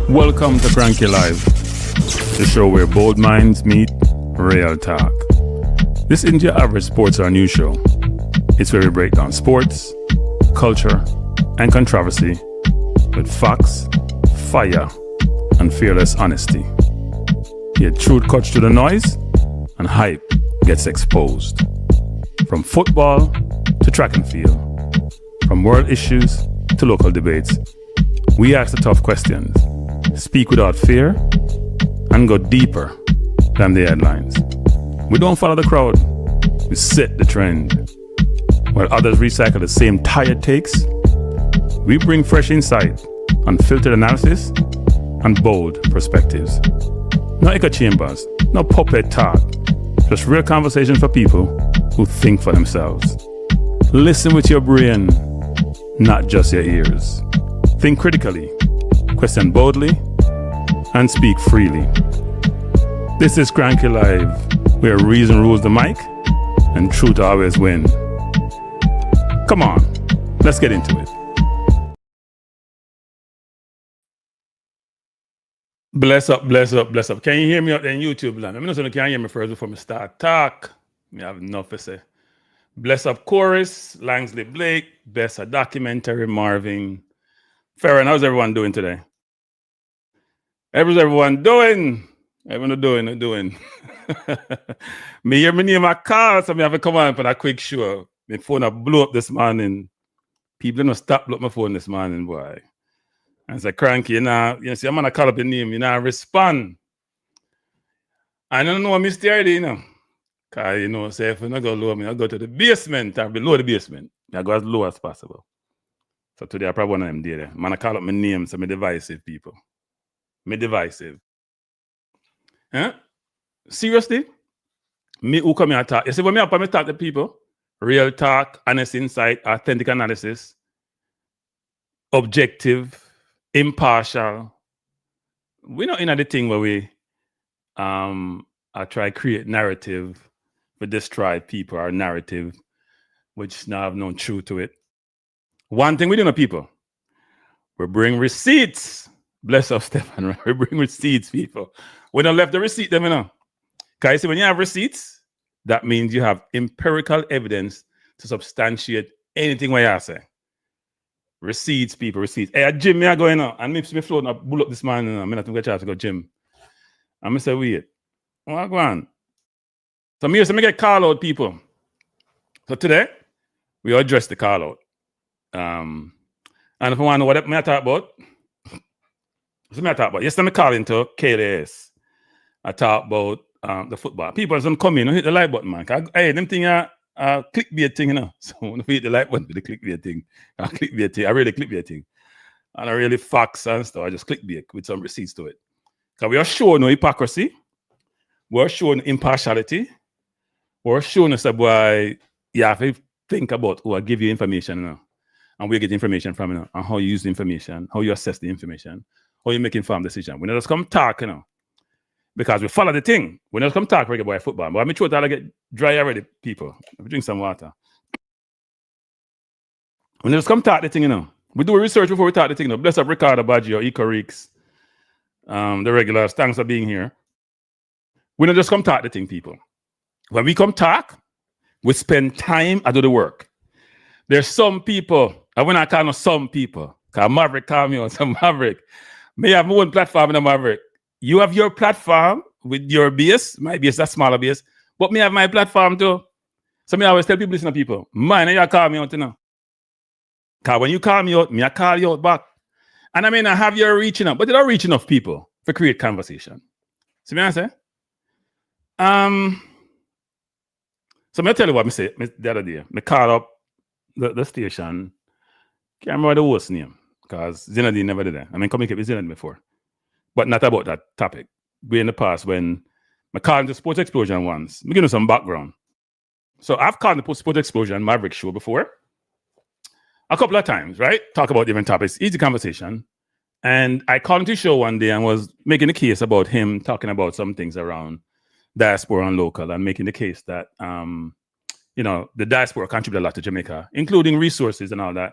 Welcome to Kranky Live, the show where bold minds meet real talk. This isn't your average sports or news show. It's where we break down sports, culture, and controversy with facts, fire, and fearless honesty. Here, truth cuts through the noise, and hype gets exposed. From football to track and field, from world issues to local debates, we ask the tough questions, speak without fear, and go deeper than the headlines. We don't follow the crowd, we set the trend. While others recycle the same tired takes, we bring fresh insight, unfiltered analysis, and bold perspectives. No echo chambers, no puppet talk, just real conversation for people who think for themselves. Listen with your brain, not just your ears. Think critically, question boldly, and speak freely. This is Kranky Live, where reason rules the mic and truth always wins. Come on, let's get into it. Bless up, bless up, bless up. Can you hear me out there in YouTube land? I'm not saying you can hear me first before I start talk. I have enough to say. Bless up chorus, Langsley Blake, best a documentary, Marvin. Farron, how's everyone doing today? How's everyone doing? Everyone doing. Me hear my name I call, so I have to come on for that quick show. My phone I blew up this morning. People don't stop blow up my phone this morning, boy. And it's like Kranky, you see, I'm gonna call up your name, respond. I don't know what Mr. Cause say if I go low, I go to the basement or below the basement. I go as low as possible. So today I probably one of them there. Man, I call up my name, so me divisive people. Me divisive. Huh? Seriously? Me who come here and talk. You see, when me talk to people, real talk, honest insight, authentic analysis, objective, impartial. We're not in the thing where we I try to create narrative for destroy people or narrative which now have no truth to it. One thing we do know, people, we bring receipts. Bless us, Stefan. We bring receipts, people. We don't left the receipt them, Because you see, when you have receipts, that means you have empirical evidence to substantiate anything what you say. Receipts, people, receipts. Hey, at gym, me are going on. And me floating up, bull up this man. I'm not going to get a chance to go gym. I'm going to say, wait. What go on? So me get call out, people. So today, we address the call out. And if you want to know what I talk about, yesterday I call into KLAS. I talk about the football. People don't come in and hit the like button, man. Hey, them thing clickbait thing, So when you hit the like button, the clickbait thing. I really clickbait thing. And I really facts and stuff. I just clickbait with some receipts to it. Because we are showing no hypocrisy. We're showing impartiality. We're showing us that boy, you have to think about who I give you information, and where you get information from, and how you use the information, how you assess the information, how you make informed decision. We not just come talk, because we follow the thing. We not just come talk Reggae Boy football. But I'm sure that I get dry already, people. Let me drink some water. We not just come talk the thing, We do research before we talk the thing, Bless up Ricardo Baggio, Eco Reeks, the regulars. Thanks for being here. We don't just come talk the thing, people. When we come talk, we spend time I do the work. There's some people, I when I call them some people, because Maverick call me on some Maverick. May have my own platform in a Maverick. You have your platform with your base, my base, that's smaller base, but me have my platform too. So me always tell people, listen to people, man, you call me out, Because when you call me out, I call you out back. And I mean, I have your reaching up, but they don't reach enough people to create conversation. See what I say? So I'm tell you what I said the other day. I called up the station. Can't remember the host name because Zinedine never did that. I mean, communicate with Zinedine before, but not about that topic. Way in the past when I called into Sports Explosion once. I'm giving you some background. So I've called the Sports Explosion Maverick show before, a couple of times, right? Talk about different topics, easy conversation. And I called him to the show one day and was making a case about him talking about some things around diaspora and local, and making the case that the diaspora contributed a lot to Jamaica, including resources and all that.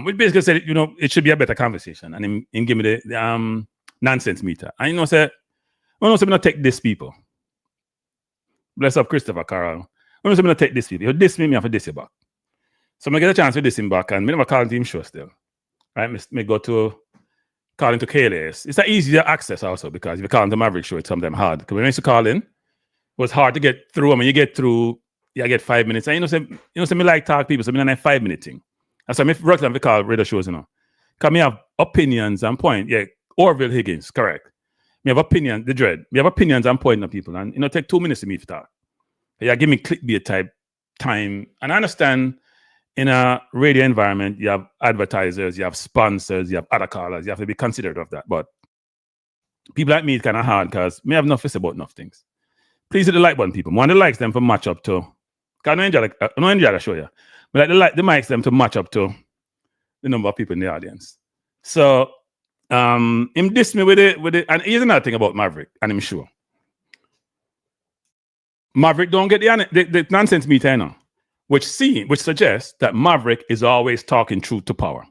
Which basically said, it should be a better conversation. And him give me the nonsense meter. And say, I'm not take this people. Bless up Christopher Carroll. I'm not take this people. You diss me, I have to diss you back. So I get a chance to diss him back, and I never call him show still. Right? I go to call into KLAS. It's an easier access also, because if you call into Maverick show, it's sometimes hard. Because when I used to call in, it was hard to get through. I mean, you get through, I get 5 minutes. And say me like talk people, so I mean, 5 minute thing. That's why I work on the call radio shows, Because I have opinions and point. Yeah, Orville Higgins, correct. Me have opinions, the dread. We have opinions and point on people. And take 2 minutes to me to talk. Yeah, give me clickbait type time. And I understand in a radio environment, you have advertisers, you have sponsors, you have other callers. You have to be considerate of that. But people like me, it's kind of hard because me have enough to say about enough things. Please hit the like button, people. One of the likes them for match up to. Because I don't enjoy the show, yeah. But the mics them to match up to the number of people in the audience. So him diss me with it. And here's another thing about Maverick, and I'm sure. Maverick don't get the nonsense meter, which suggests that Maverick is always talking truth to power.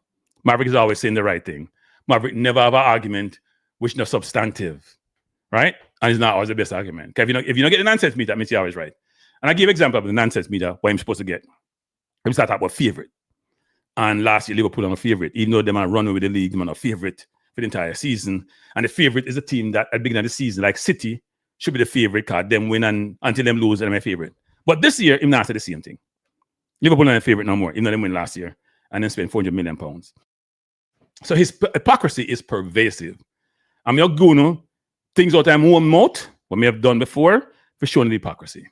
Maverick is always saying the right thing. Maverick never have an argument which is not substantive, right? And it's not always the best argument. If you don't get the nonsense meter, that means you're always right. And I give example of the nonsense meter, what I'm supposed to get. I'm start talking about favorite. And last year, Liverpool are a favorite. Even though they might run with the league, they're a favorite for the entire season. And the favorite is a team that at the beginning of the season, like City, should be the favorite card. Them win and until them lose, and they're my favorite. But this year, I'm not the same thing. Liverpool are a favorite no more, even though they win last year and then spend £400 million. So his hypocrisy is pervasive. I'm not going to things out of my own mouth, what we have done before, for showing the hypocrisy.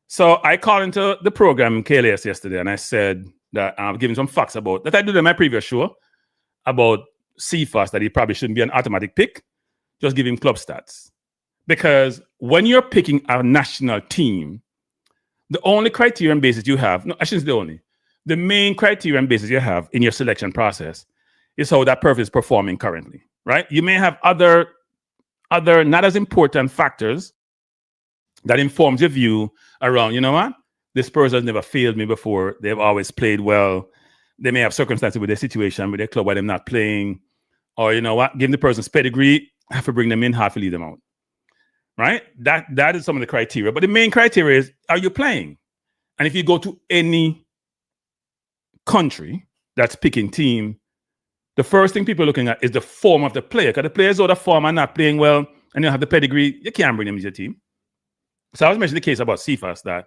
So I called into the program in KLAS yesterday, and I said that I'm giving some facts about that I did in my previous show about CFAS, that he probably shouldn't be an automatic pick. Just give him club stats. Because when you're picking a national team, the only criterion basis you have, no, I shouldn't say the only, the main criterion basis you have in your selection process is how that person is performing currently, right? You may have other not as important factors that informs your view around, what? This person has never failed me before. They've always played well. They may have circumstances with their situation, with their club where they're not playing. Or, give the person's pedigree, have to bring them in, have to leave them out. Right? That is some of the criteria. But the main criteria is, are you playing? And if you go to any country that's picking team, the first thing people are looking at is the form of the player. Because the players out of form are not playing well, and you have the pedigree, you can't bring them into your team. So I was mentioning the case about CFAS, that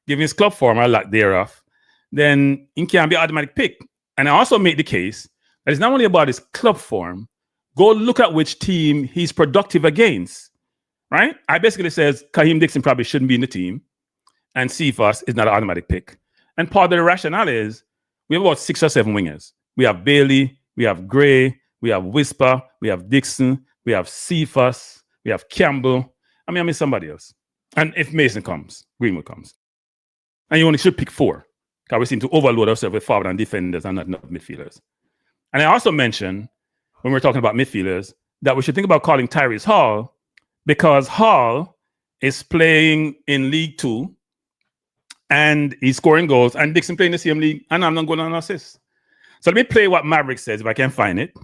given his club form or lack thereof, then he can't be an automatic pick. And I also make the case that it's not only about his club form. Go look at which team he's productive against. Right? I basically says Kaheem Dixon probably shouldn't be in the team, and CFAS is not an automatic pick. And part of the rationale is we have about 6 or 7 wingers. We have Bailey, we have Gray, we have Whisper, we have Dixon, we have CFAS, we have Campbell. I miss somebody else. And if Mason comes, Greenwood comes. And you only should pick 4. Because we seem to overload ourselves with forward and defenders and not enough midfielders. And I also mentioned, when we're talking about midfielders, that we should think about calling Tyrese Hall, because Hall is playing in League 2 and he's scoring goals, and Dixon playing the same league, and I'm not going on assists. So let me play what Maverick says if I can find it.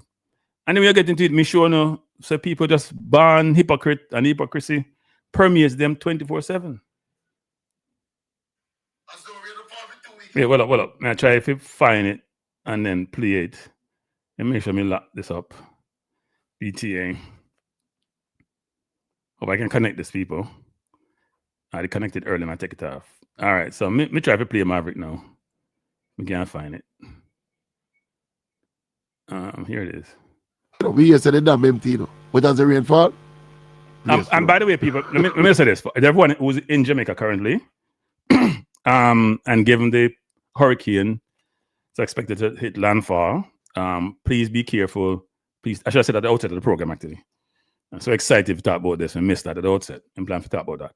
And then we'll get into it. Me sure so people just born hypocrite, and hypocrisy permeates them 24/7. Yeah, well up. Now try if you find it and then play it. And make sure me lock this up. BTA. Hope I can connect this, people. I connected earlier and I take it off. All right, so me try to play Maverick now. We can't find it. Here it is. We just said it damn empty, What does the rain fall? And by the way, people, let me say this. Everyone who's in Jamaica currently, and given the hurricane is expected to hit landfall, please be careful. Please, I should have said at the outset of the program, actually. I'm so excited to talk about this and missed that at the outset and plan to talk about that.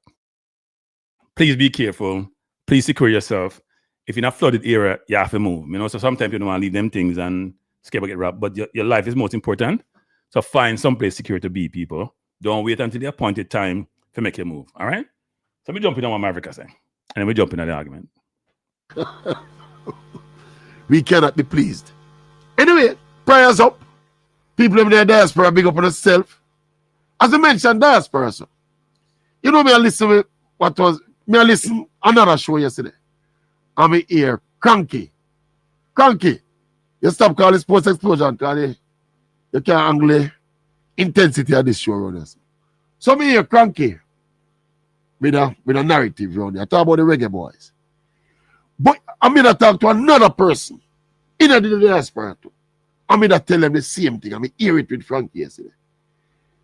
Please be careful. Please secure yourself. If you're in a flooded area, you have to move. So sometimes you don't want to leave them things and scared to get robbed, but your life is most important. So find someplace secure to be, people. Don't wait until the appointed time to make your move. All right? So we jump in on what Maverick is saying. And then we jump in on the argument. We cannot be pleased Anyway, prayers up. People in the diaspora, big up on themselves. As I mentioned, diaspora. So. You know me, I listen to I listen another show yesterday. I'm here, Kranky. Kranky, you stop calling sports explosion because you can't angle the intensity of this show around us. So me here, Kranky, with a narrative around here. I talk about the Reggae Boyz. But I'm going to talk to another person in the diaspora too. I'm going to tell them the same thing. I'm going to hear it with Frankie yesterday.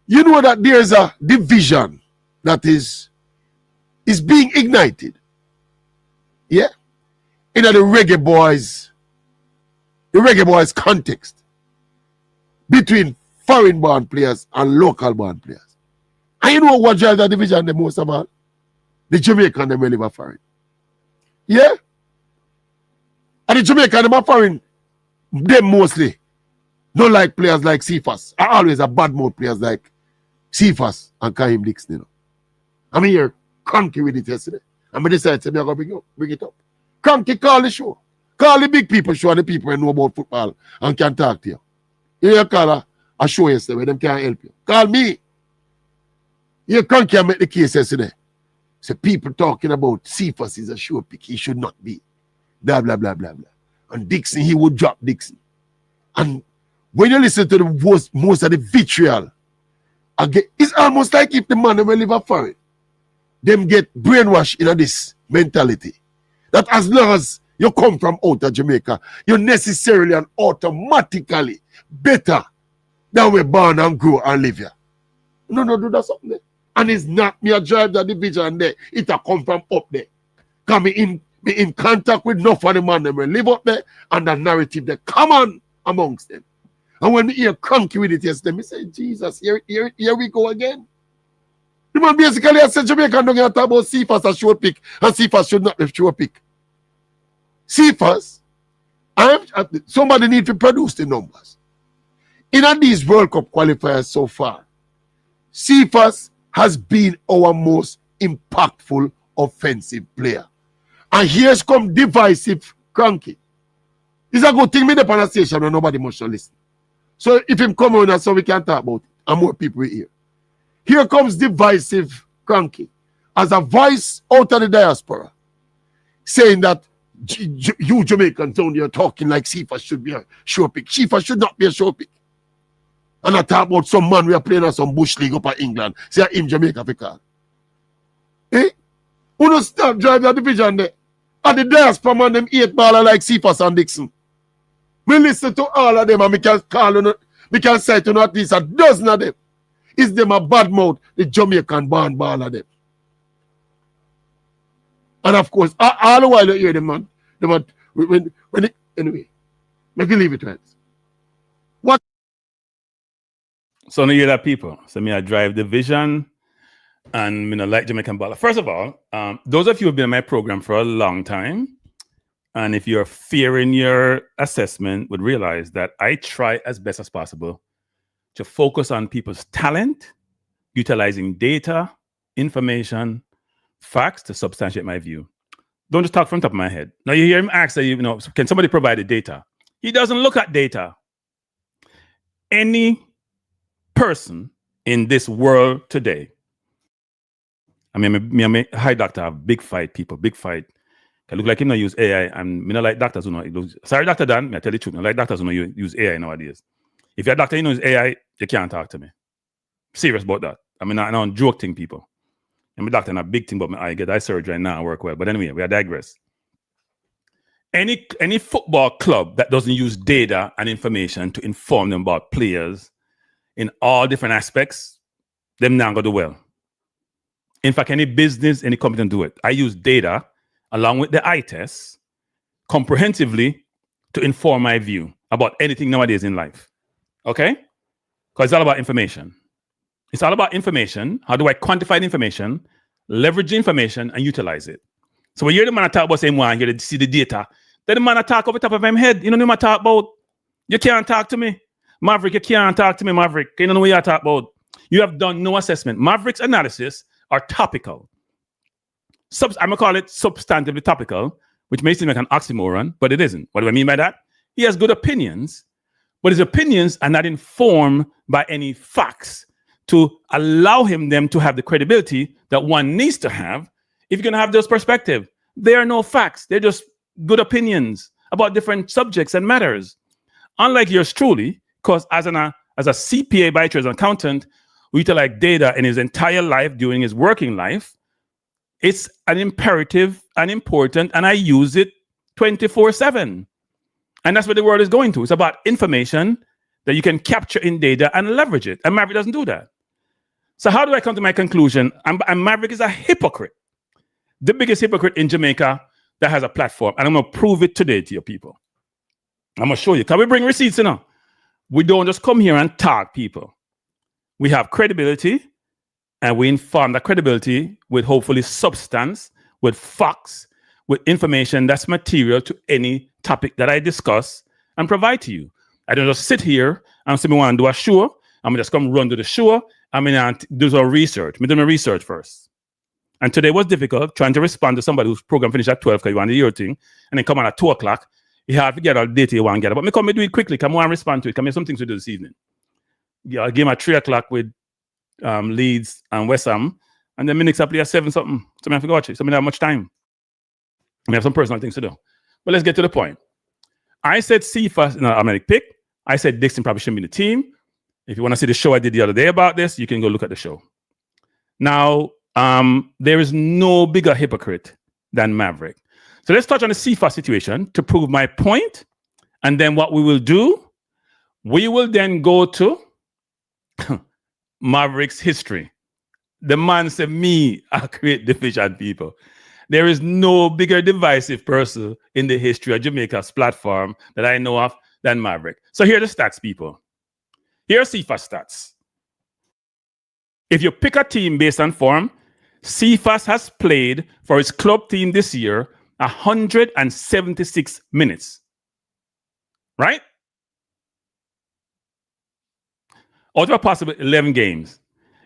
You know that there's a division that is being ignited. Yeah? In the Reggae Boyz context between foreign-born players and local-born players. And you know what drives that division the most of all? The Jamaican, them will live a foreign. Yeah? And the Jamaican, them are foreign, them mostly don't like players like Cephas. I always a bad mouth players like Cephas and Kaim Dixon. You know. I'm here, Kranky with it yesterday. I'm decided to bring it up. Kranky, call the show. Call the big people show and the people who know about football and can talk to you. You call a show yesterday where them can't help you. Call me. You Kranky, I make the case yesterday. So people talking about Cephas is a show pick. He should not be. Blah, blah, blah, blah, blah. And Dixon, he would drop Dixon. And when you listen to the most of the vitriol, again, it's almost like if the man will live up for it. Them get brainwashed in this mentality. That as long as you come from out of Jamaica, you're necessarily and automatically better than we're born and grow and live here. No, do that something there. And it's not me a drive that division there. It a come from up there. Come in contact with enough of the man that will live up there and the narrative that come on amongst them. And when we hear Kranky with it yesterday, we say, Jesus, here we go again. The man basically I said Jamaican don't talk about Cephas as short pick, and Cephas should not be short pick. Cephas, somebody need to produce the numbers. In these World Cup qualifiers so far, Cephas has been our most impactful offensive player. And here's come Divisive Kranky. It's a good thing me the station where nobody must listen. So if him come on so we can talk about it, and more people here. Here comes Divisive Kranky as a voice out of the diaspora, saying that you Jamaicans down here talking like Cephas should be a show pick. Cephas should not be a show pick. And I talk about some man we are playing at some bush league up in England. Say in Jamaica for call. Eh? Who don't stop driving the division there? And the diaspora man them 8 baller like Cephas and Dixon. We listen to all of them and we can call on we can say to at least a dozen of them. Is them a bad mouth, the Jamaican born baller them. And of course, all the while you hear them man, anyway, maybe leave it right. What? So now you hear that people. So me I drive the vision and me not like Jamaican baller. First of all, those of you who have been on my program for a long time, and if you're fearing your assessment, would realize that I try as best as possible to focus on people's talent, utilizing data, information, facts to substantiate my view. Don't just talk from the top of my head. Now you hear him ask, can somebody provide the data? He doesn't look at data. Any person in this world today, I mean, high doctor have big fight people, big fight. Can look like him not use AI, and me not like doctors who know. Sorry, Dr. Dan, I tell you the truth. I like doctors who know use AI nowadays. If you're a doctor, you know use AI, you can't talk to me. Serious about that. I mean, I don't joke thing, people. I'm a doctor and a big thing, but I get eye surgery and now I work well. But anyway, we are digress. Any football club that doesn't use data and information to inform them about players in all different aspects, them not gonna do well. In fact, any business, any company can do it. I use data along with the eye tests comprehensively to inform my view about anything nowadays in life. Okay? Because it's all about information. It's all about information. How do I quantify the information, leverage the information, and utilize it? So when you hear the man talk about saying, well, you see the data, then the man talk over the top of him head. You know what I talk about? You can't talk to me. Maverick, you can't talk to me, Maverick. You don't know what you talk about. You have done no assessment. Maverick's analysis are topical. I'm going to call it substantively topical, which may seem like an oxymoron, but it isn't. What do I mean by that? He has good opinions, but his opinions are not informed by any facts to allow them to have the credibility that one needs to have if you're going to have those perspectives. There are no facts. They're just good opinions about different subjects and matters. Unlike yours truly, because as a CPA by trade, as an accountant, who utilize data in his entire life during his working life, it's an imperative and important, and I use it 24/7. And that's what the world is going to. It's about information that you can capture in data and leverage it. And Maverick doesn't do that. So how do I come to my conclusion? Maverick is a hypocrite. The biggest hypocrite in Jamaica that has a platform. And I'm going to prove it today to your people. I'm going to show you. Can we bring receipts, you know? We don't just come here and talk, people. We have credibility, and we inform that credibility with hopefully substance, with facts, with information that's material to any topic that I discuss and provide to you. I don't just sit here and say, I want to do a show. I'm just come run to the show. I'm going to do some research. I'm doing my research first. And today was difficult trying to respond to somebody whose program finished at 12 because you want to hear thing, and then come on at 2 o'clock. You have to get all the data you want to get. But me come and do it quickly. Come on and respond to it. Come have some things to do this evening. Yeah, I'll game at 3 o'clock with Leeds and West Ham. And then next up play at 7 something. So I have to go watch it. So I don't have much time. I have some personal things to do. But let's get to the point. I said Cephas in an automatic pick. I said Dixon probably shouldn't be in the team. If you want to see the show I did the other day about this, you can go look at the show. Now, there is no bigger hypocrite than Maverick. So let's touch on the Cephas situation to prove my point. And then what we will do, we will then go to Maverick's history. The man said, me, I create division, people. There is no bigger divisive person in the history of Jamaica's platform that I know of than Maverick. So here are the stats, people. Here are Cephas stats. If you pick a team based on form, Cephas has played for his club team this year 176 minutes. Right? Out of a possible 11 games.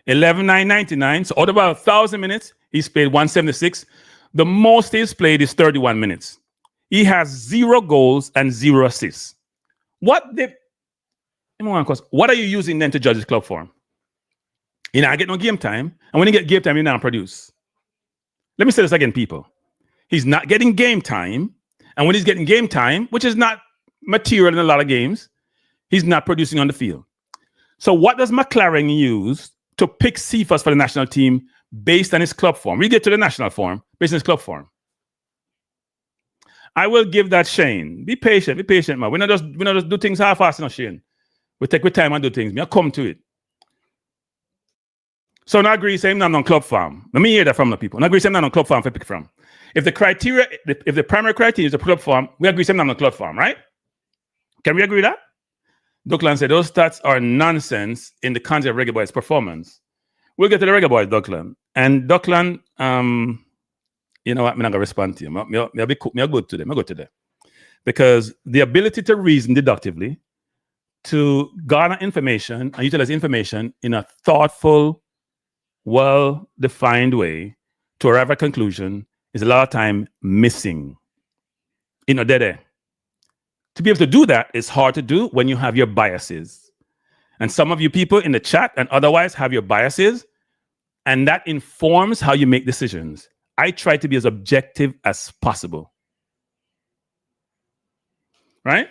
11,999. So out of about 1,000 minutes, he's played 176. The most he's played is 31 minutes. He has 0 goals and 0 assists. What are you using then to judge his club form? You know, I get no game time. And when you get game time, you now produce. Let me say this again, people. He's not getting game time. And when he's getting game time, which is not material in a lot of games, he's not producing on the field. So what does McLaren use to pick Cephas for the national team based on his club form? We get to the national form based on his club form. I will give that Shane. Be patient, man. We not just do things half-assed, no, Shane. We take our time and do things. Me, I come to it. So I agree, say I'm not on club farm. Let me hear that from the people. I agree, say I'm not on club farm for pick from. If the primary criteria is a club farm, we agree, say I'm not on club farm, right? Can we agree that? Duckland said those stats are nonsense in the context of Reggae Boyz performance. We'll get to the Reggae Boyz, Duckland. And Duckland, you know what? I'm not gonna respond to you. I'll go to them. I'll go to them. Because the ability to reason deductively, to garner information and utilize information in a thoughtful, well-defined way to arrive at a conclusion is a lot of time missing. You know, to be able to do that is hard to do when you have your biases. And some of you people in the chat and otherwise have your biases, and that informs how you make decisions. I try to be as objective as possible. Right?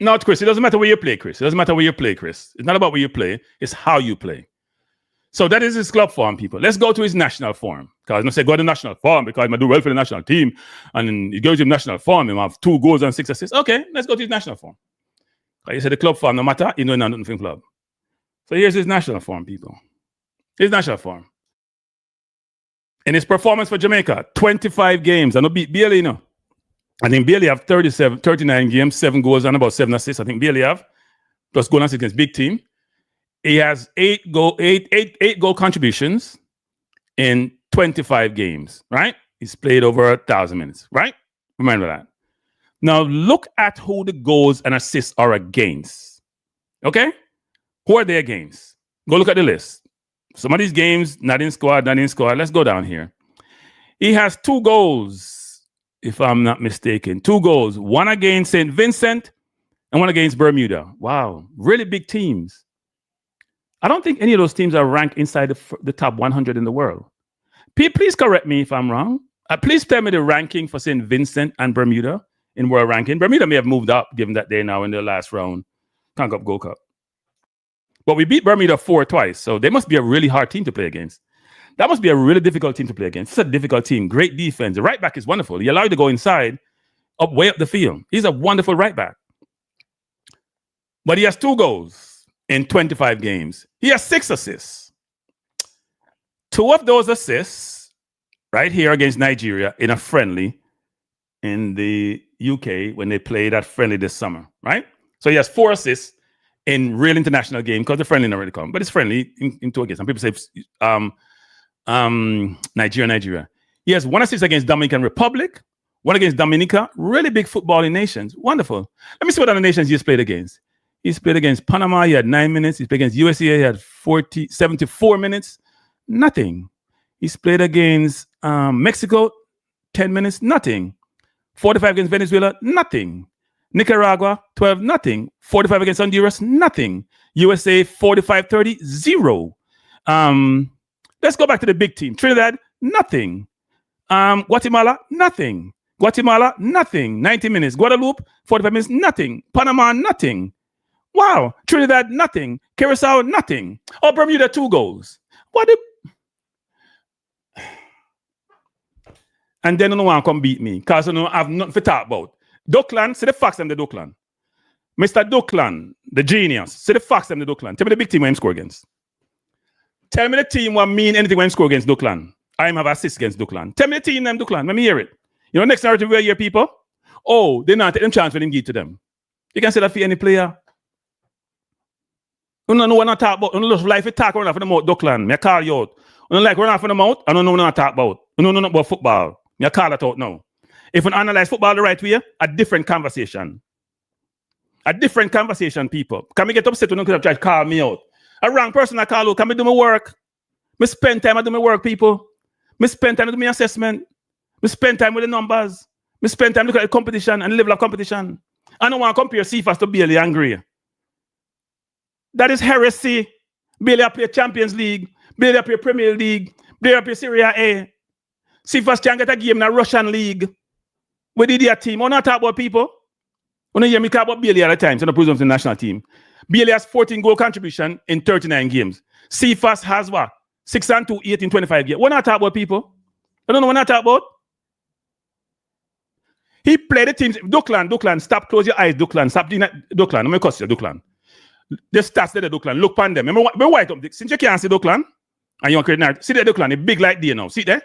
No, Chris, it doesn't matter where you play, Chris. It doesn't matter where you play, Chris. It's not about where you play, it's how you play. So that is his club form, people. Let's go to his national form. Because I say go to national form because I'm going to do well for the national team. And then you go to the national form, you have 2 goals and 6 assists. Okay, let's go to his national form. Like you said, the club form, no matter, you know, nothing from club. So here's his national form, people. His national form. In his performance for Jamaica, 25 games. I know Bailey, you know. I think Bailey have 39 games, 7 goals and about 7 assists. I think Bailey have. Plus goal and assists against big team. He has 8 goal contributions in 25 games, right? He's played over 1,000 minutes, right? Remember that. Now look at who the goals and assists are against. Okay? Who are they against? Go look at the list. Some of these games, not in squad. Let's go down here. He has 2 goals, if I'm not mistaken. 2 goals. One against St. Vincent and one against Bermuda. Wow, really big teams. I don't think any of those teams are ranked inside the top 100 in the world. Please correct me if I'm wrong. Please tell me the ranking for St. Vincent and Bermuda in world ranking. Bermuda may have moved up, given that they're now in the last round. Can't go Gold Cup. But we beat Bermuda 4 twice, so they must be a really hard team to play against. That must be a really difficult team to play against. It's a difficult team. Great defense. The right back is wonderful. He allowed you to go inside, way up the field. He's a wonderful right back. But he has 2 goals in 25 games. He has 6 assists. 2 of those assists right here against Nigeria in a friendly in the UK when they played that friendly this summer, right? So he has 4 assists in real international game because the friendly not really come, but it's friendly in 2 games. Some people say Nigeria. He has 1 assist against Dominican Republic, 1 against Dominica. Really big footballing nations. Wonderful. Let me see what other nations he's played against. He's played against Panama. He had 9 minutes. He's played against USA. He had 74 minutes. Nothing. He's played against Mexico. 10 minutes. Nothing. 45 against Venezuela. Nothing. Nicaragua, 12, nothing. 45 against Honduras, nothing. USA, 45-30, 0. Let's go back to the big team. Trinidad, nothing. Guatemala, nothing. Guatemala, nothing. 90 minutes. Guadeloupe, 45 minutes, nothing. Panama, nothing. Wow. Trinidad, nothing. Curacao, nothing. Oh, Bermuda, 2 goals. What the... And then no one come beat me because I don't have nothing to talk about. Duckland, see the facts them the Duckland. Mr. Duckland, the genius. See the facts them the Duckland. Tell me the big team when him score against. Tell me the team what mean anything when him score against Duckland. I have assist against Duckland. Tell me the team them Duckland. Let me hear it. You know, next narrative we'll hear people. Oh, they not take them chance when him give to them. You can say that for any player. You don't know what I talk about. You don't know life you talk around for the mouth, Duckland. Me call you out. You don't like run for the mouth. I don't know what I talk about. You don't know about football. Me call that out now. If you analyze football the right way, a different conversation. A different conversation, people. Can we get upset when you could try to call me out? A wrong person I call out. Can we do my work? Me spend time I do my work, people. Me spend time to do my assessment. Me spend time with the numbers. Me spend time looking at the competition and the level of competition. I don't want to compare CFAS to Bailey and Gray. That is heresy. Bailey play Champions League. Bailey play Premier League. Bailey play Serie A. CFAS can get a game in a Russian league. We did their team. We're not talking about people. When you hear me talk about Bailey at the time, so no prove the national team. Bailey has 14 goal contribution in 39 games. CFAS has what? 6 and 2, 8 in 25 games. We're not talking about people. I don't know what we're not talking about. He played the teams. Duckland, stop, close your eyes, Duckland. Stop doing that. Duckland, let me cuss you, Duckland. The stats there, Duckland. Look upon them. Remember white up. Since you can't see Duckland, and you want to create narrative, see the Duckland, a big like there now. See there?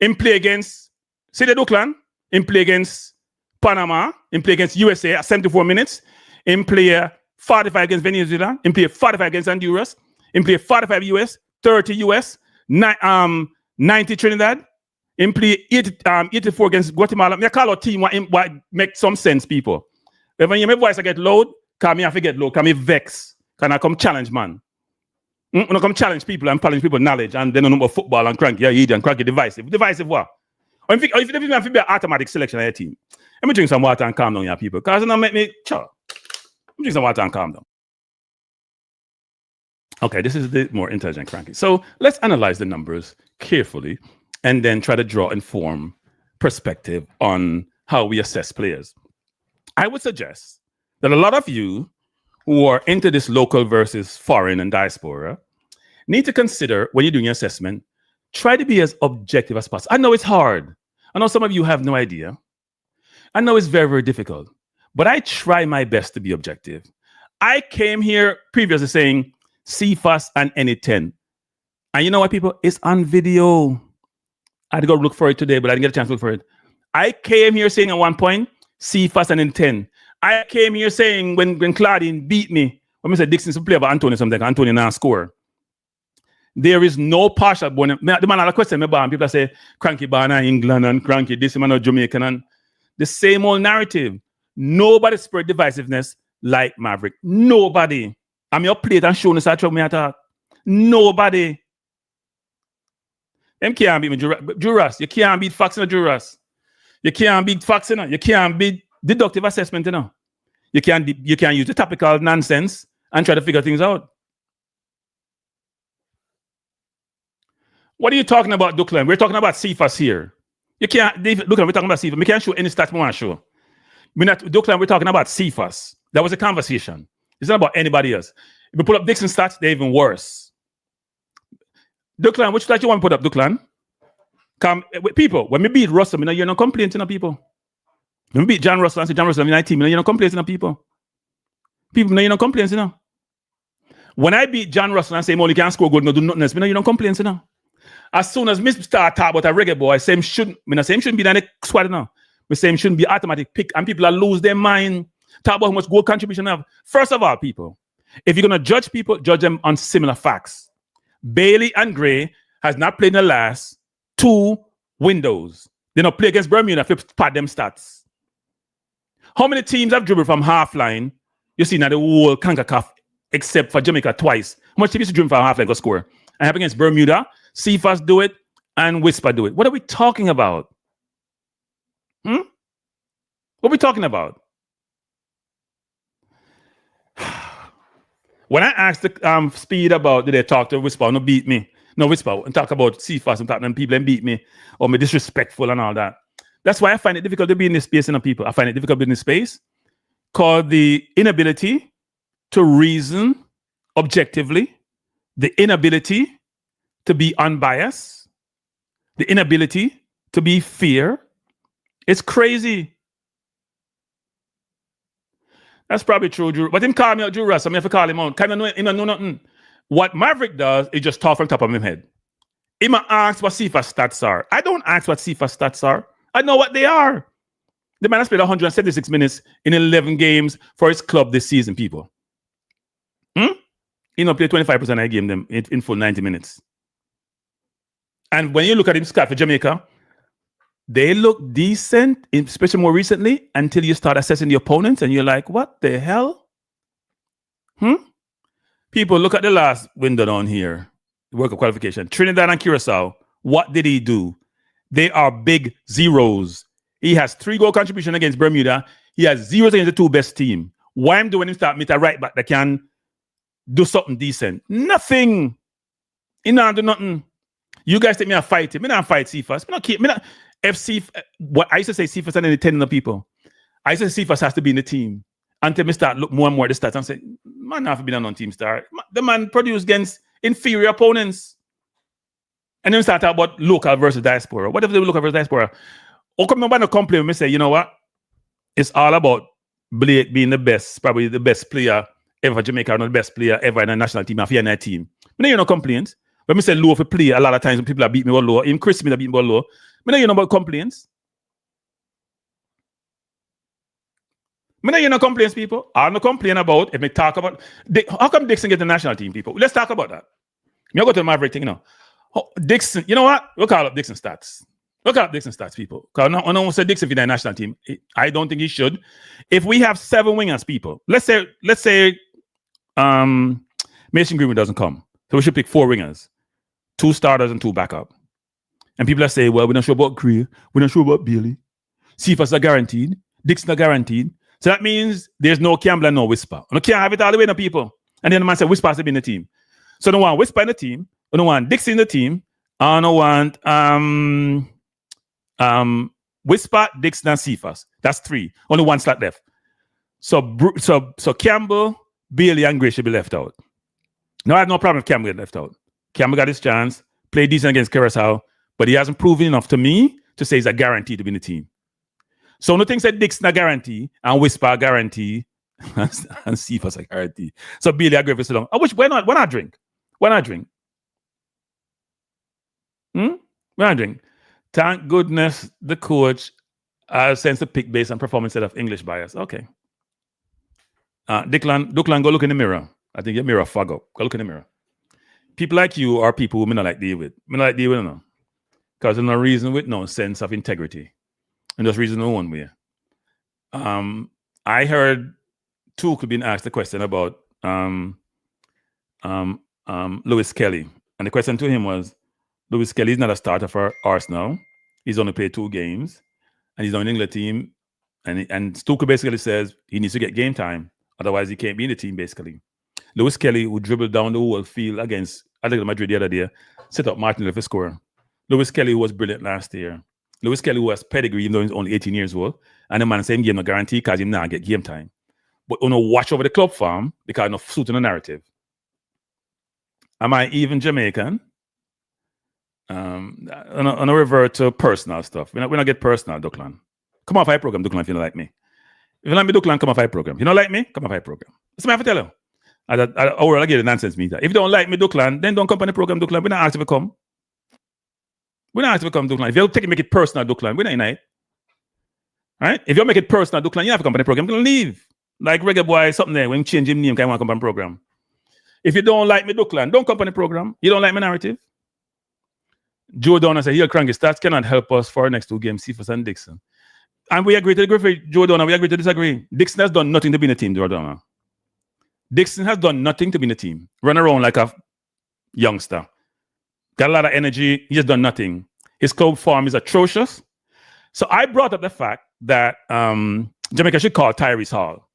In play against, see the Duckland? In play against Panama, in play against USA at 74 minutes, in play 45 against Venezuela, in play 45 against Honduras, in play 45 US, 30 US, 90 Trinidad, in play 84 against Guatemala. I call a team what make some sense, people. If when you my voice I get loud, can me have to get low, can me vex, can I come challenge man? When I come challenge people and challenge people knowledge and then I know about football and Kranky, and Kranky divisive. Divisive what? Or if you have to be an automatic selection of your team, let me drink some water and calm down, your people. Because it don't make me chill. Let me drink some water and calm down. Okay, this is the more intelligent Kranky. So let's analyze the numbers carefully and then try to draw informed perspective on how we assess players. I would suggest that a lot of you who are into this local versus foreign and diaspora need to consider when you're doing your assessment, try to be as objective as possible. I know it's hard. I know some of you have no idea. I know it's very, very difficult. But I try my best to be objective. I came here previously saying CFAS and any 10. And you know what, people? It's on video. I had to go look for it today, but I didn't get a chance to look for it. I came here saying at one point, CFAS and any 10. I came here saying when Claudine beat me, when I said Dixon's a player, but Antonio something, Antonio now score. There is no partial born. The man had a question, people say, Kranky born in England and Kranky this man or Jamaican and the same old narrative. Nobody spread divisiveness like Maverick. Nobody. I'm your plate and showing us how me attack. Nobody. Them can't beat me. Juras. You can't beat facts in a Juras. You can't beat facts in a. You can't beat deductive assessment in a. You can't use the topical nonsense and try to figure things out. What are you talking about, Duckland? We're talking about CFAS here. You can't, David, look, we're talking about CFAS. We can't show any stats we want to show. Duckland, we're talking about CFAS. That was a conversation. It's not about anybody else. If we pull up Dixon stats, they're even worse. Duckland, which stats you want to put up, Duckland? Come, people, when we beat Russell, you're not complaining, people. When we beat John Russell and say John Russell, my team, you're not complaining, people. People, you're not complaining, When I beat John Russell and say, Molly can't score goal, no do nothing else, you're not complaining, As soon as Miss start talk about a Reggae Boy, I say him shouldn't be in the squad now. We say him shouldn't be automatic pick, and people are lose their mind. Talk about how much goal contribution they have. First of all, people, if you're gonna judge people, judge them on similar facts. Bailey and Gray has not played in the last 2 windows. They not play against Bermuda if you pad them stats. How many teams have dribbled from half line? You see now the whole CONCACAF except for Jamaica twice. How much teams used to dribble from half line go score? I have against Bermuda, CFAS do it, and Whisper do it. What are we talking about? What are we talking about? When I asked the Speed about did they talk to Whisper, no beat me. No Whisper and talk about CFAS and talk to them people and beat me or me disrespectful and all that. That's why I find it difficult to be in this space in people. I find it difficult to be in this space called the inability to reason objectively, the inability to be unbiased, the inability to be fair. It's crazy. That's probably true, Drew. But him call me out, Drew Russ. I mean, if I call him out, kind of know nothing. What Maverick does is just talk from top of my head. He might ask what CFAS stats are. I don't ask what CFAS stats are. I know what they are. The man has played 176 minutes in 11 games for his club this season, people. He not played 25% I gave them in full 90 minutes. And when you look at him, Scott, for Jamaica, they look decent, especially more recently, until you start assessing the opponents and you're like, what the hell? People, look at the last window down here, the World Cup qualification. Trinidad and Curacao, what did he do? They are big zeros. He has 3 goal contribution against Bermuda. He has 0 against the 2 best team. Why am doing him start meet a right back that can do something decent? Nothing. He not do nothing. You guys take me a fight. Me not fight CFAS. Me not FC. What I used to say CFAS and then 10 of people. I used to say CFAS has to be in the team. Until me start look more and more at the stats and say, man, have to be a non-team star. The man produced against inferior opponents. And then we start talking about local versus diaspora. What if they local versus diaspora? How come nobody complain when me say, you know what? It's all about Blake being the best, probably the best player ever for Jamaica, or not the best player ever in a national team, after a team. But then you know complaints. When me say low for play, a lot of times when people are beat me about low, even Chris Smith beat me about low. But then you know about complaints. I know you know complaints, people. I don't complain about if we talk about how come Dixon get the national team, people. Let's talk about that. Me go to the Maverick thing, you know. Dixon, you know what? We'll call up Dixon stats. Look at Dixon stats, people. Because I don't say Dixon for the national team. I don't think he should. If we have 7 wingers, people, let's say Mason Greenwood doesn't come. So we should pick 4 wingers, 2 starters and 2 backup. And people are saying, well, we're not sure about Gray, we're not sure about Bailey. CFAS are guaranteed, Dixon are guaranteed. So that means there's no Campbell and no Whisper. And I can't have it all the way, no people. And then the man said Whisper has to be in the team. So I don't want Whisper in the team, I don't want Dixon in the team, I don't want Whisper, Dixon, and CFAS. That's 3. Only 1 slot left. So Campbell, Bailey, and Gray should be left out. Now I have no problem if Campbell get left out. Campbell got his chance, played decent against Curacao, but he hasn't proven enough to me to say he's a guarantee to be in the team. So no things that Dixon a guarantee and Whisper a guarantee and CFAS a guarantee. So Bailey agree for so long. I wish why not drink? Why not drink? Why not drink? Thank goodness the coach has sense of pick based on performance instead of English bias. Okay. Declan, go look in the mirror. I think your mirror fog up. Go look in the mirror. People like you are people who me not like deal with. Me not like deal with no. Because there's no reason with no sense of integrity. And just reason no one way. I heard Tuchel being asked a question about Lewis Kelly. And the question to him was, Lewis Kelly is not a starter for Arsenal. He's only played 2 games. And he's on the England team And Stuka basically says he needs to get game time. Otherwise, he can't be in the team, basically. Lewis Kelly, who dribbled down the whole field against Atletico Madrid the other day, set up Martin Luther score. Lewis Kelly, who was brilliant last year. Lewis Kelly, who has pedigree, even though he's only 18 years old. And the man same game, no guarantee, because he now get game time. But you know, watch over the club farm because no suit in the narrative. Am I even Jamaican? On a revert to personal stuff. We're not get personal, Duckland. Come off high program, Duckland, if you don't like me. If you like me, Duckland, come off high program. If you don't like me, come off high program. That's what I have to tell you. I'll get a nonsense meter. If you don't like me, Duckland, then don't come on the program, Duckland. We're not asked to come. We're not asked to come, Duckland. If you take it, make it personal, Duckland, we're not unite. All right? If you make it personal, Duckland, you have to come on the program. You're going to leave. Like Reggae Boyz, something there. When you change his name, can want to come on the program. If you don't like me, Duckland, don't come on the program. You don't like my narrative. Joe Donner said, here, Kranky, stats cannot help us for our next 2 games, Cephas and Dixon. And we agree to agree for Joe Donner. We agree to disagree. Dixon has done nothing to be in the team, Joe Donner. Dixon has done nothing to be in the team. Run around like a youngster. Got a lot of energy. He has done nothing. His club form is atrocious. So I brought up the fact that Jamaica should call Tyrese Hall.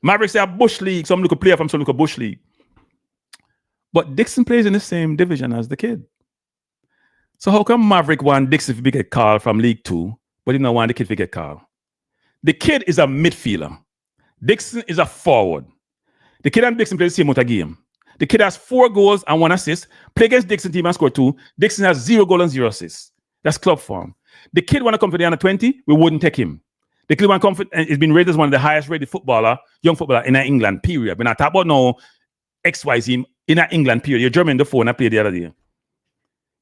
Maverick say a Bush League. Some look a player from some look a Bush League. But Dixon plays in the same division as the kid. So how come Maverick want Dixon to get called from League 2, but he don't want the kid to get called? The kid is a midfielder. Dixon is a forward. The kid and Dixon play the same amount of game. The kid has 4 goals and 1 assist. Play against Dixon team and score 2. Dixon has 0 goals and 0 assists. That's club form. The kid want to come for the under 20, we wouldn't take him. The kid want to come for, and he's been rated as one of the highest rated young footballer in England, period. When I talk about no XYZ in England, period. You're German the phone I played the other day.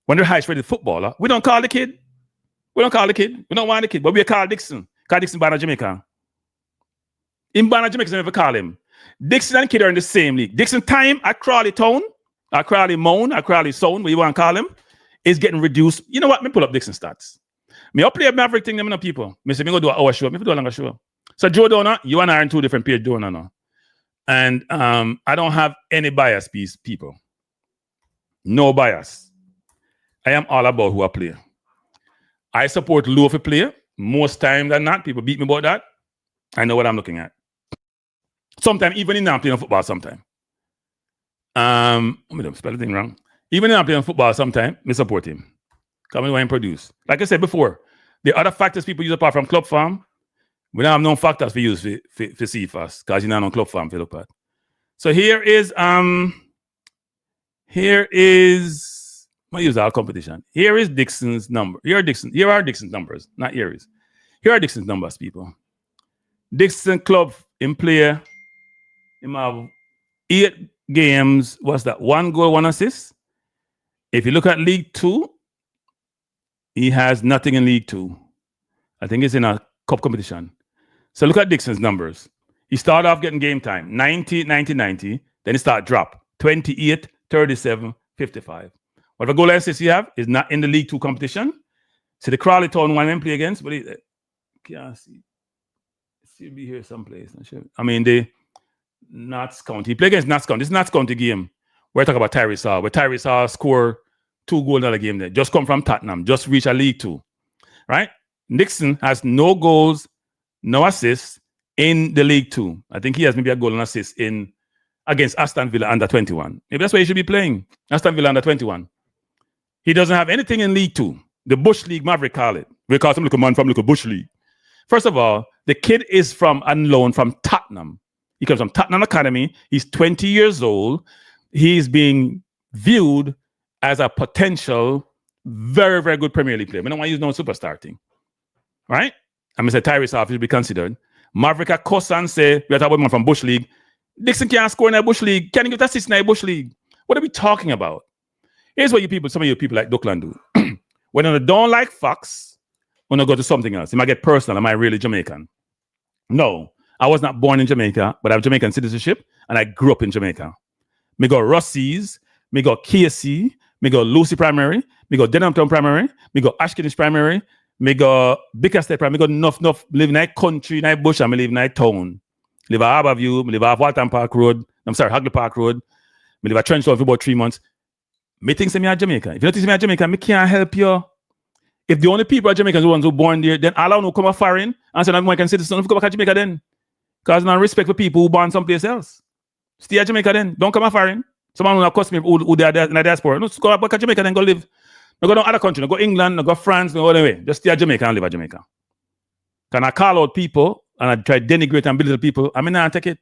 When they're highest rated footballer, we don't call the kid. We don't want the kid, but we call Dixon. Call Dixon Banner Jamaica. In Banner Jamaica, never call him. Dixon and kid are in the same league. Dixon time at Crawley Town, at Crawley Mound, at Crawley Sound, what you want to call him, is getting reduced. You know what? Me pull up Dixon stats. Me up play a Maverick thing, them no people. Me say me go do an hour show. Me do a longer show. So Joe Donner, you and I are in 2 different pages, Joe Donner. And I don't have any bias, people. No bias. I am all about who I play. I support Lou if I play. Most times than not, people beat me about that. I know what I'm looking at. Sometimes, even in I'm playing football sometimes. Let me spell the thing wrong. Even in I'm playing football sometimes, I support him. Come and produce. Like I said before, the other factors people use apart from club farm, we don't have no factors for use for see first, because you know no club farm to look at. So here is I use our competition. Here is Dixon's number. Here are Dixon's numbers, not Aries. Here are Dixon's numbers, people. Dixon club in player. Him have 8 games. What's that? 1 goal, 1 assist. If you look at League 2, he has nothing in League 2. I think it's in a cup competition. So look at Dixon's numbers. He started off getting game time, 90, 90, 90. Then he started drop, 28, 37, 55. Whatever goal assist he have is not in the League 2 competition. So the Crawley Town one play against, but he can't see. He'll be here someplace. I mean, the Notts County. He played against Notts County. This is Notts County game. We're talking about Tyrese Hall, where Tyrese Hall scored 2 goals in the game there. Just come from Tottenham. Just reach a League 2. Right? Nixon has no goals, no assists in the League 2. I think he has maybe a goal and assist against Aston Villa under 21. Maybe that's where he should be playing. Aston Villa under 21. He doesn't have anything in League 2. The Bush League, Maverick call it. We call him like a man from like a Bush League. First of all, the kid is on loan from Tottenham. He comes from Tottenham Academy. He's 20 years old. He's being viewed as a potential very, very good Premier League player. We don't want to use no superstar thing. Right? I'm going to say Tyrese Hall should be considered. Maverick Kosan say, we are talking about from Bush League. Dixon can't score in a Bush League. Can he get assist in a Bush League? What are we talking about? Here's what some of you people like Duckland do. When you don't like Fox, when I go to something else, it might get personal. Am I really Jamaican? No. I was not born in Jamaica, but I have Jamaican citizenship, and I grew up in Jamaica. Me go Rossies, me go KC, me go Lucy Primary, me go Denhamton Primary, me go Ashkinish Primary, me go Bickerstead Primary, me go enough, live in a country, in a bush, and me live in a town. Live at Harborview, me live at Walton Park Road, Hagley Park Road, me live at Trenchtown for about 3 months. Me think me are Jamaican. If you don't think me are Jamaican, me can't help you. If the only people are Jamaicans, the ones who were born there, then all who come a foreign and say, I'm American citizen, if you go back to Jamaica then. Because no respect for people who born someplace else. Stay at Jamaica then. Don't come a foreign. Someone who cost me who they are in the diaspora. No, go back to Jamaica then go live. No go to other country. No go England, no go France, no go anywhere. Just stay at Jamaica and live at Jamaica. Can I call out people and I try to denigrate and belittle people? I mean, I take it.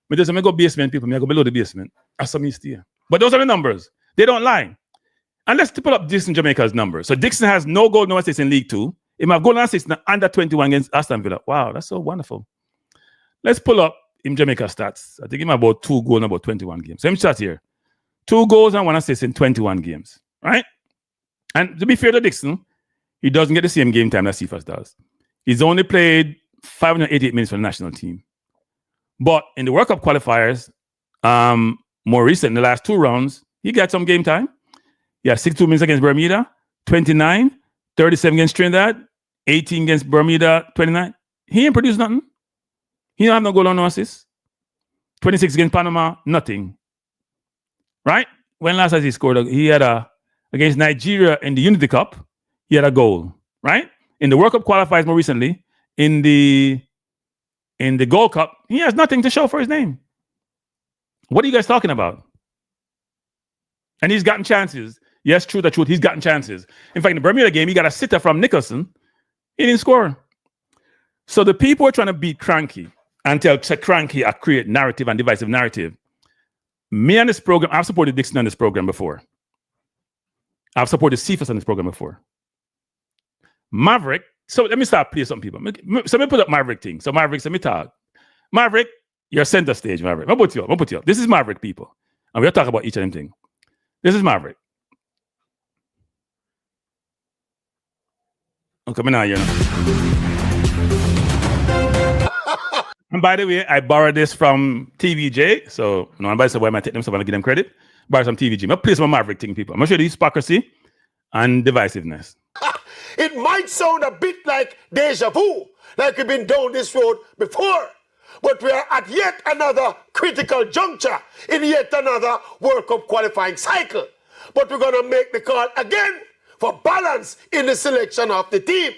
But just I go basement people, I go below the basement. That's some stay. But those are the numbers. They don't lie. And let's pull up Dixon Jamaica's numbers. So Dixon has no goal, no assists in League 2. He might have goal and assists under 21 against Aston Villa. Wow, that's so wonderful. Let's pull up in Jamaica stats. I think he might about 2 goals in about 21 games. So let me start here. 2 goals and 1 assist in 21 games. Right? And to be fair to Dixon, he doesn't get the same game time that Cephas does. He's only played 588 minutes for the national team. But in the World Cup qualifiers, more recent, in the last 2 rounds, he got some game time. Yeah, 62 minutes against Bermuda, 29, 37 against Trinidad, 18 against Bermuda, 29. He ain't produced nothing. He don't have no goal or no assist. 26 against Panama, nothing. Right? When last has he scored? He had against Nigeria in the Unity Cup, he had a goal. Right? In the World Cup qualifiers more recently, in the Gold Cup, he has nothing to show for his name. What are you guys talking about? And he's gotten chances. Yes, true, the truth. He's gotten chances. In fact, in the Bermuda game, he got a sitter from Nicholson. He didn't score. So the people are trying to beat Kranky and tell Kranky a create narrative and divisive narrative. Me on this program, I've supported Dixon on this program before. I've supported Cephas on this program before. Maverick. So let me start playing some people. So let me put up Maverick thing. So Maverick, let me talk. Maverick, you're center stage, Maverick. I'll put you up. This is Maverick, people. And we'll talk about each of them things. This is Maverick. I'm coming out, you know. And by the way, I borrowed this from TVJ. So, nobody said, why am I taking them? So I'm going to give them credit. Borrow some TVJ. I'm play some Maverick thing, people. I'm going to show you hypocrisy and divisiveness. It might sound a bit like deja vu, like we've been down this road before. But we are at yet another critical juncture in yet another World Cup qualifying cycle. But we're going to make the call again for balance in the selection of the team.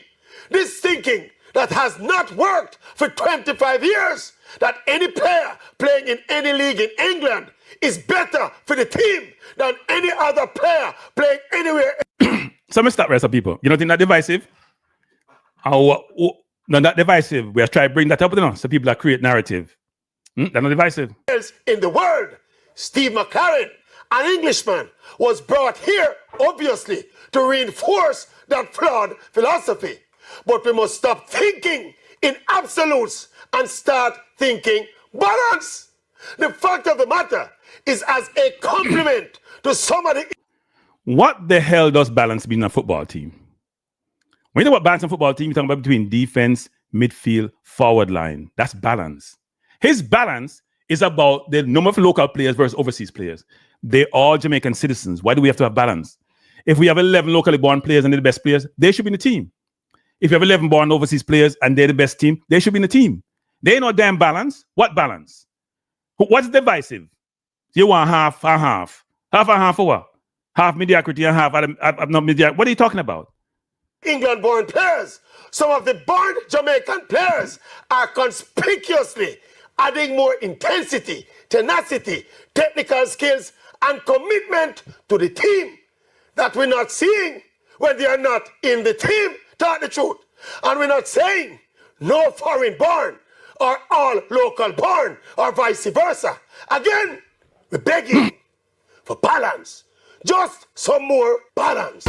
This thinking that has not worked for 25 years, that any player playing in any league in England is better for the team than any other player playing anywhere. So let me start with some people. You don't think that divisive? No, not divisive. We are trying to bring that up, you know, so people that create narrative. They're not divisive. In the world, Steve McLaren, an Englishman, was brought here, obviously, to reinforce that flawed philosophy. But we must stop thinking in absolutes and start thinking balance. The fact of the matter is, as a compliment to somebody. What the hell does balance mean in a football team? When you talk about balance in a football team, you're talking about between defense, midfield, forward line. That's balance. His balance is about the number of local players versus overseas players. They're all Jamaican citizens. Why do we have to have balance? If we have 11 locally born players and they're the best players, they should be in the team. If you have 11 born overseas players and they're the best team, they should be in the team. They ain't no damn balance. What balance? What's divisive? You want half and half. Half and half for what? Half mediocrity and half not mediocrity. What are you talking about? England-born players, some of the born Jamaican players are conspicuously adding more intensity, tenacity, technical skills, and commitment to the team that we're not seeing when they are not in the team. Tell the truth. And we're not saying no foreign born or all local born or vice versa. Again, we're begging for balance. Just some more balance.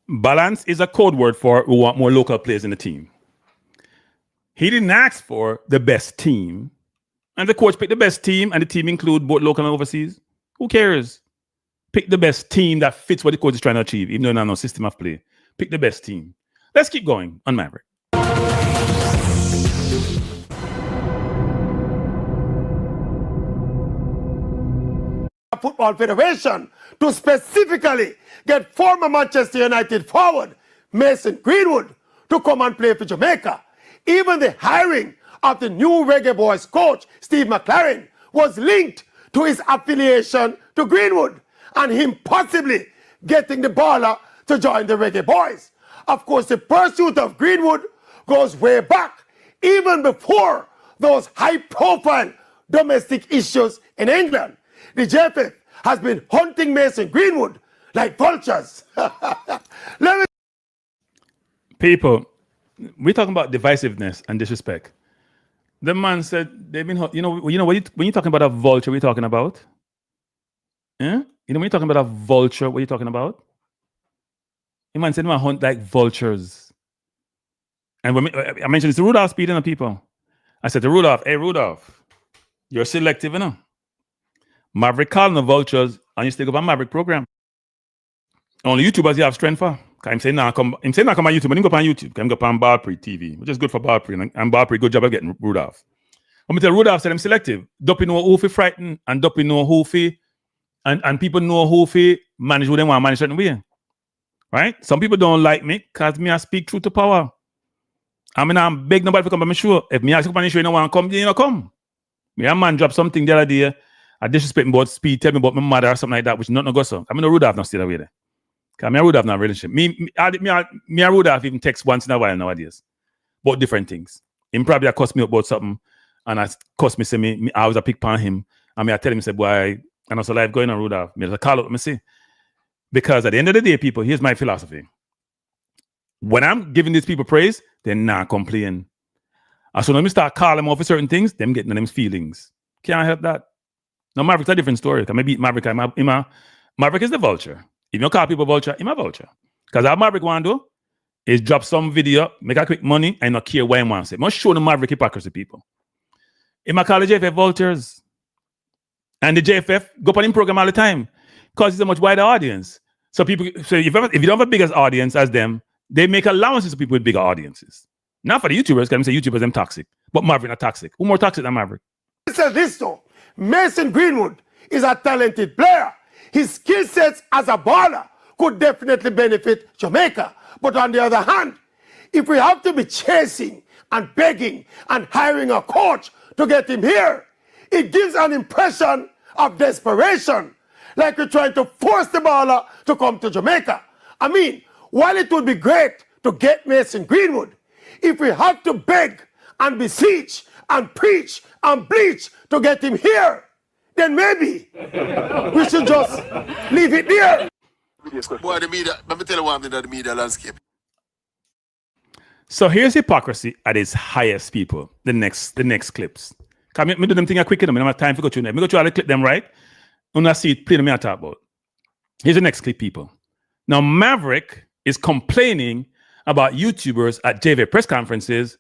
Balance is a code word for we want more local players in the team. He didn't ask for the best team. And the coach picked the best team, and the team include both local and overseas. Who cares? Pick the best team that fits what the coach is trying to achieve, even though there's no system of play. Pick the best team. Let's keep going on Maverick. Football Federation to specifically get former Manchester United forward Mason Greenwood to come and play for Jamaica. Even the hiring of the new Reggae Boyz coach, Steve McLaren, was linked to his affiliation to Greenwood and him possibly getting the baller to join the Reggae Boyz. Of course, the pursuit of Greenwood goes way back, even before those high-profile domestic issues in England. The JFF has been hunting Mason Greenwood like vultures. People, we're talking about divisiveness and disrespect. The man said they've been, when you're talking about a vulture, what are you talking about? Yeah? You know, when you're talking about a vulture, what are you talking about? The man said they hunt like vultures. And when I mentioned it's the Rudolph speeding on people. I said to Rudolph, hey Rudolph, you're selective, you know. Maverick calling the vultures and you still go on Maverick program. Only YouTubers you have strength for. I'm saying now come on YouTube, but he go on YouTube. I'm go on Ballpree TV, which is good for Ballpree. And Ballpree, good job of getting Rudolph. I'm tell Rudolph said I'm selective. Don't know who fi frighten and don't know who fi and people know who fi manage who they want to manage certain way. Right? Some people don't like me because me I speak truth to power. I mean I'm beg nobody to come, but I'm sure if me ask you on the show you don't want to come, you know come. Me a man drop something the other day. I disrespect me about speed, tell me about my mother or something like that, which not no go so. I mean, no Rudolph not still away there. Because me and Rudolph not relationship. Me and Rudolph even text once in a while nowadays. About different things. Him probably a cuss me about something, and I cuss me say me I was a pick on him, and me I tell him say boy, and also life going on Rudolph. Me just call up me say. Because at the end of the day, people, here's my philosophy. When I'm giving these people praise, they're not complaining. And so when we start calling them off for certain things, them getting them feelings. Can't help that. Now, Maverick's a different story. Because maybe Maverick, Maverick is the vulture. If you call people vulture, I'm a vulture. Because all Maverick want to do is drop some video, make a quick money, and not care what he wants to say. Must show the Maverick hypocrisy, people. He might call the JFF vultures. And the JFF go on in program all the time. Because it's a much wider audience. So people, so if you don't have a bigger audience as them, they make allowances for people with bigger audiences. Not for the YouTubers, because say YouTubers them toxic. But Maverick not toxic. Who more toxic than Maverick? Said this though. Mason Greenwood is a talented player. His skill sets as a baller could definitely benefit Jamaica. But on the other hand, if we have to be chasing and begging and hiring a coach to get him here, it gives an impression of desperation, like we're trying to force the baller to come to Jamaica. I mean, while it would be great to get Mason Greenwood, if we have to beg and beseech and preach and bleach to get him here, then maybe we should just leave it there. Boy, the media, let me tell you one thing about the media landscape. So here's hypocrisy at its highest, people. The next clips. Can me do them thing quick enough. I don't have time to go through them. Me go through all the clip them right. And I see it play them I talk about. Here's the next clip, people. Now Maverick is complaining about YouTubers at JV press conferences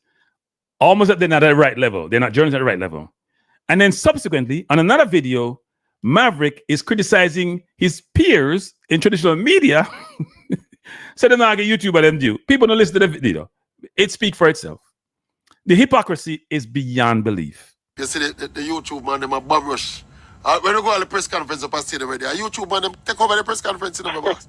almost that they're not at the right level. They're not journalists at the right level. And then subsequently, on another video, Maverick is criticizing his peers in traditional media. So they're not get YouTuber them do. People don't listen to the video. It speaks for itself. The hypocrisy is beyond belief. You see the YouTube man, them a bomb rush. When you go to the press conference up and see them already, a YouTube man, them take over the press conference in the box.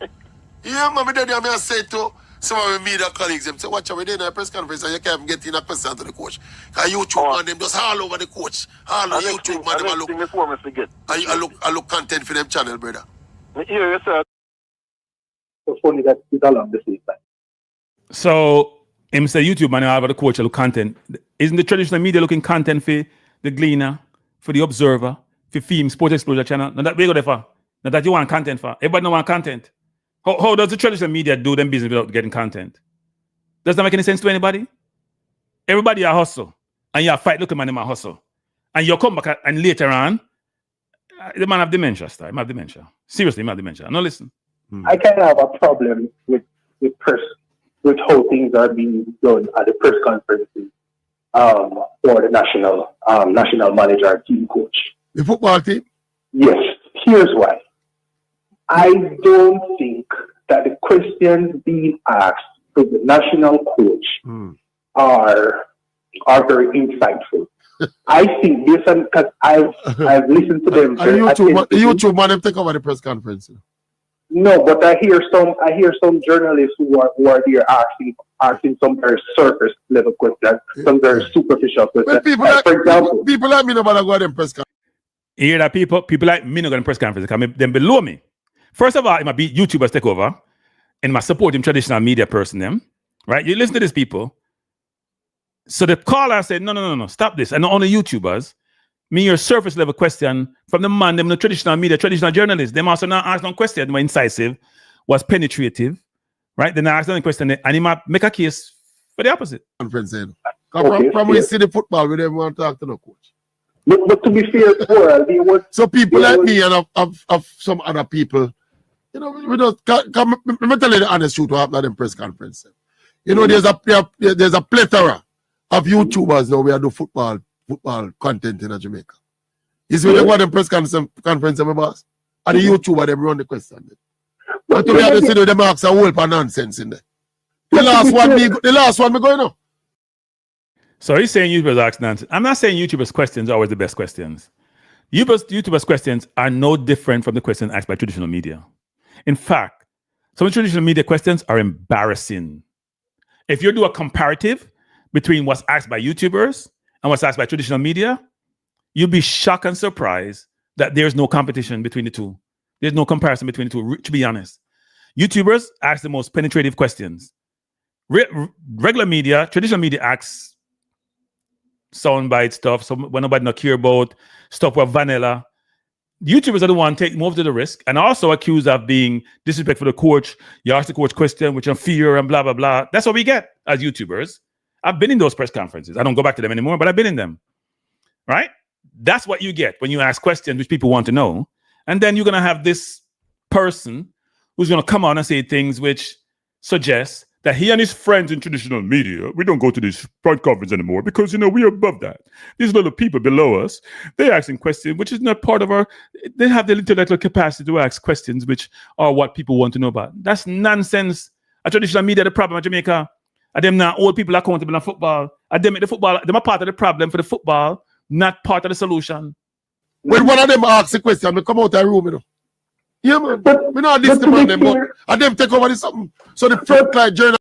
Yeah, man, I say to some of my media colleagues, them say, watch out, we're doing a press conference and you can't get in a question to the coach. Because YouTube man, them just all over the coach. All over YouTube man, them a look, I look content for them channel, brother. Yeah, yes, sir. So funny that it's along the same time. So, him say YouTube man, all over the coach, look content. Isn't the traditional media looking content for the Gleaner, for the Observer, for Fame, Sport Explosion channel? Now that we go there for. Now that you want content for. Everybody don't want content. How does the traditional media do them business without getting content? Does that make any sense to anybody? Everybody a hustle. And you fight looking man in my hustle. And you come back and later on, the man have dementia, star. He have dementia. Seriously, he have dementia. No, listen. I kind of have a problem with how things are being done at the press conferences for the national manager team coach. The football team? Yes. Here's why. I don't think that the questions being asked to the national coach are very insightful. I think this, because I've listened to them. YouTube man, them take over the press conference. No, but I hear some journalists who are there asking some very surface level questions, some very superficial questions. Well, for example, people like me nobody go to them press conference. You hear that people like me not going to press conference because them below me. First of all, it might be YouTubers take over. and my supporting traditional media person them, right? You listen to these people. So the caller said, no, stop this. And not only YouTubers, me your surface level question from the man, them the traditional media, traditional journalists, them also not ask no question, were incisive, was penetrative, right? Then I asked them a question and he might make a case for the opposite. From we see the football, we don't want to talk to no coach. But to be fair, so people like me and of some other people, you know, we don't come. Let me tell you the honest truth. What happened at the press conference? You know, there's a plethora of YouTubers now. We are doing football content in Jamaica. Is when they go to the press conference, my boss, and the YouTuber them run the question. But to be honest, you know, them ask a whole lot of nonsense in there. The last one, me going on. So he's saying YouTubers ask nonsense. I'm not saying YouTubers' questions are always the best questions. YouTubers' questions are no different from the questions asked by traditional media. In fact, some of the traditional media questions are embarrassing. If you do a comparative between what's asked by YouTubers and what's asked by traditional media, you'll be shocked and surprised that there's no competition between the two. There's no comparison between the two, to be honest. YouTubers ask the most penetrative questions. Regular media, traditional media asks soundbite stuff, so when nobody not care about stuff with vanilla. YouTubers are the one take most of the risk and also accused of being disrespectful to the coach. You ask the coach question, which I'm fear and blah, blah, blah. That's what we get as YouTubers. I've been in those press conferences. I don't go back to them anymore, but I've been in them, right? That's what you get when you ask questions which people want to know. And then you're going to have this person who's going to come on and say things which suggest that he and his friends in traditional media, we don't go to this front conference anymore because, you know, we're above that. These little people below us, they're asking questions, which is not part of our, they have the intellectual capacity to ask questions, which are what people want to know about. That's nonsense. A traditional media, the problem in Jamaica, are them now old people accountable in football. Are them the football, them are part of the problem for the football, not part of the solution. When one of them asks a question, we come out of the room, you know. Yeah, man. We not this man them, but them take over this something. So the front line journal.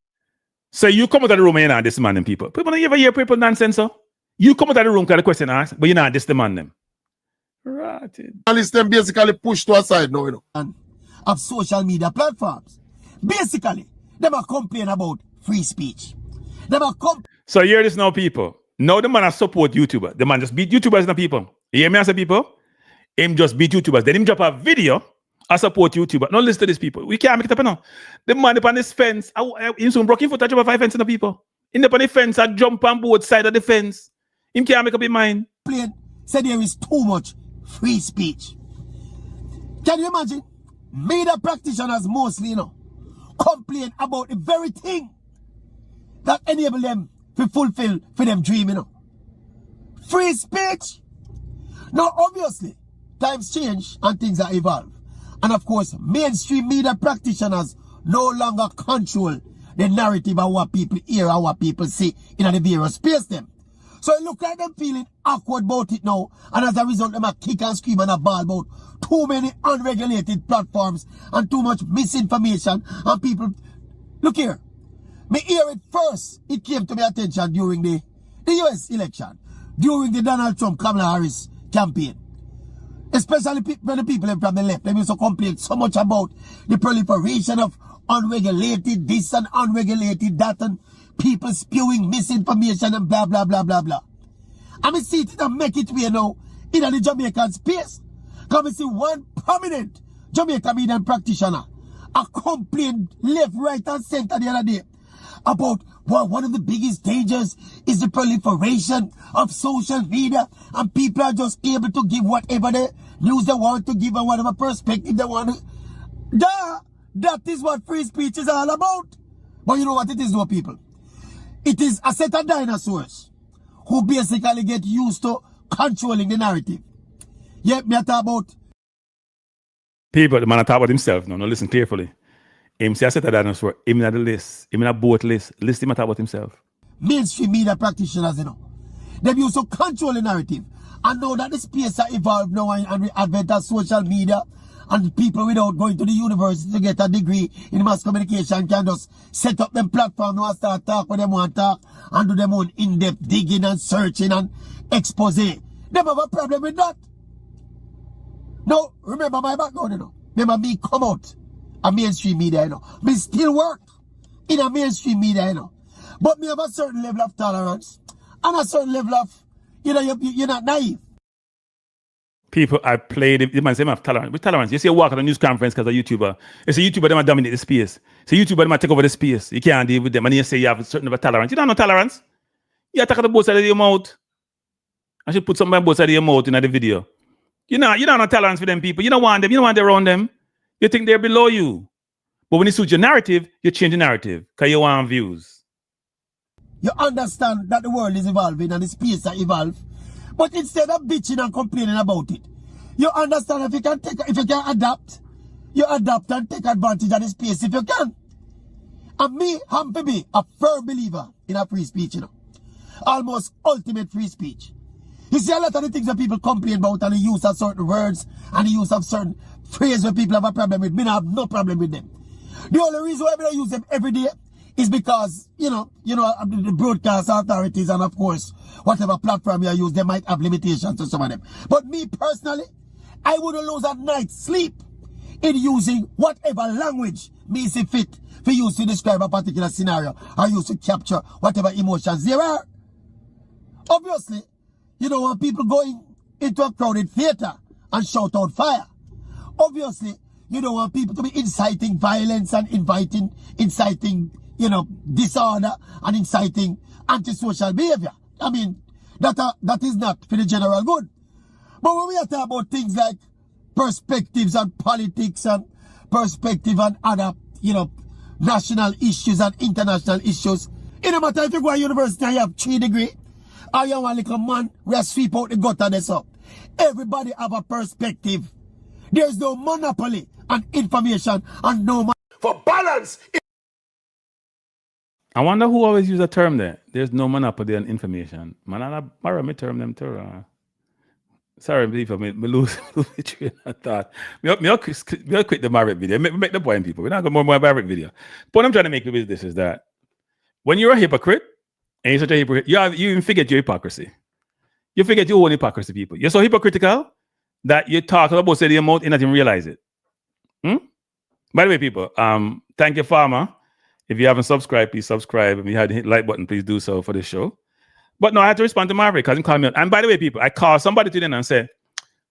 So you come out of the room and you're not this man them people. People don't ever hear people nonsense, so you come out of the room because the question asked, but you're not this demand them. Right. Journalists them basically pushed to a side now, you know. And of social media platforms. Basically, them are complaining about free speech. So hear this now, people. Now the man has support YouTubers. The man just beat YouTubers and people. You hear me, I say people? Him just beat YouTubers. Then him drop a video. I support YouTubers. Now listen to these people. We can't make it up now. The man up on this fence. In some broken foot, I jump 5 fence in the people. In the fence, I jump on both sides of the fence. Him can't make up his mind. Said there is too much free speech. Can you imagine? Media practitioners mostly, you know, complain about the very thing that enable them to fulfill for them dream, you know. Free speech. Now, obviously, times change and things are evolved. And of course, mainstream media practitioners no longer control the narrative of what people hear and what people see in the various space them. So it look like them feeling awkward about it now. And as a result, them a kick and scream and a ball about too many unregulated platforms and too much misinformation. And people, look here, me hear it first. It came to my attention during the US election, during the Donald Trump Kamala Harris campaign. Especially when the people from the left, they used to complain so much about the proliferation of unregulated this and unregulated that and people spewing misinformation and blah, blah, blah, blah, blah. And we see it and make it way now in the Jamaican space. Because we see one prominent Jamaican media practitioner a complaint left, right, and center the other day about one of the biggest dangers is the proliferation of social media, and people are just able to give whatever the news they want to give and whatever perspective they want to. That is what free speech is all about. But you know what it is, though, people? It is a set of dinosaurs who basically get used to controlling the narrative. Yeah, me talk about people. The man talk about himself. No, listen carefully. Him say I set a dinosaur. Him in the list. Him in a boat list. List him talk about himself. Mainstream media practitioners, you know, they used to control the narrative. And now that the space has evolved now and the advent of social media, and people without going to the university to get a degree in mass communication can just set up them platform now and start talk what they want to talk and do them own in-depth digging and searching and expose. They have a problem with that. Now, remember my background, you know. Remember me come out a mainstream media, you know. Me still work in a mainstream media, you know. But me have a certain level of tolerance and a certain level of, you know, you're not naive. People I played, the man say have tolerance. With tolerance, you see, you walk at a news conference because a YouTuber. It's a YouTuber, them dominate the space. It's a YouTuber, them take over the space. You can't deal with them. And you say you have a certain level of tolerance. You don't have no tolerance. You attack the both sides of your mouth. I should put something on both sides of your mouth in the video. You don't have no tolerance for them people. You don't want them. You don't want them around them. You think they're below you. But when it suits your narrative, you change the narrative because you want views. You understand that the world is evolving and the space are evolve. But instead of bitching and complaining about it, you understand if you can adapt, you adapt and take advantage of the space if you can. And me, I'm to be a firm believer in a free speech, you know. Almost ultimate free speech. You see a lot of the things that people complain about and the use of certain words and the use of certain phrases where people have a problem with. Me I have no problem with them. The only reason why I don't use them every day is because, you know, the broadcast authorities and of course, whatever platform you use, they might have limitations to some of them. But me personally, I wouldn't lose a night's sleep in using whatever language me see fit for use to describe a particular scenario or use to capture whatever emotions there are. Obviously, you don't want people going into a crowded theater and shout out fire. Obviously, you don't want people to be inciting violence and inciting, you know, disorder and inciting antisocial behavior. I mean, that is not for the general good. But when we are talking about things like perspectives and politics and perspective and other, you know, national issues and international issues, it no matter if you go to university and you have 3 degrees, or you want a little man, we sweep out the gutter this up. Everybody have a perspective. There's no monopoly on information and no For balance. I wonder who always use a term there. There's no monopoly on information. Man, I borrow me term them too. Sorry, if I lose the train of thought. I'll quit the Maverick video. Make the point, people. We're not going more Maverick video. The point I'm trying to make with this is that when you're a hypocrite, and you're such a hypocrite, you even forget your hypocrisy. You forget your own hypocrisy, people. You're so hypocritical that you talk about say your mouth and not even realize it. By the way, people, thank you, Farmer. If you haven't subscribed, please subscribe. If you hadn't hit the like button, please do so for this show. But no, I had to respond to Maverick because he called me out. And by the way, people, I called somebody today and said,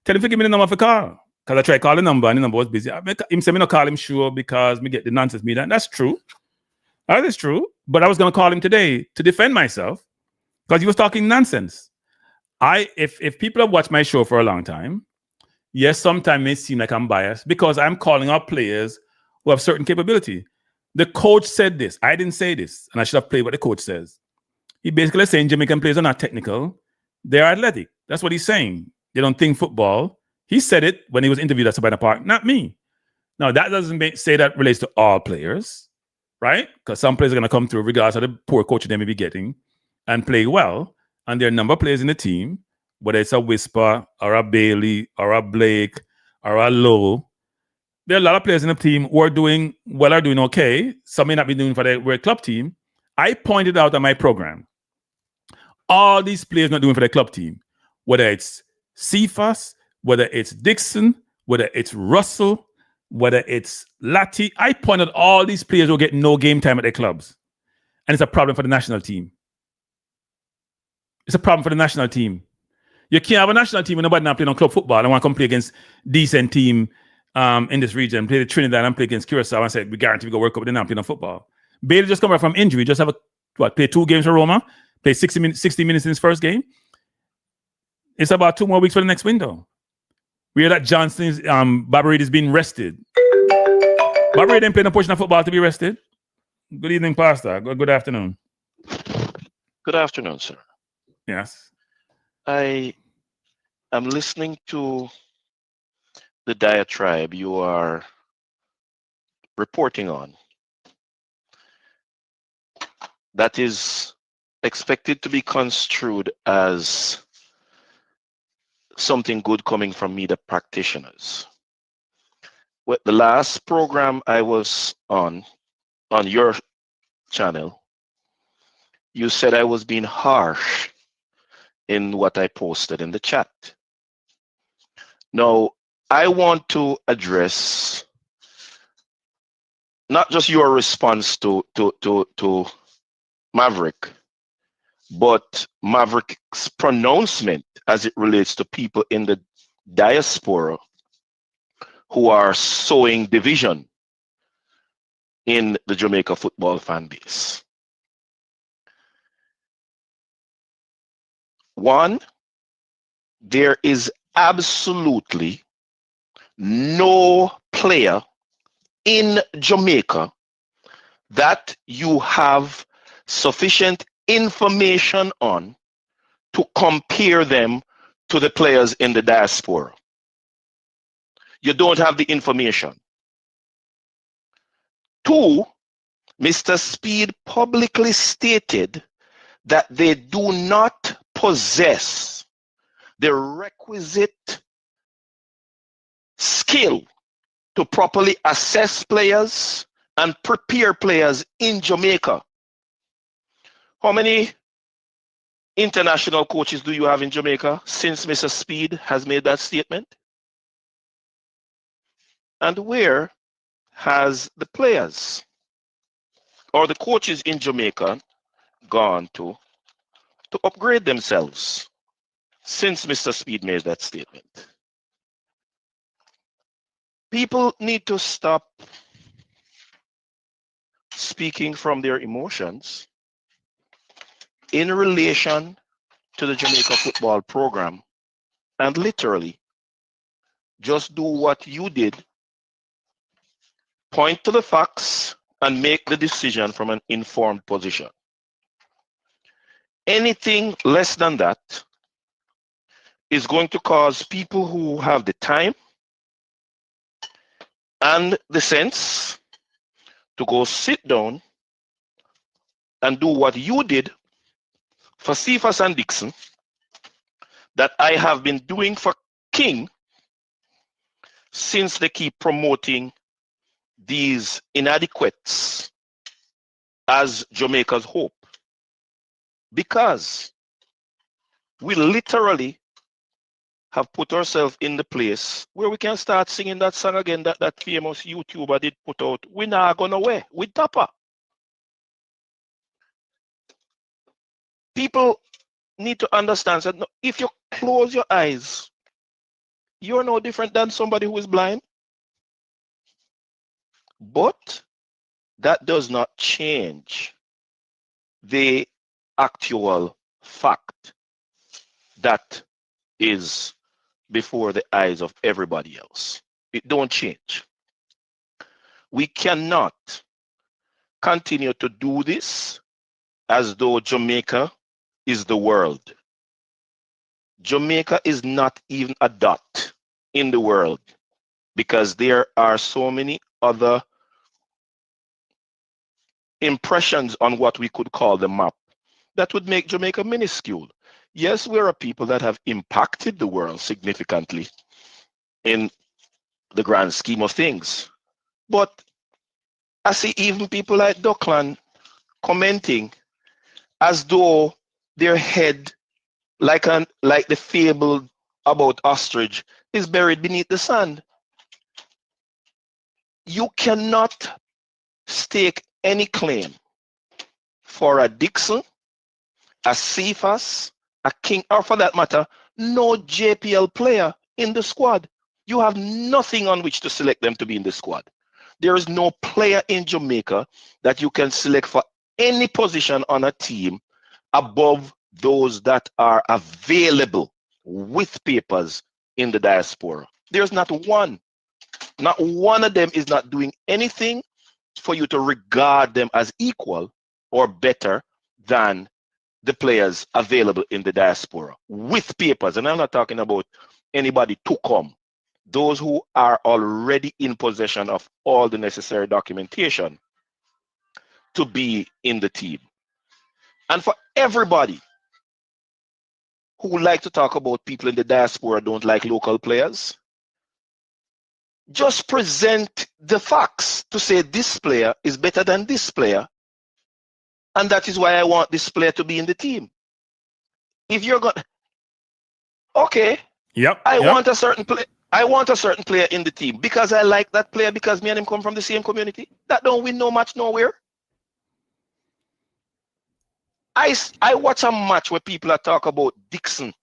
tell him to give me the number for call. Because I tried calling the number and the number was busy. Him said me not call him sure because me get the nonsense media. And that's true. That is true. But I was going to call him today to defend myself because he was talking nonsense. If people have watched my show for a long time, yes, sometimes it may seem like I'm biased because I'm calling out players who have certain capability. The coach said this. I didn't say this. And I should have played what the coach says. He basically saying Jamaican players are not technical. They're athletic. That's what he's saying. They don't think football. He said it when he was interviewed at Sabina Park, not me. Now, that doesn't say that relates to all players, right? Because some players are going to come through regardless of the poor coach they may be getting and play well. And there are a number of players in the team, whether it's a Whisper or a Bailey or a Blake or a Lowe. There are a lot of players in the team who are doing well or doing okay. Some may not be doing for their club team. I pointed out on my program, all these players not doing for their club team, whether it's Cephas, whether it's Dixon, whether it's Russell, whether it's Latti. I pointed all these players who get no game time at their clubs. And it's a problem for the national team. It's a problem for the national team. You can't have a national team when nobody not playing on club football and want to come play against decent team in this region, play the Trinidad and play against Curacao and say, we guarantee we go work up, they're not playing on football. Bailey just come back from injury, just have play 2 games for Roma, play 60 minutes in his first game. It's about 2 more weeks for the next window. We hear that Johnson's Bobby Reid is being rested. Bobby Reid didn't play no portion of football to be rested. Good evening, Pastor. Good afternoon. Good afternoon, sir. Yes. I am listening to the diatribe you are reporting on. That is expected to be construed as something good coming from media practitioners. Well, the last program I was on your channel, you said I was being harsh in what I posted in the chat. Now, I want to address not just your response to Maverick, but Maverick's pronouncement as it relates to people in the diaspora who are sowing division in the Jamaica football fan base. One, there is absolutely no player in Jamaica that you have sufficient information on to compare them to the players in the diaspora. You don't have the information. Two, Mr. Speed publicly stated that they do not possess the requisite skill to properly assess players and prepare players in Jamaica. How many international coaches do you have in Jamaica since Mr. Speed has made that statement? And where has the players or the coaches in Jamaica gone to upgrade themselves since Mr. Speed made that statement? People need to stop speaking from their emotions in relation to the Jamaica football program and literally just do what you did. Point to the facts and make the decision from an informed position. Anything less than that is going to cause people who have the time and the sense to go sit down and do what you did for Cephas and Dixon, that I have been doing for King since they keep promoting these inadequates as Jamaica's hope. Because we literally have put ourselves in the place where we can start singing that song again that famous YouTuber did put out. We're not going away. We topper. People need to understand that if you close your eyes, you're no different than somebody who is blind. But that does not change the actual fact that is before the eyes of everybody else. It don't change. We cannot continue to do this as though Jamaica is the world. Jamaica is not even a dot in the world because there are so many other impressions on what we could call the map that would make Jamaica minuscule. Yes, we're a people that have impacted the world significantly in the grand scheme of things. But I see even people like Duckland commenting as though their head, like the fable about ostrich, is buried beneath the sand. You cannot stake any claim for a Dixon, a Cephas, a King, or for that matter, no JPL player in the squad. You have nothing on which to select them to be in the squad. There is no player in Jamaica that you can select for any position on a team above those that are available with papers in the diaspora. There's not one. Not one of them is not doing anything for you to regard them as equal or better than the players available in the diaspora with papers. And I'm not talking about anybody to come. Those who are already in possession of all the necessary documentation to be in the team. And for everybody who would like to talk about people in the diaspora don't like local players, just present the facts to say this player is better than this player, and that is why I want this player to be in the team. If you're going, okay, Yep. I want a certain player. I want a certain player in the team because I like that player because me and him come from the same community. That don't win no match nowhere. I watch a match where people are talk about Dixon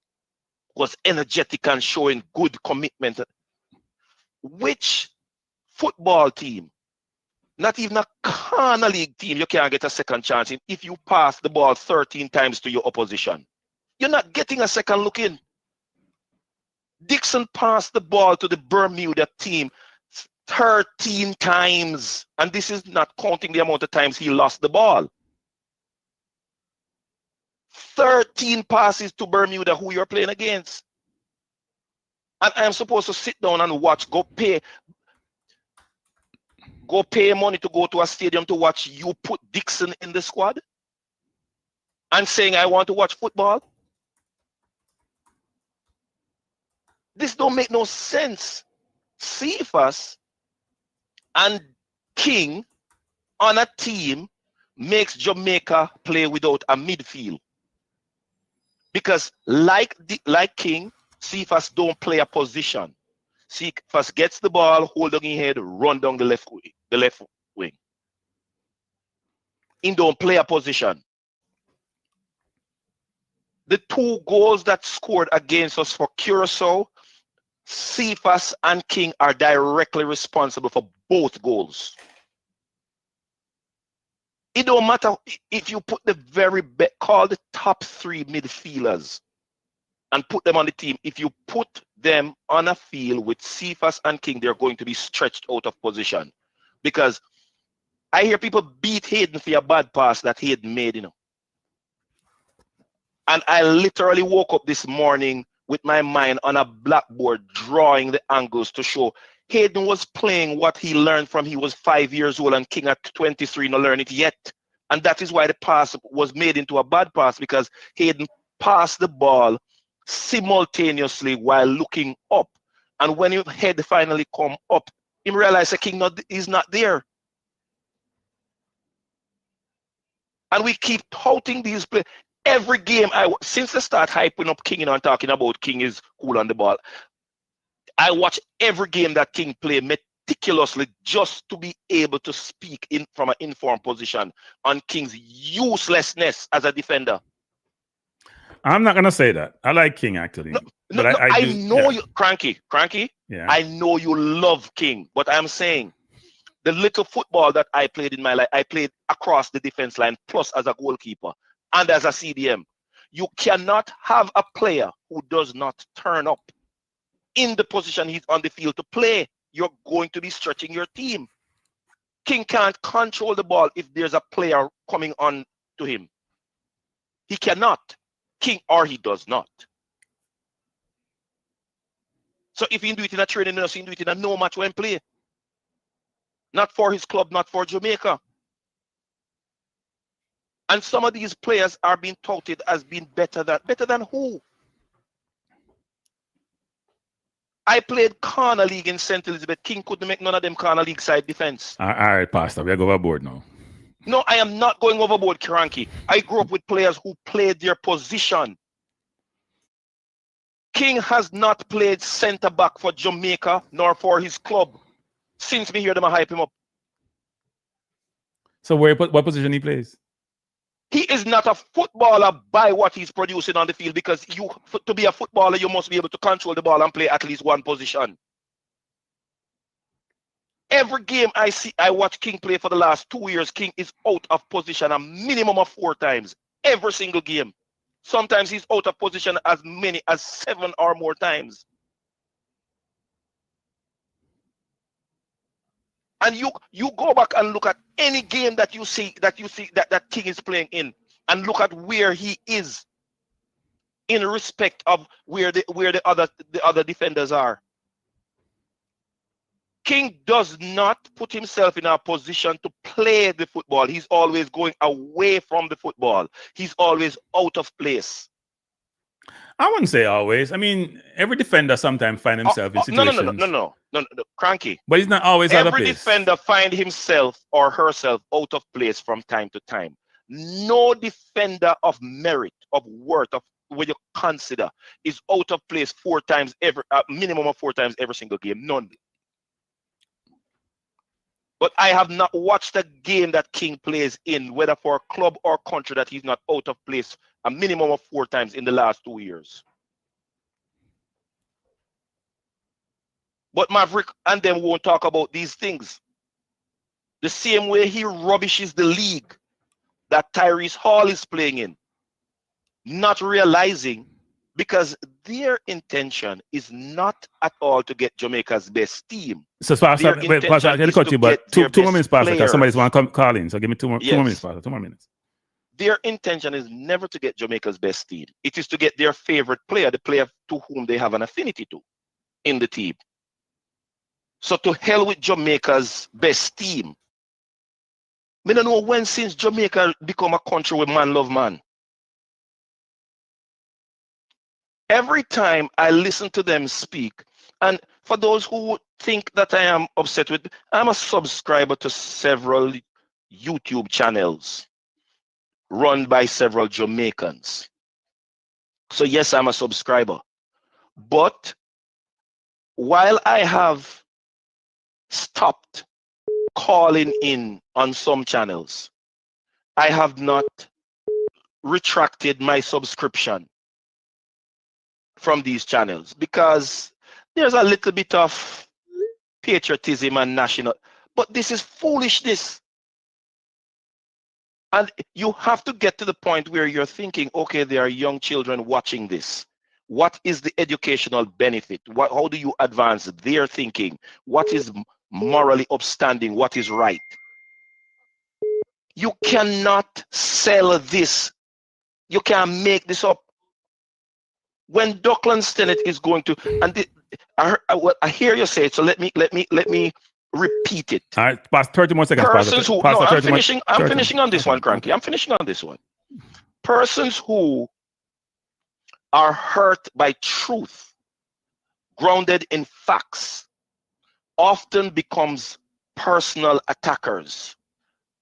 was energetic and showing good commitment. Which football team, not even a corner league team, you can't get a second chance in if you pass the ball 13 times to your opposition. You're not getting a second look in. Dixon passed the ball to the Bermuda team 13 times, and this is not counting the amount of times he lost the ball. 13 passes to Bermuda, who you're playing against. And I'm supposed to sit down and watch, go pay money to go to a stadium to watch you put Dixon in the squad? And saying I want to watch football? This don't make no sense. Cephas and King on a team makes Jamaica play without a midfield. Because like King, Cephas don't play a position. Cephas gets the ball, hold on his head, run down the left wing. He don't play a position. The 2 goals that scored against us for Curacao, Cephas and King are directly responsible for both goals. It don't matter if you put the very best, call the top 3 midfielders and put them on the team. If you put them on a field with Cephas and King, they're going to be stretched out of position. Because I hear people beat Hayden for a bad pass that Hayden made, you know. And I literally woke up this morning with my mind on a blackboard drawing the angles to show Hayden was playing what he learned from he was 5 years old and King at 23 not learned it yet. And that is why the pass was made into a bad pass, because Hayden passed the ball simultaneously while looking up. And when his head finally come up, he realized the King is not there. And we keep touting these players. Every game, since I start hyping up King and talking about King is cool on the ball, I watch every game that King play meticulously just to be able to speak from an informed position on King's uselessness as a defender. I'm not gonna say that. I like King actually, I know you, Kranky. Yeah. I know you love King, but I'm saying the little football that I played in my life, I played across the defense line, plus as a goalkeeper and as a CDM. You cannot have a player who does not turn up in the position he's on the field to play. You're going to be stretching your team. King can't control the ball if there's a player coming on to him. He cannot. King, or he does not. So if he do it in a training nurse, he do it in a no match when play. Not for his club, not for Jamaica. And some of these players are being touted as being better than who? I played corner league in St. Elizabeth. King couldn't make none of them corner league side defense. All right, Pastor, we are going overboard now. No, I am not going overboard, Kranky. I grew up with players who played their position. King has not played centre back for Jamaica nor for his club since we hear them hype him up. So what position he plays? He is not a footballer by what he's producing on the field, because to be a footballer, you must be able to control the ball and play at least one position. Every game I watch King play for the last 2 years, King is out of position a minimum of 4 times. Every single game. Sometimes he's out of position as many as 7 or more times. And you go back and look at any game that you see that King is playing in, and look at where he is in respect of where the other defenders are. King does not put himself in a position to play the football. He's always going away from the football. He's always out of place. I wouldn't say always. I mean, every defender sometimes find himself in situations. No, Kranky. But he's not always out of place. Every defender find himself or herself out of place from time to time. No defender of merit, of worth, of when you consider is out of place 4 times every minimum of 4 times every single game. None. But I have not watched a game that King plays in, whether for a club or country, that he's not out of place a minimum of 4 times in the last 2 years. But Maverick and them won't talk about these things. The same way he rubbishes the league that Tyrese Hall is playing in, not realizing, because their intention is not at all to get Jamaica's best team. So, Pastor, wait, Pastor, I can cut you, but two more minutes, Pastor, because somebody's want to call in. So give me two more minutes, Pastor. 2 more minutes. Their intention is never to get Jamaica's best team. It is to get their favorite player, the player to whom they have an affinity to in the team. So to hell with Jamaica's best team. I don't know when since Jamaica become a country where man love man. Every time I listen to them speak, and for those who think that I am upset with, I'm a subscriber to several YouTube channels run by several Jamaicans. So yes, I'm a subscriber. But while I have stopped calling in on some channels, I have not retracted my subscription from these channels, because there's a little bit of patriotism and national, but this is foolishness. And you have to get to the point where you're thinking, okay, there are young children watching this. What is the educational benefit? How do you advance their thinking? What is morally upstanding? What is right? You cannot sell this. You can't make this up. When Dockland Stennett is going to, and I hear you say it, so let me repeat it. All right, past 30 more seconds. Persons who, Pastor, no, I'm finishing on this one, Kranky. I'm finishing on this one. Persons who are hurt by truth, grounded in facts, often becomes personal attackers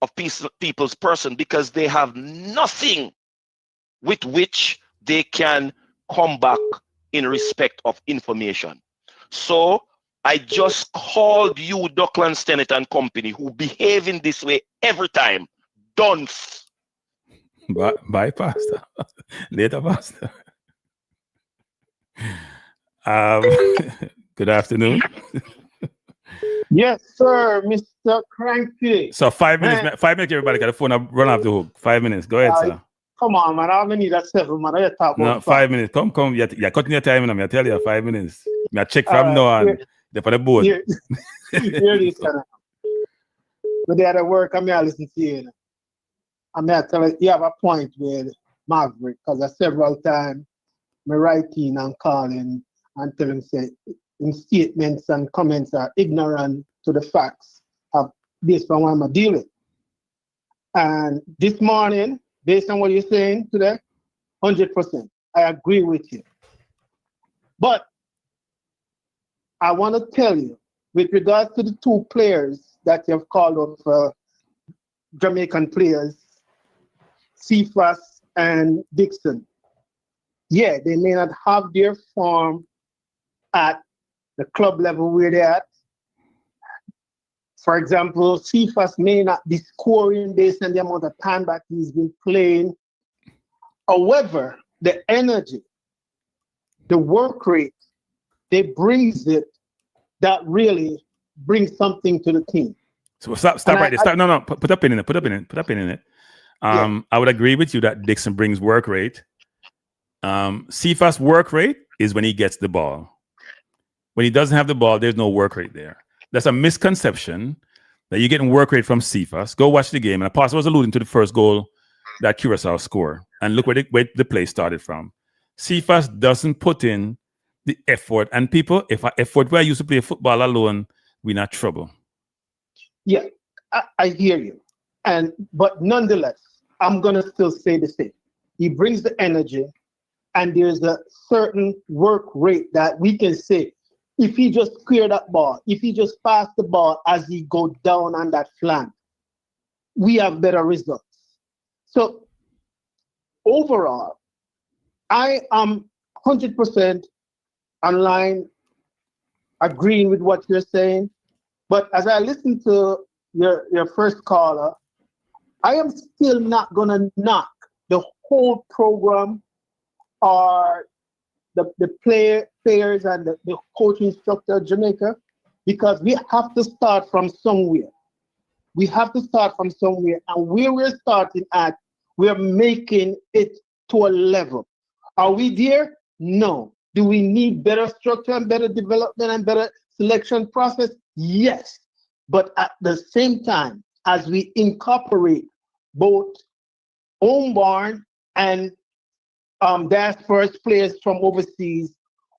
of people's person, because they have nothing with which they can come back in respect of information. So I just called you Dockland Stennett and company, who behave in this way every time. Dunce. Bye, Pastor. Later, Pastor. Good afternoon. Yes, sir, Mr. Kranky. So 5 minutes, 5 minutes, everybody got the phone up, run off the hook. 5 minutes. Go ahead, sir. Come on, man. I only need that 7, man. I talk No, about 5 minutes. Come. You're cutting your time, and I tell you 5 minutes. I check from now on. They're for the board. Here it is, kind of. But they had to work, I'm going to listen to you. I'm going to tell you, you have a point with Maverick, because I several times me writing and calling and telling say in statements and comments are ignorant to the facts of this from what I'm dealing with. And this morning, based on what you're saying today, 100%, I agree with you. But I want to tell you, with regards to the 2 players that you've called up for Jamaican players, Cephas and Dixon, yeah, they may not have their form at the club level where they're at. For example, Cephas may not be scoring based on the amount of time that he's been playing. However, the energy, the work rate, they brings it, that really brings something to the team. So stop right there. Stop. No. Put a pin in it. Put a pin in it. Yeah. I would agree with you that Dixon brings work rate. Cephas' work rate is when he gets the ball. When he doesn't have the ball, there's no work rate there. That's a misconception that you're getting work rate from Cephas. Go watch the game. And Apostle was alluding to the first goal that Curacao scored. And look where the play started from. Cephas doesn't put in the effort. And people, if effort where I used to play football alone, we're not trouble. Yeah, I hear you. But nonetheless, I'm going to still say the same. He brings the energy, and there's a certain work rate that we can say, if he just clear that ball, if he just pass the ball as he go down on that flank, we have better results. So overall, I am 100% online agreeing with what you're saying. But as I listen to your first caller, I am still not going to knock the whole program or the players and the coaching structure of Jamaica, because we have to start from somewhere. We have to start from somewhere. And where we're starting at, we're making it to a level. Are we there? No. Do we need better structure and better development and better selection process? Yes. But at the same time, as we incorporate both homeborn and diaspora players from overseas,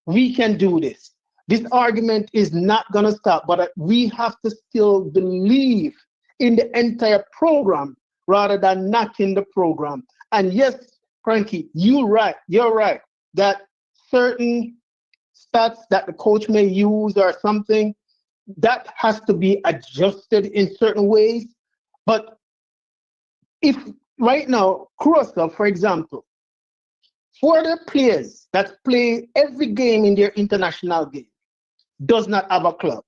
we can do this. This argument is not going to stop, but we have to still believe in the entire program rather than knocking the program. And yes, Kranky, you're right, that certain stats that the coach may use or something, that has to be adjusted in certain ways. But if right now, Curacao, for example, for the players that play every game in their international game, does not have a club.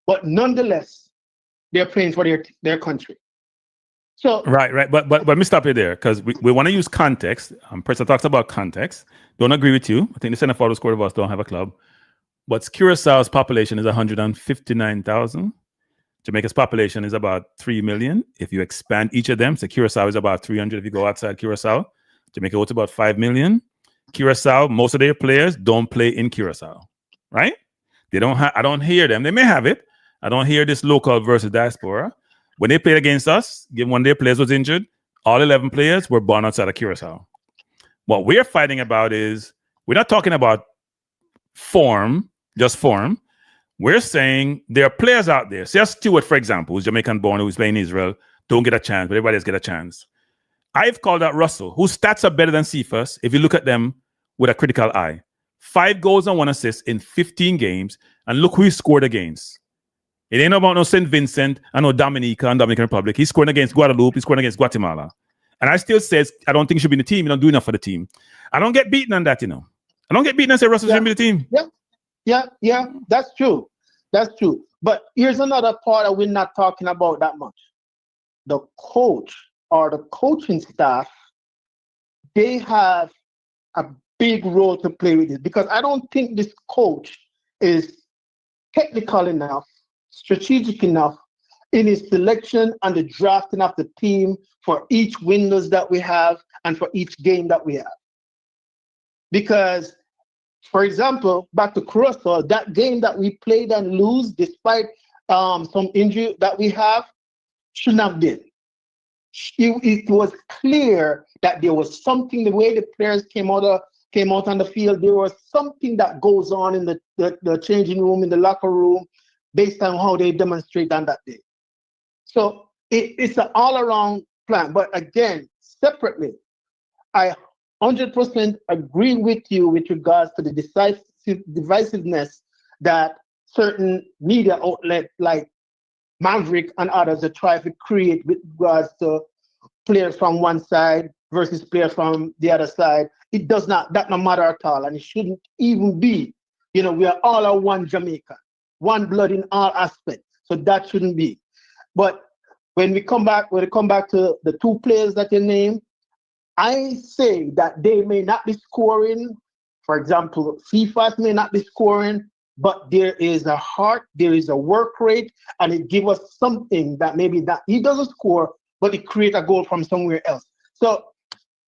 But nonetheless, they're playing for their country. So right. But let me stop you there, because we want to use context. Person talks about context. Don't agree with you. I think the Senegal squad of us don't have a club. But Curaçao's population is 159,000. Jamaica's population is about 3 million. If you expand each of them, so Curaçao is about 300 if you go outside Curaçao. Jamaica goes to about 5 million. Curaçao, most of their players don't play in Curaçao, right? They don't I don't hear them. They may have it. I don't hear this local versus diaspora. When they played against us, given one of their players was injured, all 11 players were born outside of Curaçao. What we're fighting about is, we're not talking about form, just form. We're saying there are players out there. Say Stewart, for example, who's Jamaican born, who's playing Israel, don't get a chance, but everybody else get a chance. I've called out Russell, whose stats are better than Cephas if you look at them with a critical eye. 5 goals and 1 assist in 15 games, and look who he scored against. It ain't about no St. Vincent and no Dominica and Dominican Republic. He's scoring against Guadeloupe. He's scoring against Guatemala. And I still says, I don't think he should be in the team. He don't do enough for the team. I don't get beaten on that, I don't get beaten and say Russell shouldn't be the team. Yeah, that's true. But here's another part that we're not talking about that much. The coach or the coaching staff, they have a big role to play with this, because I don't think this coach is technical enough, strategic enough in his selection and the drafting of the team for each windows that we have and for each game that we have. Because, for example, back to Curacao, that game that we played and lose despite some injury that we have, shouldn't have been. It was clear that there was something, the way the players came out on the field, there was something that goes on in the changing room, in the locker room, based on how they demonstrate on that day. So it's an all-around plan. But again, separately, I 100% agree with you with regards to the divisiveness that certain media outlets like Maverick and others are trying to create with regards to players from one side versus players from the other side. It does not, that no matter at all, and it shouldn't even be. We are all one Jamaica, one blood in all aspects. So that shouldn't be. But when we come back to the 2 players that you named, I say that they may not be scoring. For example, Cephas may not be scoring, but there is a heart, there is a work rate, and it gives us something that maybe that he doesn't score, but it creates a goal from somewhere else. So,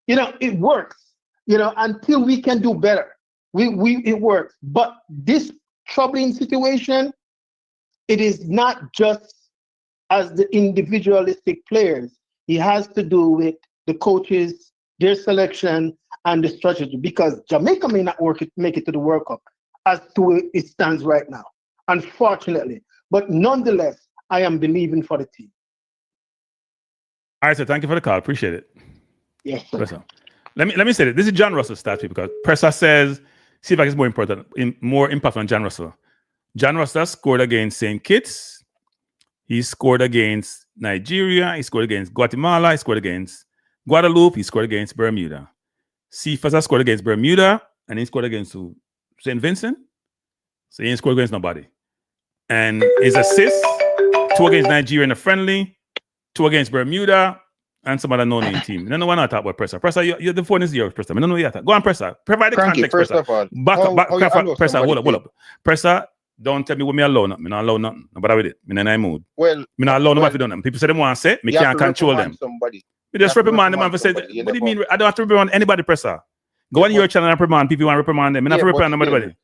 it works, until we can do better. It works. But this troubling situation, it is not just as the individualistic players. It has to do with the coaches, their selection, and the strategy, because Jamaica may not make it to the World Cup as to it stands right now, unfortunately. But nonetheless, I am believing for the team. All right, so thank you for the call. Appreciate it. Yes, sir. Let me say this is John Russell's stats, because Pressa says Cephas is more impactful on John Russell. John Russell scored against St. Kitts. He scored against Nigeria. He scored against Guatemala. He scored against Guadeloupe, he scored against Bermuda. Cephas has scored against Bermuda, and he scored against St. Vincent. So he ain't scored against nobody. And his assists, 2 against Nigeria in a friendly, 2 against Bermuda, and some other no-name team. I don't know why not talk about Presser. Presser, the phone is yours, Presser. I don't know yet. Go on, Presser. Provide the Kranky, context, first Presser. of all, Presser, hold up. Presser, don't tell me what me allow nothing. Me not allow nothing. Nobody with it. Me in a mood. Well, me not allow nobody to do nothing. People say they want to say, me can't control them. Somebody. Me just reprimand them and say, what do you mean? I don't have to reprimand anybody, Presser. Go on your channel and reprimand people who want to reprimand them. Me not reprimand nobody.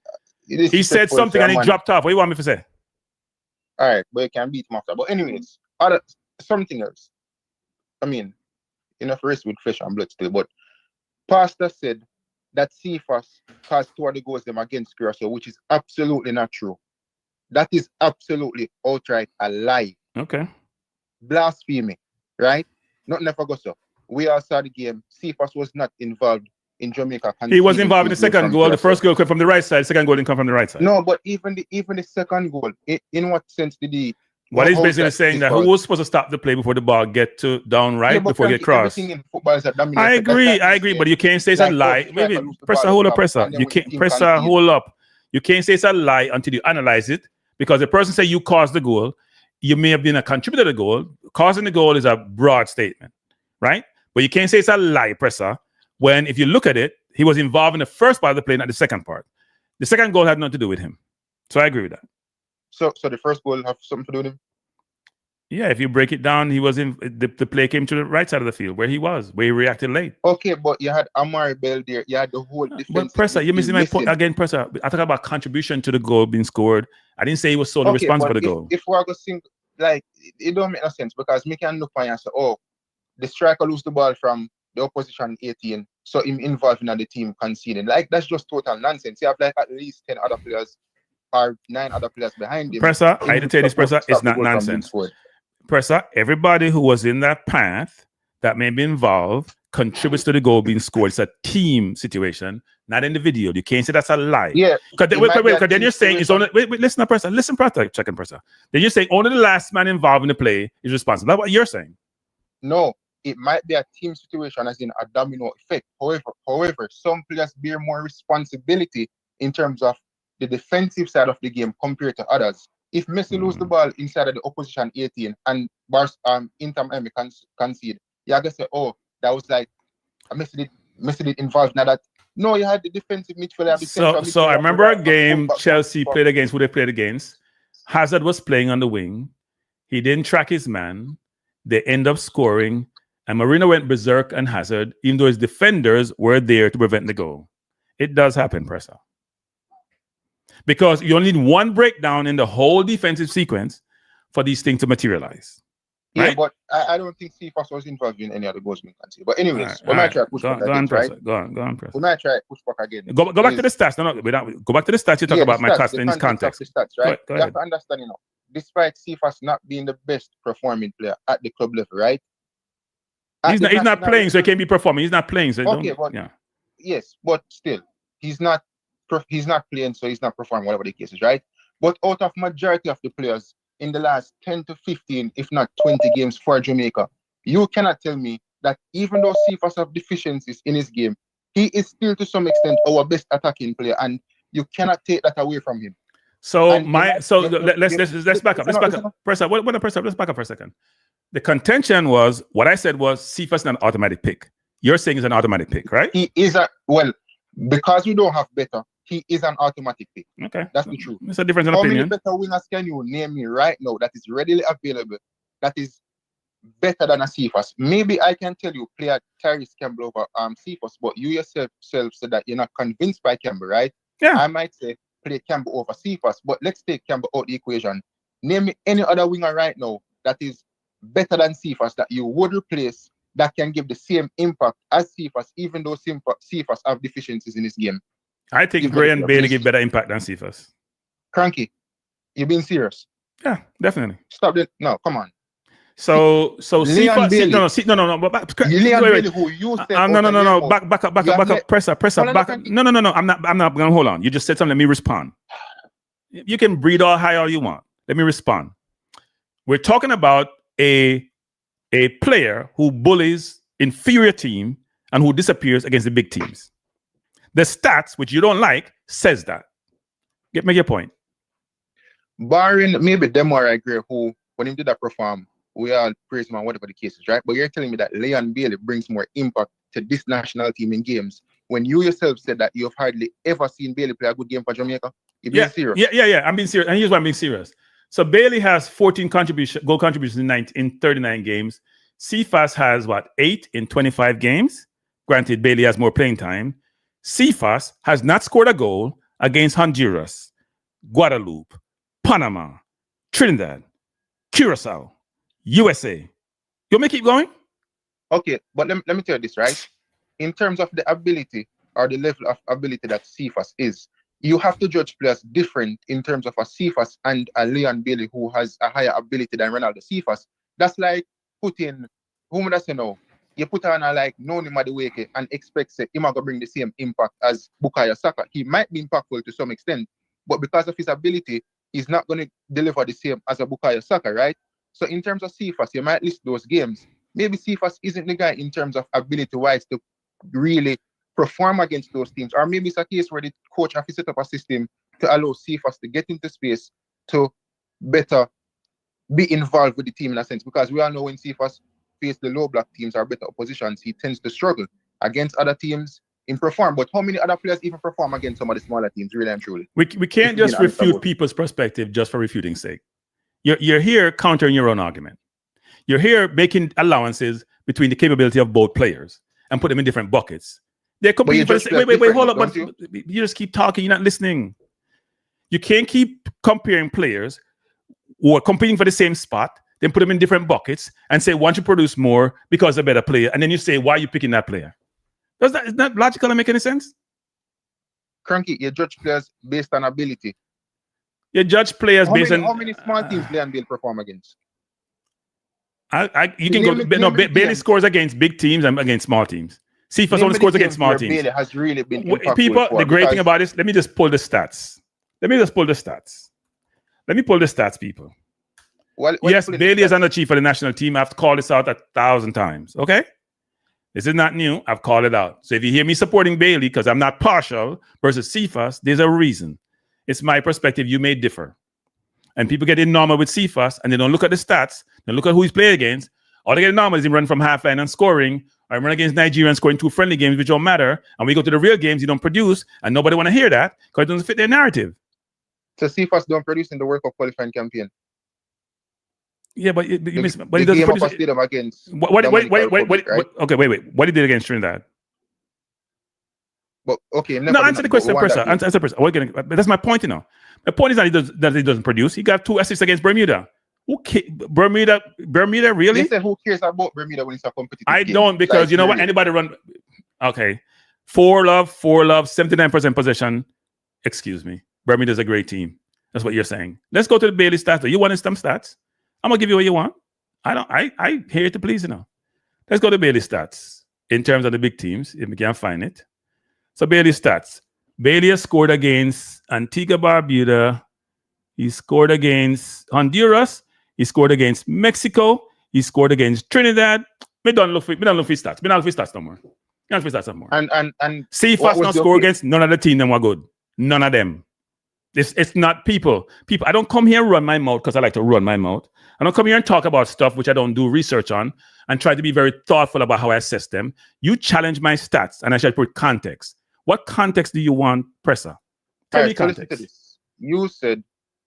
He said something and he dropped off. What do you want me to say? All right, but you can beat him after. But anyways, something else. I mean, enough race with flesh and blood still. But Pastor said that Cephas caused 2 of the goals them against Curacao, which is absolutely not true. That is absolutely outright a lie. Okay. Blasphemy, right? Not never go so. We all saw the game. Cephas was not involved in Jamaica. He was involved in the second goal. The first goal came from the right side. The second goal didn't come from the right side. No, but even the second goal, in what sense did he? What he's basically saying that who was supposed to stop the play before the ball get to down right before it get crossed. I agree, but you can't say it's a lie. Maybe Presser, hold up, Presser. You can't Presser, hold up. You can't say it's a lie until you analyze it, because the person say you caused the goal. You may have been a contributor to the goal. Causing the goal is a broad statement, right? But you can't say it's a lie, Presser, when if you look at it, he was involved in the first part of the play, not the second part. The second goal had nothing to do with him. So I agree with that. So the first goal have something to do with him? Yeah, if you break it down, he was in the play came to the right side of the field where he reacted late. Okay, but you had Amari Bell there, you had the whole defense. But Presser, you're missing my point again, Presser. I talk about contribution to the goal being scored. I didn't say he was solely responsible for the goal. If we're going to think, like, it don't make no sense, because me can look at and say, oh, the striker lose the ball from the opposition 18, so him involved in the team conceding. Like, that's just total nonsense. You have like at least 10 other players or 9 other players behind him. Presser, I had to tell you this, Presser, it's not nonsense. Presser, everybody who was in that path that may be involved contributes to the goal being scored. It's a team situation, not individual. You can't say that's a lie. Yeah. Because then you're saying it's only listen, Presser, checking Presser. Then you're saying only the last man involved in the play is responsible. That's what you're saying. No, it might be a team situation, as in a domino effect. However, some players bear more responsibility in terms of the defensive side of the game compared to others. If Messi lose the ball inside of the opposition 18 and Inter Miami concede, you gotta say, oh, that was like Messi did involved. Now that no, you had the defensive midfielder. So I remember a game Chelsea played against who they played against. Hazard was playing on the wing. He didn't track his man. They end up scoring, and Marino went berserk and Hazard, even though his defenders were there to prevent the goal. It does happen, Presser. Because you only need one breakdown in the whole defensive sequence for these things to materialize. Right? Yeah, but I don't think Cephas was involved in any other goals we can see. But anyways, we might try push back again, right? Go on, Presser. We might try push back again. Go back to the stats. Go back to the stats. You talk about my class in this context. The stats, right? You have to understand, despite Cephas not being the best performing player at the club level, right? He's not playing, so he can't be performing. He's not playing, so yes, but still, he's not playing, so he's not performing, whatever the case is, right? But out of majority of the players in the last 10 to 15, if not 20 games for Jamaica, you cannot tell me that even though Cephas have deficiencies in his game, he is still to some extent our best attacking player, and you cannot take that away from him. So let's back up. Let's back up. Presser, let's back up for a second. The contention was, what I said was Cephas is an automatic pick. You're saying it's an automatic pick, right? He is because we don't have better, he is an automatic pick. Okay. That's the truth. It's a difference in opinion. How many better wingers can you name me right now that is readily available, that is better than a Cephas? Maybe I can tell you play Tyrese Campbell over Cephas, but you yourself said that you're not convinced by Campbell, right? Yeah. I might say play Campbell over Cephas, but let's take Campbell out the equation. Name me any other winger right now that is better than Cephas that you would replace, that can give the same impact as Cephas, even though Cephas have deficiencies in his game. I think Gray and Bailey give better impact than Cephas. Kranky, you being serious? Yeah, definitely. Stop it. No, come on. So Cephas, no. Bailey, who you said? No. Back up. Presser. Back. No. I'm not gonna hold on. You just said something. Let me respond. You can breathe all high all you want. Let me respond. We're talking about a player who bullies inferior team and who disappears against the big teams. The stats, which you don't like, says that. Make your point. Barring maybe them or I agree who, when he did that perform, we all praise him and whatever the case is, right? But you're telling me that Leon Bailey brings more impact to this national team in games when you yourself said that you've hardly ever seen Bailey play a good game for Jamaica? You're being serious. Yeah. I'm being serious. And here's why I'm being serious. So Bailey has 14 goal contributions in 39 games. Cephas has 8 in 25 games. Granted, Bailey has more playing time. Cephas has not scored a goal against Honduras, Guadeloupe, Panama, Trinidad, Curacao, USA. You want me to keep going? Okay, but let me tell you this, right? In terms of the ability or the level of ability that Cephas is, you have to judge players different in terms of a Cephas and a Leon Bailey who has a higher ability than Ronaldo Cephas. That's like putting, whom does you know? You put on a like Noni Madueke and expect him to bring the same impact as Bukayo Saka. He might be impactful to some extent, but because of his ability, he's not going to deliver the same as a Bukayo Saka, right? So in terms of Cephas, you might list those games. Maybe Cephas isn't the guy in terms of ability-wise to really perform against those teams. Or maybe it's a case where the coach has to set up a system to allow Cephas to get into space to better be involved with the team in a sense. Because we all know when Cephas face the low block teams or better oppositions, he tends to struggle against other teams in perform. But how many other players even perform against some of the smaller teams, really and truly? We can't just refute people's perspective just for refuting sake. You're here countering your own argument. You're here making allowances between the capability of both players and put them in different buckets. They're competing for the same. Wait, hold up. But you just keep talking. You're not listening. You can't keep comparing players who are competing for the same spot, then put them in different buckets and say one should produce more because they're a better player. And then you say, why are you picking that player? Is that logical and make any sense? Kranky, you judge players based on ability. You judge players based on... How many small teams Leon Bailey perform against? You can go... No, Bailey scores against big teams and against small teams. Cephas only scores against small teams. Bailey has really been people, the great thing about this, let me just pull the stats. Let me pull the stats, people. Yes, Bailey is under chief for the national team. I have to call this out 1,000 times, okay? This is not new. I've called it out. So if you hear me supporting Bailey because I'm not partial versus Cephas, there's a reason. It's my perspective. You may differ. And people get in normal with Cephas and they don't look at the stats. They look at who he's played against. All they get in normal is him running from half line and scoring. Or run against Nigeria and scoring 2 friendly games, which don't matter. And we go to the real games, you don't produce. And nobody want to hear that because it doesn't fit their narrative. So Cephas don't produce in the World Cup qualifying campaign. Yeah, but he doesn't produce. Against wait. Okay, wait. What he did against Trinidad? But okay, answer the question, Presser. Answer the person. But that's my point, you know. The point is that he doesn't produce. He got 2 assists against Bermuda. Bermuda, really? Listen, who cares about Bermuda when it's a competitive I game? don't, because you know what? Anybody run. Okay. 4 love, 79% possession. Excuse me. Bermuda's a great team. That's what you're saying. Let's go to the Bailey stats. You want some stats? I'm gonna give you what you want. I here to please, you know. Let's go to Bailey stats in terms of the big teams, if we can find it. So Bailey stats. Bailey has scored against Antigua Barbuda. He scored against Honduras. He scored against Mexico. He scored against Trinidad. We don't look for stats. We don't look for stats no more. And Cephas not score against none of the team them were good. None of them. It's not people. I don't come here and run my mouth because I like to run my mouth. I don't come here and talk about stuff which I don't do research on and try to be very thoughtful about how I assess them. You challenge my stats and I should put context. What context do you want, Presser? Tell me context. You said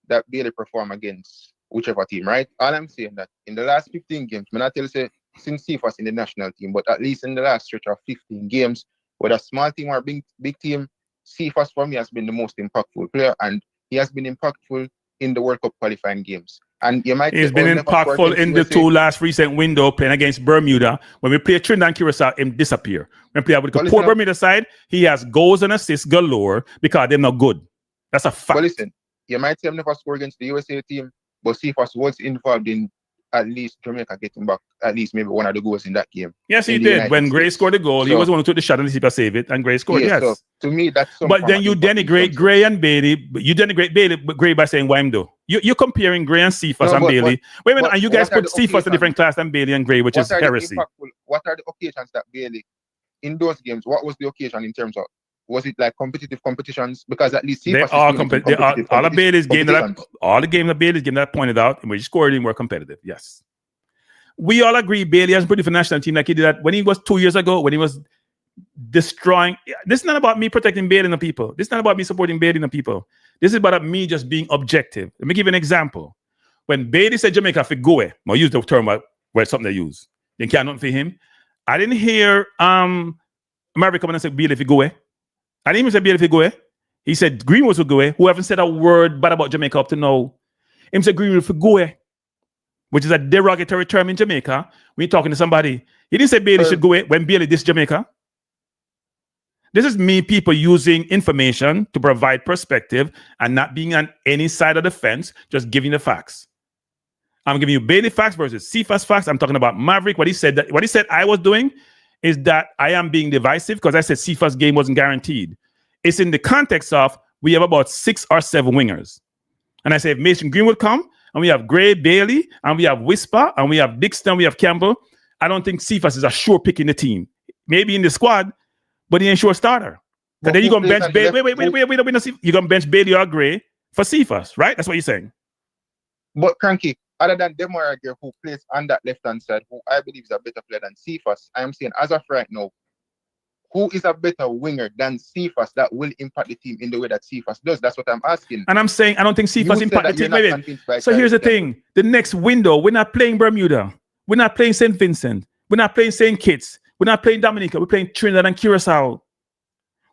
that Bailey perform against whichever team, right? All I'm saying that in the last 15 games, I'm not telling you since Cephas in the national team, but at least in the last stretch of 15 games, whether a small team or a big team, Cephas for me has been the most impactful player, and he has been impactful in the World Cup qualifying games. And you might he's been impactful in the 2 last recent window playing against Bermuda. When we play Trinidad and Curacao, him disappear. When we play with the poor Bermuda side, he has goals and assists galore because they're not good. That's a fact. But listen, you might say him never score against the USA team, but Cephas was involved in at least Jamaica getting back at least maybe one of the goals in that game. Yes, he in the did. United When Gray States. scored the goal, he So- was the one who took the shot and the keeper saved it, and Gray scored. Yeah, Yes. so to me, that's some But form then of you impact in denigrate terms of- Gray and Bailey. But you denigrate Bailey, but Gray by saying why him do. You're comparing Gray and Cephas No, and but- Bailey. Wait a minute, but and you guys what are put the Cephas in a occasions? different class than Bailey and Gray, which What is are the heresy. what are the occasions that Bailey in those games? What was the occasion in terms of? Was it like competitive competitions? Because at least They Cephas are is doing it in competitive. competitive All of Bailey's game that competitions. all the games that Bailey's game that I pointed out and we scored in were competitive. Yes. We all agree Bailey has put for the national team like he did that when he was 2 years ago, when he was destroying. This is not about me protecting Bailey and the people. This is not about me supporting Bailey and the people. This is about me just being objective. Let me give you an example. When Bailey said Jamaica for go away, I use the term where it's something they use. They can't nothing for him. I didn't hear Maverick come and say Bailey for go away. I didn't even say Bailey for go away. He said Greenwood for go away, who haven't said a word bad about Jamaica up to now. Him said Greenwood for go away, which is a derogatory term in Jamaica when you're talking to somebody. He didn't say Bailey should go away when Bailey dissed Jamaica. This is me, people using information to provide perspective and not being on any side of the fence, just giving the facts. I'm giving you Bailey facts versus Cephas facts. I'm talking about Maverick. What he said I was doing is that I am being divisive because I said Cephas' game wasn't guaranteed. It's in the context of we have about 6 or 7 wingers. And I say if Mason Greenwood come, and we have Gray, Bailey, and we have Whisper, and we have Dixon, we have Campbell, I don't think Cephas is a sure pick in the team. Maybe in the squad, but he ain't sure starter. Because then you're going to bench Bailey. Wait. You're going to bench Bailey or Gray for Cephas, right? That's what you're saying. But Kranky, other than Demorage, who plays on that left-hand side, who I believe is a better player than Cephas, I am saying as of right now, who is a better winger than Cephas that will impact the team in the way that Cephas does? That's what I'm asking. And I'm saying I don't think Cephas impact the team. Wait. So here's the thing. The next window, we're not playing Bermuda. We're not playing St. Vincent. We're not playing St. Kitts. We're not playing Dominica. We're playing Trinidad and Curacao.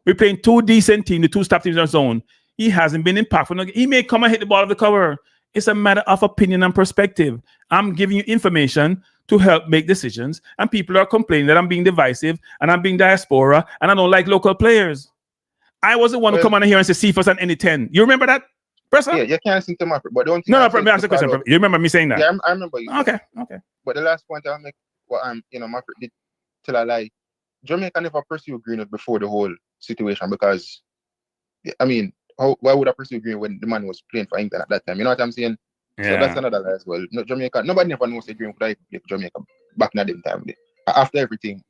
We're playing 2 decent teams, the 2 top teams in our zone. He hasn't been impactful. He may come and hit the ball of the cover. It's a matter of opinion and perspective. I'm giving you information to help make decisions, and people are complaining that I'm being divisive and I'm being diaspora and I don't like local players. I was the one to come on here and say Cephas and any 10. You remember that, Presser? Yeah, you can't listen to Maverick, but don't. No, ask the question. You remember me saying that? Yeah, I remember you. Okay. But the last point I'll make, Maverick did tell a lie. Jamaica never pursued Greenwood before the whole situation because, I mean, why would I pursue Greenwood when the man was playing for England at that time? You know what I'm saying? Yeah. So that's another lie as well. No, Jamaica, nobody never knows that Greenwood play for Jamaica back in that time. After everything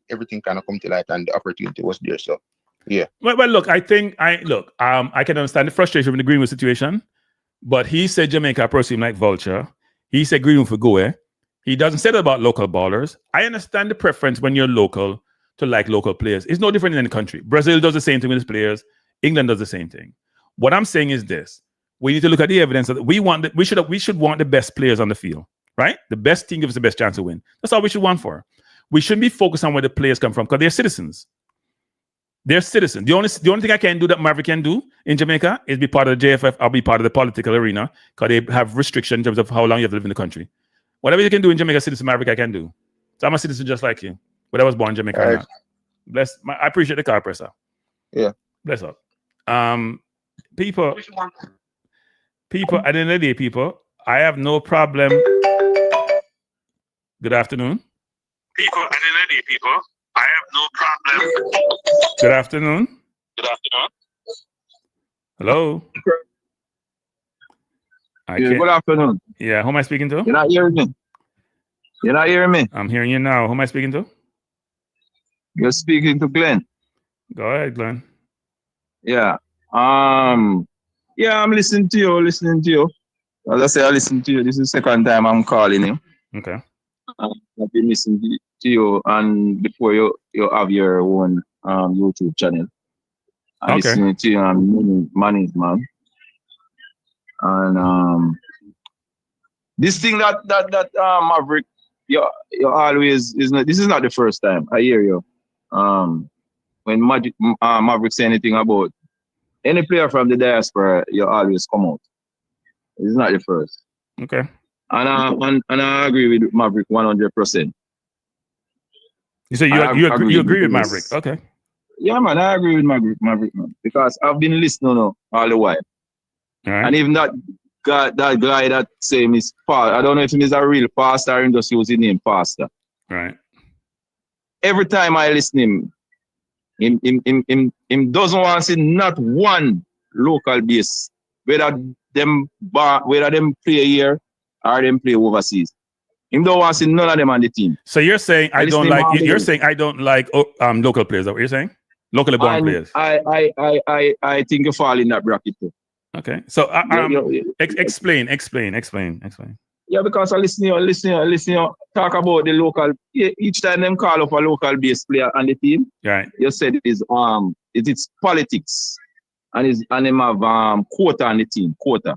kind of come to light and the opportunity was there. So, yeah. Well, look, I can understand the frustration with the Greenwood situation, but he said Jamaica approached him like vulture. He said Greenwood for go away. He doesn't say that about local ballers. I understand the preference when you're local to like local players. It's no different in any country. Brazil does the same thing with its players. England does the same thing. What I'm saying is this: we need to look at the evidence that we should want the best players on the field, right? The best team gives us the best chance to win. That's all we should want for. We shouldn't be focused on where the players come from because they're citizens. They're citizens. The only thing I can do that Maverick can do in Jamaica is be part of the JFF. I'll be part of the political arena because they have restrictions in terms of how long you have to live in the country. Whatever you can do in Jamaica, citizen Maverick, I can do. So I'm a citizen just like you, but I was born in Jamaica. Right. I appreciate the car, Presser. Yeah. Bless up. People, at the end of the day, people, I have no problem. Good afternoon. People, at the end of the day, people, I have no problem. Good afternoon. Good afternoon. Hello. Good afternoon. Yeah, who am I speaking to? You're not hearing me. You're not hearing me. I'm hearing you now. Who am I speaking to? You're speaking to Glenn. Go ahead, Glenn. Yeah. Yeah, I'm listening to you. As I say, I listen to you. This is the second time I'm calling you. Okay. I've been listening to you, and before you have your own YouTube channel. I'm listening to you on management. And this thing that Maverick, you always is not. This is not the first time I hear you. When Maverick say anything about any player from the diaspora, you always come out. It's not the first. Okay. And I agree with Maverick 100%. You say you agree with Maverick? Okay. Yeah, man, I agree with Maverick, man, because I've been listening all the while. All right. And even that guy that say Miss Paul. I don't know if he's a real pastor or just use the name pastor. Right. Every time I listen him doesn't want to see not one local base, whether them play here or them play overseas. Him don't want to see none of them on the team. So you're saying I don't like you're saying I don't like local players. Is that what you're saying? Locally born players. I think you fall in that bracket too. Okay. So explain. Yeah, because I listen talk about the local. Each time them call up a local base player on the team, right? You said it's politics, and them have quota on the team, quota.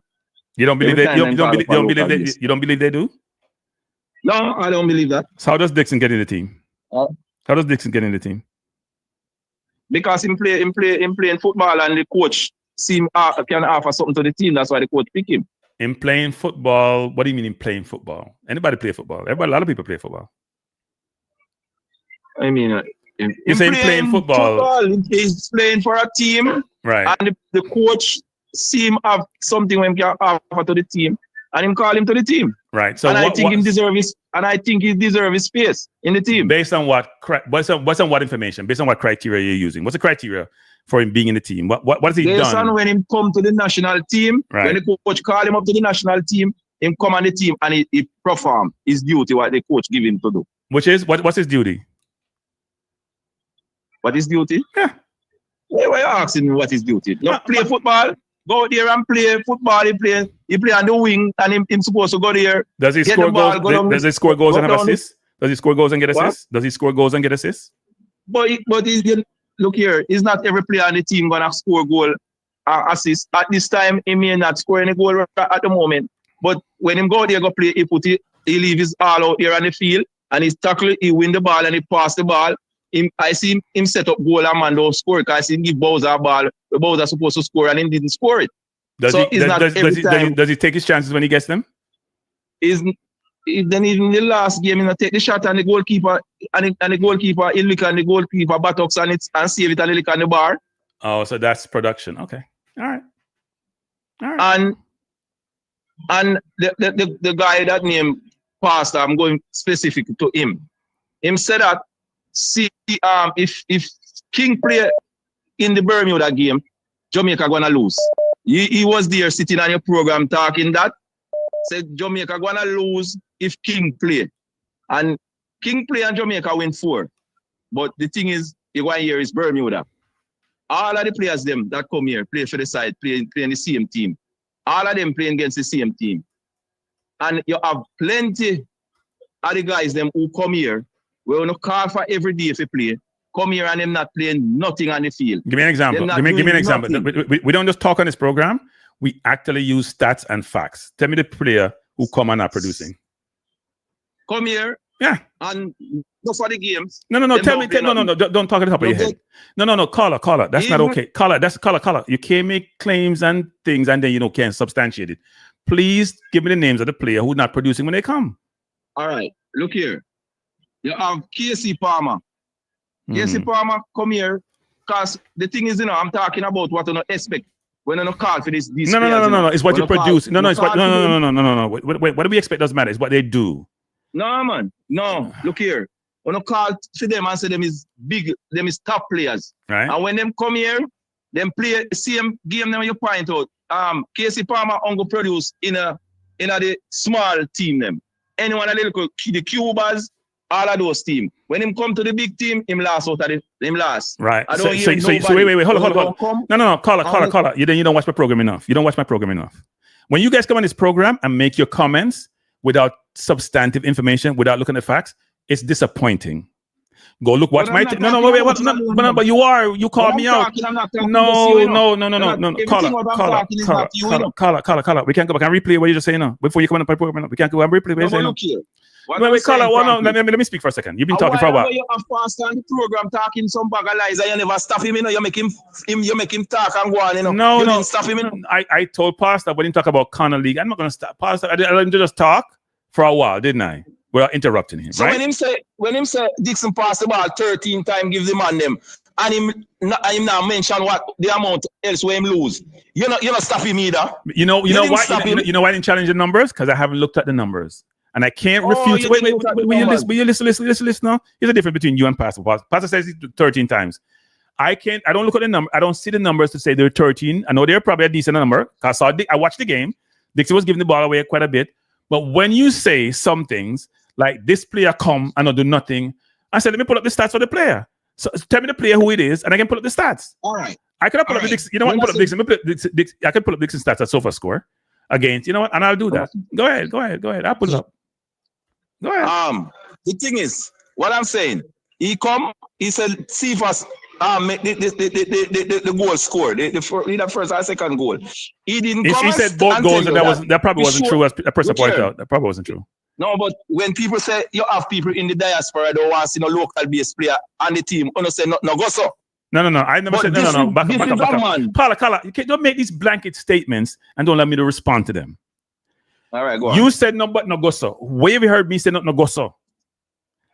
You don't believe that? You don't believe they do? No, I don't believe that. So how does Dixon get in the team? How does Dixon get in the team? Because him playing football and the coach can offer something to the team. That's why the coach pick him. In playing football, what do you mean in playing football? Anybody play football? A lot of people play football. I mean, you're saying playing football. He's playing for a team, right? And the coach see him have something when he can offer to the team, and him call him to the team, right? So and I think he deserves his space in the team. Based on what? Based on what information? Based on what criteria you're using? What's the criteria for him being in the team? What has he done? Based on when him come to the national team, right. When the coach call him up to the national team, him come on the team and he perform his duty what the coach give him to do. Which is what's his duty? What is duty? Yeah. Why are you asking me what is duty? No, play football. Go out there and play football. He play on the wing, and him supposed to go there. Does he score goals? Does he score goals and have assists? Does he score goals and get assists? Does he score goals and get assists? But look here, it's not every player on the team gonna score goal or assist. At this time, he may not score any goal at the moment. But when him go there go play, he leave his all out there on the field, and he tackle, he win the ball and he pass the ball. I see him set up goal and man don't score because I see him give Bowser a ball. The Bowser supposed to score and he didn't score it. Does he take his chances when he gets them? Then even in the last game, he take the shot and the goalkeeper he look and the goalkeeper buttocks and save it and he look on the bar. Oh, so that's production. Okay. All right. And the guy that named Pastor, I'm going specific to him. Him said that if King play in the Bermuda game, Jamaica gonna lose. He was there sitting on your program talking that. Said Jamaica gonna lose if King play. And King play and Jamaica win 4. But the thing is, the 1 year is Bermuda. All of the players them that come here play for the side, playing the same team. All of them playing against the same team. And you have plenty of the guys them who come here. We don't call for every day if you play. Come here and them not playing nothing on the field. Give me an example. Give me an example. We don't just talk on this program. We actually use stats and facts. Tell me the player who come and are producing. Come here. Yeah. And go for the games. No. Tell me. No. Don't talk at the top of your head. No. Caller. That's not okay. Caller. You can't make claims and things and then you can't substantiate it. Please give me the names of the player who's not producing when they come. All right. Look here. You have Casey Palmer. Casey Palmer, come here. Because the thing is, I'm talking about what you expect when you call for this. No. It's what you produce. No. What do we expect doesn't matter. It's what they do. No, man. No. Look here. When you call for them and say them is big, them is top players. Right. And when them come here, them play the same game them you point out. Casey Palmer only produce in the small team them. Anyone a little the Cubas. All of those teams. When him come to the big team, him last out of him last. Right. So wait. Hold on. No. Caller. You don't watch my program enough. You don't watch my program enough. When you guys come on this program and make your comments without substantive information, without looking at facts, it's disappointing. Go look. Watch my. Wait. But you called me out. No. Caller. We can't go back and replay what you just saying now. Before you come on the program, we can't go and replay what you saying now. Wait, caller. Let me speak for a second. You've been talking for a while. You have passed on the program talking some bag of lies and you never stop him. You make him talk and go on. No. Didn't stop him. I told Pastor when he talk about Connor League, I'm not going to stop Pastor. I let him just talk for a while, didn't I? Without interrupting him. So right? when him say Dixon passed the ball 13 times, give the man them and him now mention what the amount else where him lose. You're not stopping me either. You know why? You know why I didn't challenge the numbers? Because I haven't looked at the numbers. And I can't refute. Wait, you listen now. Here's the difference between you and Pastor. Pastor says it 13 times. I don't look at the number. I don't see the numbers to say they're 13. I know they're probably a decent number. Because I watched the game. Dixie was giving the ball away quite a bit. But when you say some things like this player come and not do nothing, I said, let me pull up the stats for the player. So tell me the player who it is, and I can pull up the stats. All right. I could pull up the Dixon. You know what? Pull up Dixon. I can pull up Dixon stats at SofaScore against. You know what? And I'll do that. Go ahead. I'll pull it up. Go ahead. The thing is, what I'm saying, he said, see if us make the goal score, the first or second goal. He didn't come. He said both goals, and that probably wasn't true. As a person pointed out, that probably wasn't true. No, but when people say you have people in the diaspora that want to see no local base player on the team, you say no go so. No. I never said no. Back up. Paula, you don't make these blanket statements and don't let me to respond to them. All right, go on. You said no, but no go so. Where have you heard me say no go so?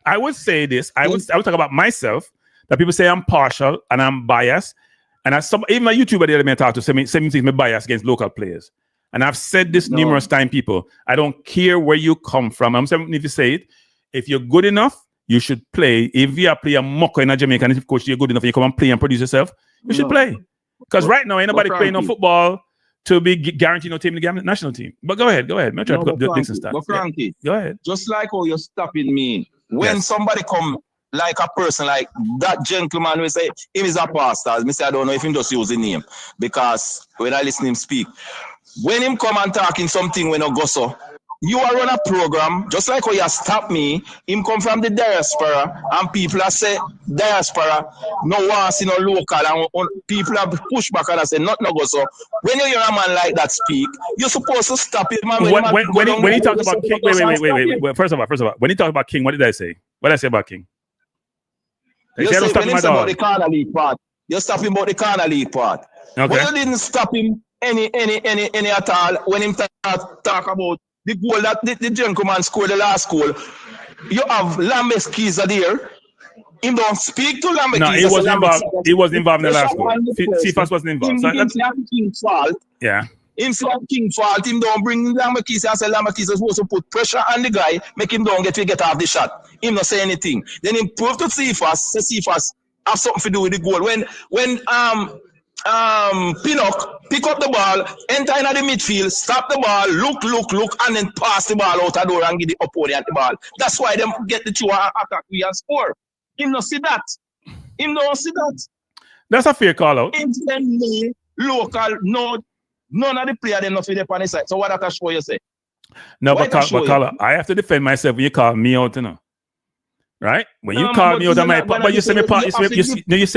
I would say this. I would talk about myself. That people say I'm partial and I'm biased, and even my YouTuber the other day talk to say me things me biased against local players. And I've said this numerous times, people. I don't care where you come from. I'm saying if you say it, if you're good enough, you should play. If you are playing a mucker in a Jamaican, if coach you're good enough, you come and play and produce yourself, you should play. Because right now, ain't nobody playing no football to be guaranteed no team in the national team. But go ahead. I'm trying to put up Dixon stats. But Kranky, go ahead. Just like how you're stopping me when somebody come like a person like that gentleman will say him is a pastor. Me say I don't know if him just use the name because when I listen him speak. When him come and talking something when I go so, you are on a program, just like how you stop me, him come from the diaspora, and people are say diaspora, no one see no local, and people have pushed back and say not no go so. When you hear a man like that speak, you're supposed to stop it, man. When he talked about King, wait. First of all, when he talked about King, what did I say? What did I say about King? You say when he about the corner league part, you stop him about the corner league part. Okay. But you didn't stop him any at all when him talk about the goal that the gentleman scored the last goal. You have Lambert Keezer there. Him don't speak to Lambert Keezer. No, he was involved in the last goal. Cephas wasn't involved. King's fault. Yeah. Him say King's fault. Him don't bring Lambert Keezer and say Lambert Keezer is supposed to put pressure on the guy, make him don't get off the shot. Him not say anything. Then him prove to Cephas, say Cephas have something to do with the goal. When Pinnock pick up the ball, enter in the midfield, stop the ball, look, and then pass the ball out the door and give the opponent the ball. That's why them get the two attack we and score. Him not see that. Him don't see that. That's a fair call out. Local, none of the players them not fit up on the side. So what that show you say? No, but Carla, I have to defend myself when you call me out, you know. Right? When you call me out, but you say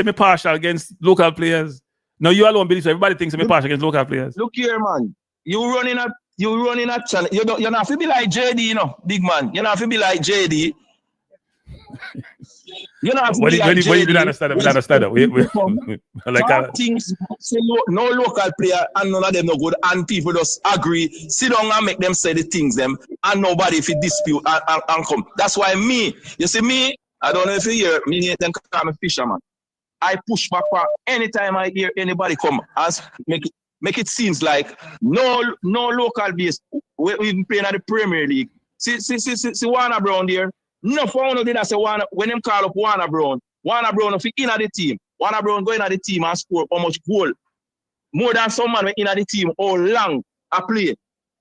me partial against local players. No, you alone believe so. Everybody thinks I'm partial against local players. Look here, man. You running a channel. You're not to be like JD, you know, big man. You're not to be like JD. You're not to be like JD. When you do understand that. Like things, no local player and none of them no good, and people just agree, sit down and make them say the things them, and nobody if it dispute and come. That's why you see me, I don't know if you hear me, then call me fisherman. I push back for anytime I hear anybody come and make it seems like no local base. We've been playing at the Premier League. See Warner Brown there. No for did I say Warner when them call up Warner Brown if he in at the team. Warner Brown going at the team and score how much goal. More than some man in at the team how long I play.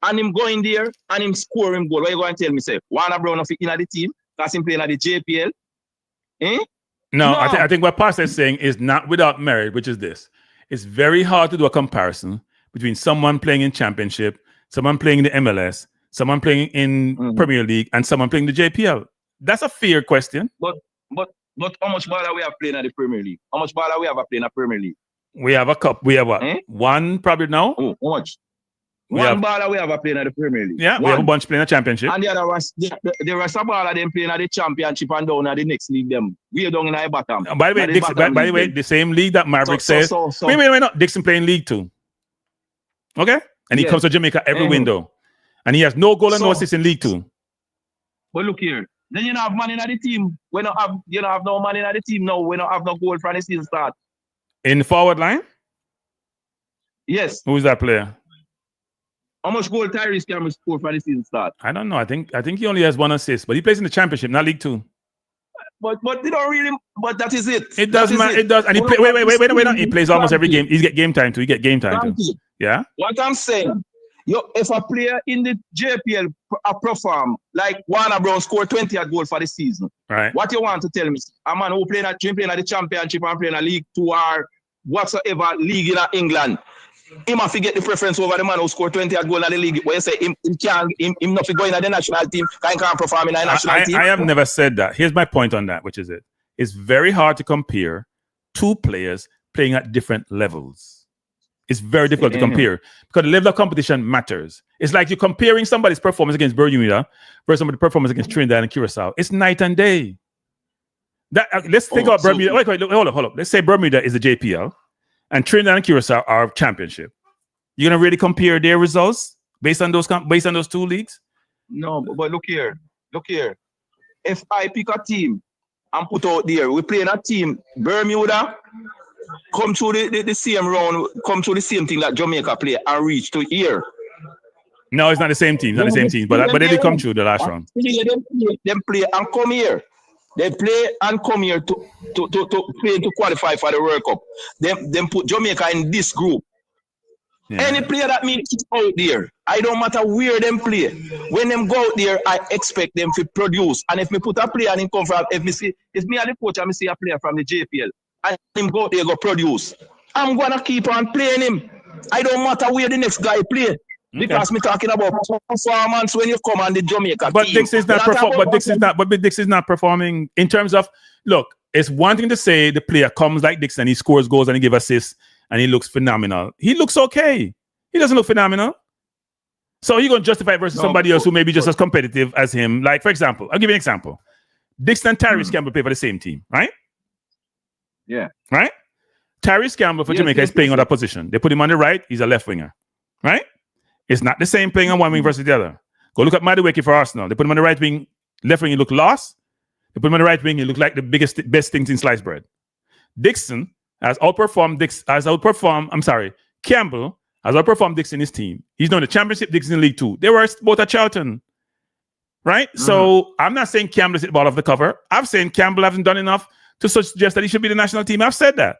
And him going there and him scoring goal. What you going to tell me say? Warner Brown if he in at the team because him playing at the JPL. No. I think what Pastor is saying is not without merit, which is this. It's very hard to do a comparison between someone playing in Championship, someone playing in the MLS, someone playing in Premier League, and someone playing the JPL. That's a fair question. But how much ball are we have playing at the Premier League? How much ball are we have playing at Premier League? We have a cup. We have what? One probably now. Oh, how much? One baller we have a playing at the Premier League. Yeah, we have a bunch playing a championship. And the other was the rest of baller them playing at the championship and down at the next league. Them we are down in the bottom. By the way, the same league that Maverick says. Wait, no. Dixon playing League 2. Okay, and he comes to Jamaica every window, and he has no goal and no assist in League 2. But look here, Then you don't have money in the team. We don't have no money in the team now. We don't have no goal for the season start. In the forward line? Yes. Who's that player? How much goal Tyrese Cameron score for the season start? I don't know. I think he only has 1 assist, but he plays in the championship, not League 2. But they don't really. But that is it. It does, man. It does. And he wait. He plays almost every game. He get game time too. Yeah. What I'm saying, if a player in the JPL perform like Warner Brown score 20 at goal for the season, right? What you want to tell me? A man who playing at the championship and playing a League 2 or whatsoever league in England, him have to get the preference over the man who scored 20 at goal in the league. Where you say him not going in the national team, can't perform in the national team. I have never said that. Here's my point on that, which is it. It's very hard to compare two players playing at different levels. It's very difficult to compare because the level of competition matters. It's like you're comparing somebody's performance against Bermuda versus somebody's performance against Trinidad and Curacao. It's night and day. Let's think about Bermuda. Wait, hold up. Let's say Bermuda is the JPL and Trinidad and Curacao are championship. You're gonna really compare their results based on those two leagues? No, but look here. If I pick a team and put out there, we play in a team, Bermuda come through the same round, come through the same thing that Jamaica play and reach to here. No, it's not the same team. But they did come through the last round. Them play and come here. They play and come here to play to qualify for the World Cup. Them put Jamaica in this group. Yeah. Any player that means out there, I don't matter where them play. When them go out there, I expect them to produce. And if me put a player and come from, if me are the coach and me see a player from the JPL, and him go there go produce, I'm gonna keep on playing him. I don't matter where the next guy play. Because me talking about performance when you come on the Jamaica but team. Dixon's not performing in terms of, look, it's one thing to say the player comes like Dixon, he scores goals and he gives assists and he looks phenomenal. He looks okay. He doesn't look phenomenal. So you're going to justify it versus somebody else who may be just as competitive as him. Like, for example, I'll give you an example. Dixon and Tyrese Campbell play for the same team, right? Yeah. Right? Tyrese Campbell for Jamaica is playing on that position. They put him on the right, he's a left winger. Right? It's not the same playing on one wing versus the other. Go look at Maverick for Arsenal. They put him on the right wing, left wing, he look lost. They put him on the right wing, he look like the best things in sliced bread. Dixon has outperformed Campbell has outperformed Dixon in his team. He's done the championship, Dixon in League 2. They were both at Charlton. Right? So I'm not saying Campbell is the ball off the cover. I'm saying Campbell hasn't done enough to suggest that he should be the national team. I've said that.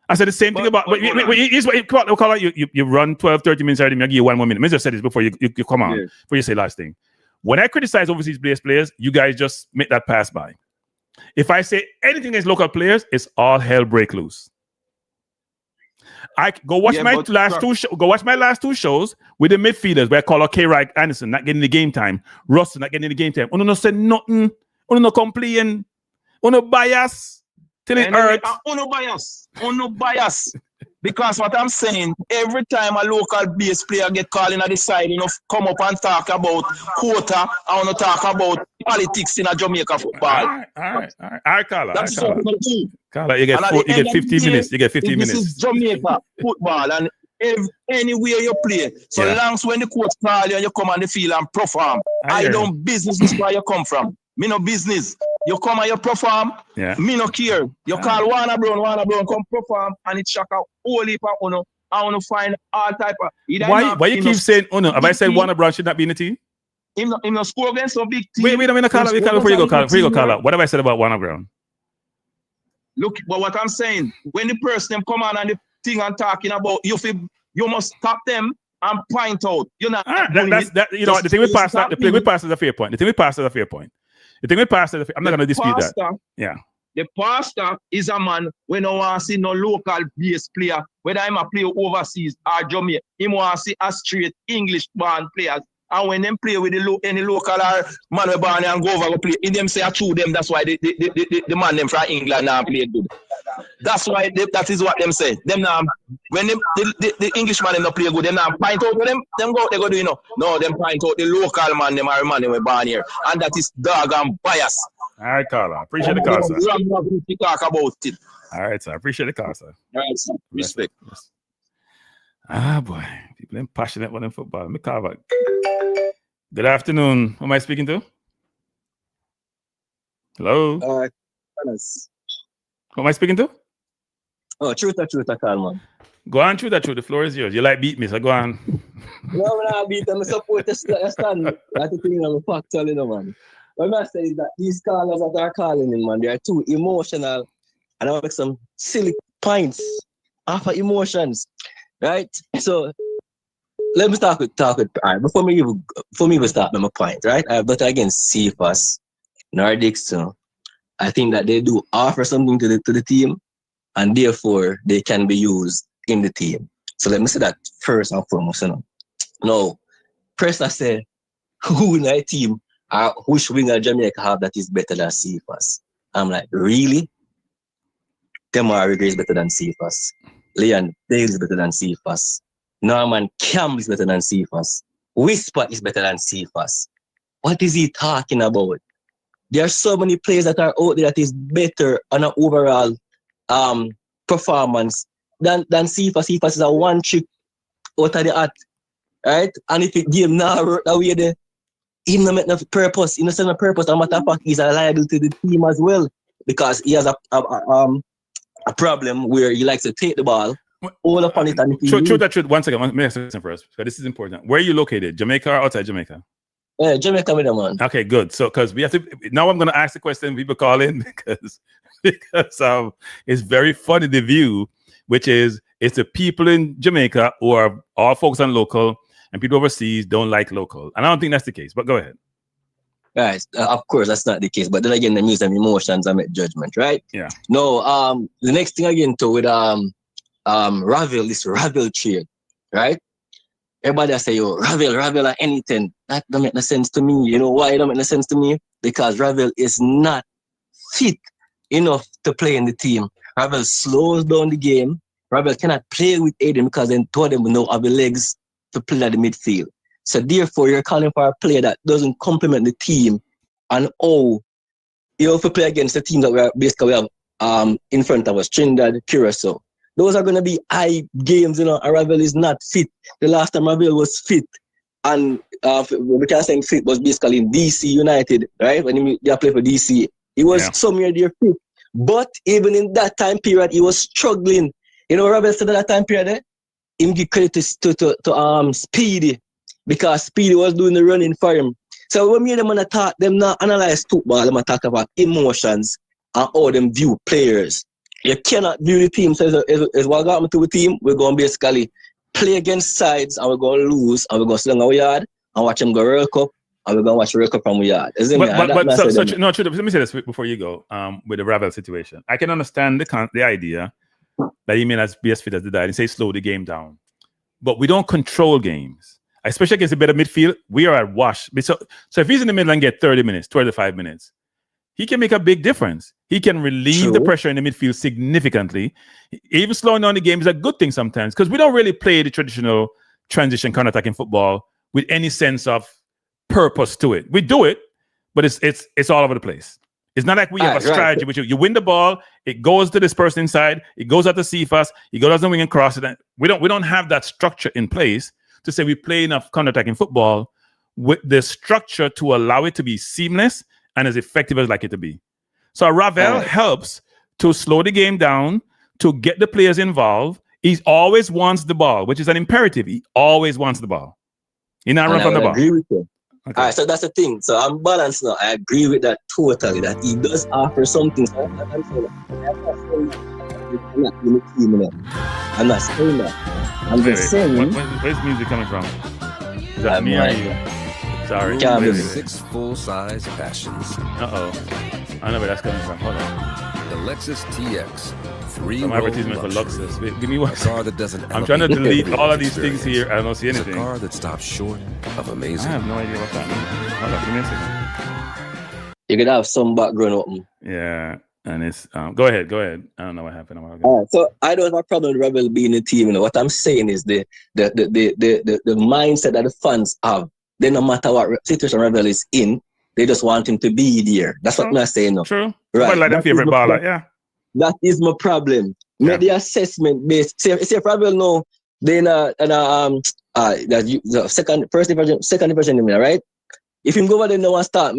I said the same thing about. Here's what you run 12, 30 minutes already. I'll give you 1 more minute. I just said this before you come on. Yeah. Before you say last thing. When I criticize overseas players, you guys just make that pass by. If I say anything against local players, it's all hell break loose. I go watch my last two shows with the midfielders where I call K. Wright Anderson not getting the game time, Russell not getting the game time. Uno no say nothing. Uno no complain. Uno bias. Till it hurts. Uno bias. Because what I'm saying, every time a local base player get called in at the side, come up and talk about quota, I want to talk about politics in a Jamaica football. All right, Carla. That's what we do. Carla, you get 15 minutes. You get 15 minutes. This is Jamaica football, and anywhere you play, so long as when the coach call you and you come on the field and perform, I don't business this where you come from. Me no business. You come and you perform. Yeah. Me no care. You call Warner Brown come perform, and it shock out whole heap of Uno. I want to find all type of. Why you keep saying Uno? Have I said Warner Brown should not be in the team? Him no score against some big team. Wait a minute, Carla. Before you go, Carla. What have I said about Warner Brown? Look, but what I'm saying, when the person them come on and the thing I'm talking about, you must stop them and point out. You're not. The thing we passed that. The thing we passed is a fair point. I'm not going to dispute that. Yeah. The pastor is a man when no want to see no local base player, whether I'm a player overseas or Jamaica. He want to see a straight English born players. And when them play with any local or man we born and go over to play, in them say I chew them. That's why the man them from England now play good. That's why that is what them say. Them now when the Englishman them not play good, them now point out to them go they go do No, them point out the local man them are man them we born here, and that is dog and bias. All right, Carla. Appreciate the call, sir. Talk about it. All right, sir. Appreciate the call, sir. All right, sir. Respect. Yes. Ah, boy. People are passionate about them football. Let me call back. Good afternoon. Who am I speaking to? Hello. Who am I speaking to? Oh, truth, I call, man. Go on, truth. The floor is yours. You like beat me, so go on. No, man, I beat them. I support the stand. That's the thing I'm factual, you know, man. What I say is that these callers that are calling in, man, they are too emotional, and I'll make some silly points off of emotions, right? So let me talk with. All right, before me even start with my point, right? I have nothing against CFAS, Nordics, so I think that they do offer something to the team, and therefore they can be used in the team. So let me say that first and foremost, you know. No, first I say, who in our team, which winger Jamaica have that is better than CFAS? I'm like, really? Demar Rigger is better than CFAS. Leon Dale is better than CFAS. Norman Campbell is better than CFAS. Whisper is better than CFAS. What is he talking about? There are so many players that are out there that is better on an overall performance than CFAS. CFAS is a one trick out of the hat, right? And if it game now work that way, there, he no make no purpose. He no send no purpose. And matter of fact, he's a liability to the team as well because he has a problem where he likes to take the ball all upon it. And Truth. 1 second. Let me ask you first, because this is important. Where are you located? Jamaica or outside Jamaica? Yeah, Jamaica with them, man. Okay, good. So, because we have to now, I'm going to ask the question people call in because it's very funny the view, which is it's the people in Jamaica who are all focused on local, and people overseas don't like local. And I don't think that's the case. But go ahead. Guys, of course that's not the case. But then again, the news and emotions, I make judgment, right? Yeah. No. The next thing again too with Ravel, this Ravel trade, right? Everybody say, yo, Ravel or anything. That don't make no sense to me. You know why it don't make no sense to me? Because Ravel is not fit enough to play in the team. Ravel slows down the game. Ravel cannot play with Aiden because then two of them will not have the legs to play at the midfield. So therefore, you're calling for a player that doesn't complement the team and you have to play against the teams that we have in front of us, Trinidad, Curacao. Those are going to be high games, you know, and Ravel is not fit. The last time Ravel was fit, and we can say fit was basically in DC United, right? When he played for DC, he was somewhere there fit. But even in that time period, he was struggling. You know, Ravel said at that time period, him give credit to Speedy, because Speedy was doing the running for him. So when me and them want to talk, them not analyze football, them talk about emotions and how them view players. You cannot view the team. So as what got me to the team, we're going to basically play against sides and we're going to lose and we're going to sit on our yard and watch them go World Cup and we're going to watch World Cup from our yard. Let me say this before you go with the Ravel situation. I can understand the idea that he may not be as fit as the dad and say slow the game down. But we don't control games, especially against a better midfield. We are at wash. So if he's in the middle and get 30 minutes, 25 minutes, he can make a big difference. He can relieve the pressure in the midfield significantly. Even slowing down the game is a good thing sometimes because we don't really play the traditional transition counter-attacking football with any sense of purpose to it. We do it, but it's all over the place. It's not like we have a strategy, which you win the ball, it goes to this person inside, it goes out to CFAS, it goes out the wing and cross it. We don't have that structure in place to say we play enough counter-attacking football with the structure to allow it to be seamless and as effective as like it to be. So Ravel helps to slow the game down, to get the players involved. He always wants the ball, which is an imperative. He always wants the ball. He not run from the ball. I agree with you. Okay. All right, so that's the thing. So I'm balanced now. I agree with that totally, that he does offer something. I'm not saying that. I'm just saying. Where's music coming from? Is that me or you? Sorry. 6 full-size Passions. Uh-oh. I know where that's coming from. Hold on. The Lexus TX. 3 Some advertisement for Lexus. Give me one. A car that doesn't I'm trying to delete all of these things here. I don't see anything. It's a car that stops short of amazing. I have no idea what that means. Hold on. Give me a second. You could have some background open. Yeah. And it's go ahead. I don't know what happened. All right, so I don't have a problem with Rebel being a team. You know what I'm saying is the mindset that the fans have. Then no matter what situation Rebel is in, they just want him to be there. That's what I'm saying. No. True. Right. Like their favorite baller. Yeah. That is my problem. Make the assessment based. Say if Rebel know then first division, second division, right? If him go over there now and start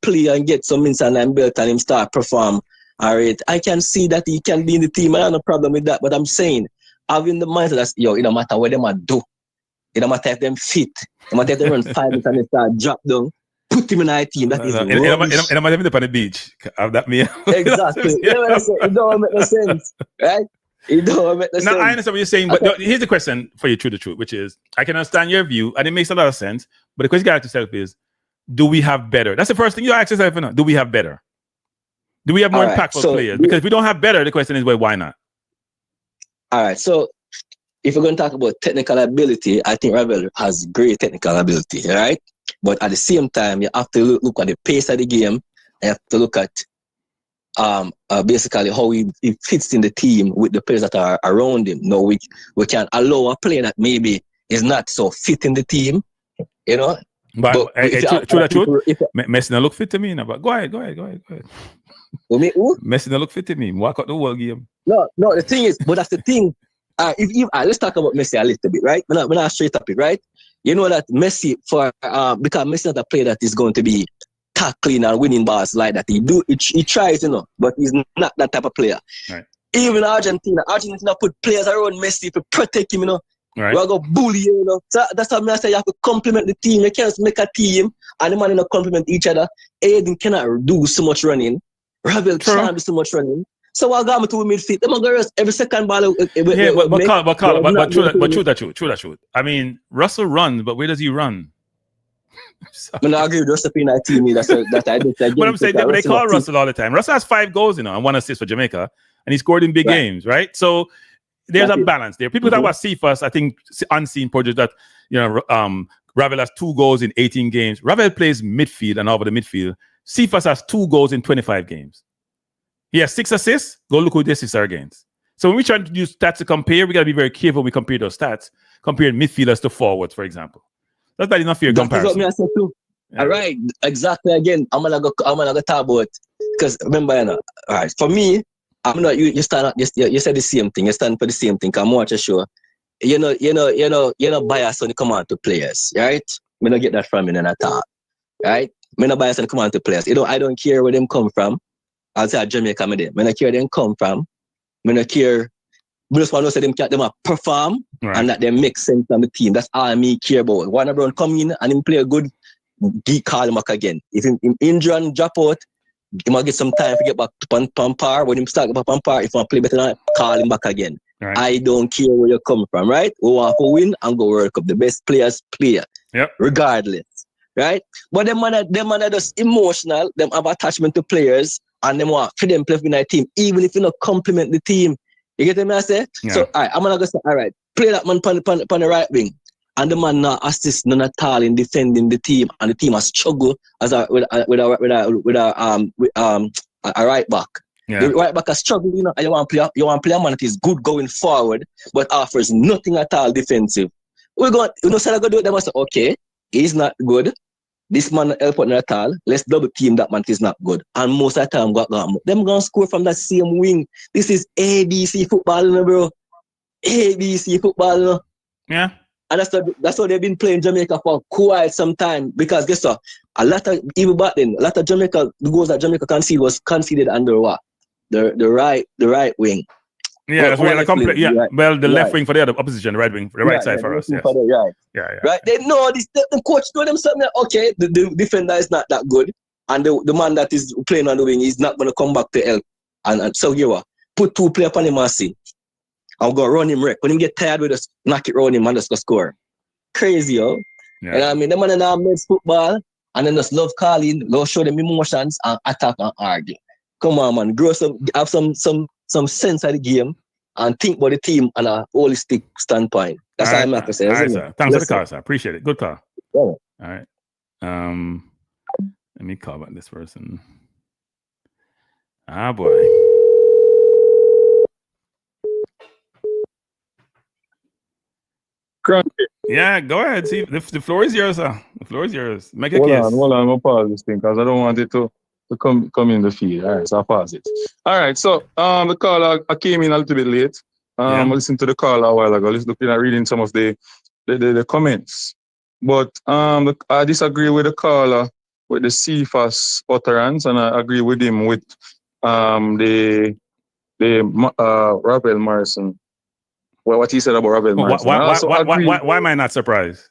play and get some inside and belt and him start perform, all right, I can see that he can be in the team. I have no problem with that. But I'm saying, having the mindset that, it don't matter what them do. It don't matter if them fit. It don't matter if they run 5 minutes and they start drop down. Put him in a team. That is It don't matter if they're on the beach. Have that me. Exactly. It don't make no sense. Right? It don't make no sense. Now, I understand what you're saying, but here's the question for you, true the truth, which is, I can understand your view, and it makes a lot of sense, but the question you got to ask yourself is, do we have better? That's the first thing you ask yourself, do we have better? Do we have more impactful players? Because if we don't have better, the question is, well, why not? All right, so if we're going to talk about technical ability, I think Ravel has great technical ability, right? But at the same time, you have to look at the pace of the game. You have to look at basically how he fits in the team with the players that are around him. No, we can allow a player that maybe is not so fit in the team, you know. But true that truth, Messi don't look fit to me, but go ahead. Messi don't look fit to me. Walk out the whole game. No, the thing is, but that's the thing. Let's talk about Messi a little bit, right? We're not straight up it, right? You know that Messi, because Messi is not a player that is going to be tackling and winning balls like that. He tries, but he's not that type of player. Right. Even Argentina put players around Messi to protect him, Right. We are going to bully you, So that's how I say you have to compliment the team. You can't make a team and the man compliment each other. Aiden cannot do so much running. Ravel can't do so much running. So I got me to midfield. Them go rest every second ball. But true that truth. I mean, Russell runs, but where does he run? I agree with Russell being that team. But I'm saying they call Russell all the time. Russell has 5 goals, and 1 assist for Jamaica, and he scored in big games, right? So there's a balance there. People talk about Cephas, I think unseen project that Ravel has 2 goals in 18 games. Ravel plays midfield and over the midfield. Cephas has 2 goals in 25 games. He has 6 assists. Go look who the assists are against. So when we try to use stats to compare, we got to be very careful when we compare those stats, comparing midfielders to forwards, for example. That's not fair comparison. That's what me I said too. Yeah. All right, exactly. Again, I'm gonna go talk about, because remember, all right, for me, I'm not. You stand up. You said the same thing. You stand for the same thing. I'm watching a show. You're not biased when you come on to players, right? Me not get that from you at all, right? Me not biased when you come on to players. I don't care where them come from. I'll say Jamaica, me there. Me not care where them come from. Me not care. We just want to say them perform, right, and that they make sense on the team. That's all me care about. Warner Brown come in and him play a good, call him back again. If him injure and drop out, he might get some time to get back to par. When him start back on par, if I play better, call him back again. Right. I don't care where you come from, right? We want to win and go World Cup. The best players play, regardless, right? But them man are just emotional. Them have attachment to players, and them want for them play in a team, even if you not compliment the team. You get me? I say? Yeah. So, all right, I'm going to say, all right, play that man on the right wing. And the man not assist none at all in defending the team. And the team has struggled with a right back. Yeah. The right back has struggled, and you want to play a man that is good going forward, but offers nothing at all defensive. We're going, so I go do it, they must say, okay, he's not good. This man help out at all. Let's double team that man is not good. And most of the time, them going to score from that same wing. This is ABC football, bro. ABC football. Yeah. And that's what they've been playing Jamaica for quite some time. Because guess what? Even back then, a lot of Jamaica, the goals that Jamaica conceded was conceded under what? The right wing. Yeah, that's where the left wing for the other opposition, the right wing for the right side for us. Yes. Right. They know this. The coach told them something. Okay, the defender is not that good, and the man that is playing on the wing is not going to come back to help. And so put 2 players on him and see. I'll go run him wreck. When him get tired with us, knock it around him and just go score. Crazy, yo. Yeah. And I mean, them man now makes football and then just love calling, love show them emotions and attack and argue. Come on, man. Have some sense of the game and think about the team on a holistic standpoint. That's all I'm have to say. All right, sir. Thanks for the call, sir. Appreciate it. Good call. Yeah. All right. Let me call back this person. Ah, boy. Kranky. Yeah, go ahead. See, the floor is yours, sir. The floor is yours. Make a case. Hold on. I'm going to pause this thing because I don't want it to come in the feed. All right, so I'll pause it. All right, so the caller, I came in a little bit late. I listened to the caller a while ago. Reading some of the comments. But I disagree with the caller with the CFAS utterance, and I agree with him with the Ravel Morrison. Well, what he said about Ravel Morrison. Why am I not surprised?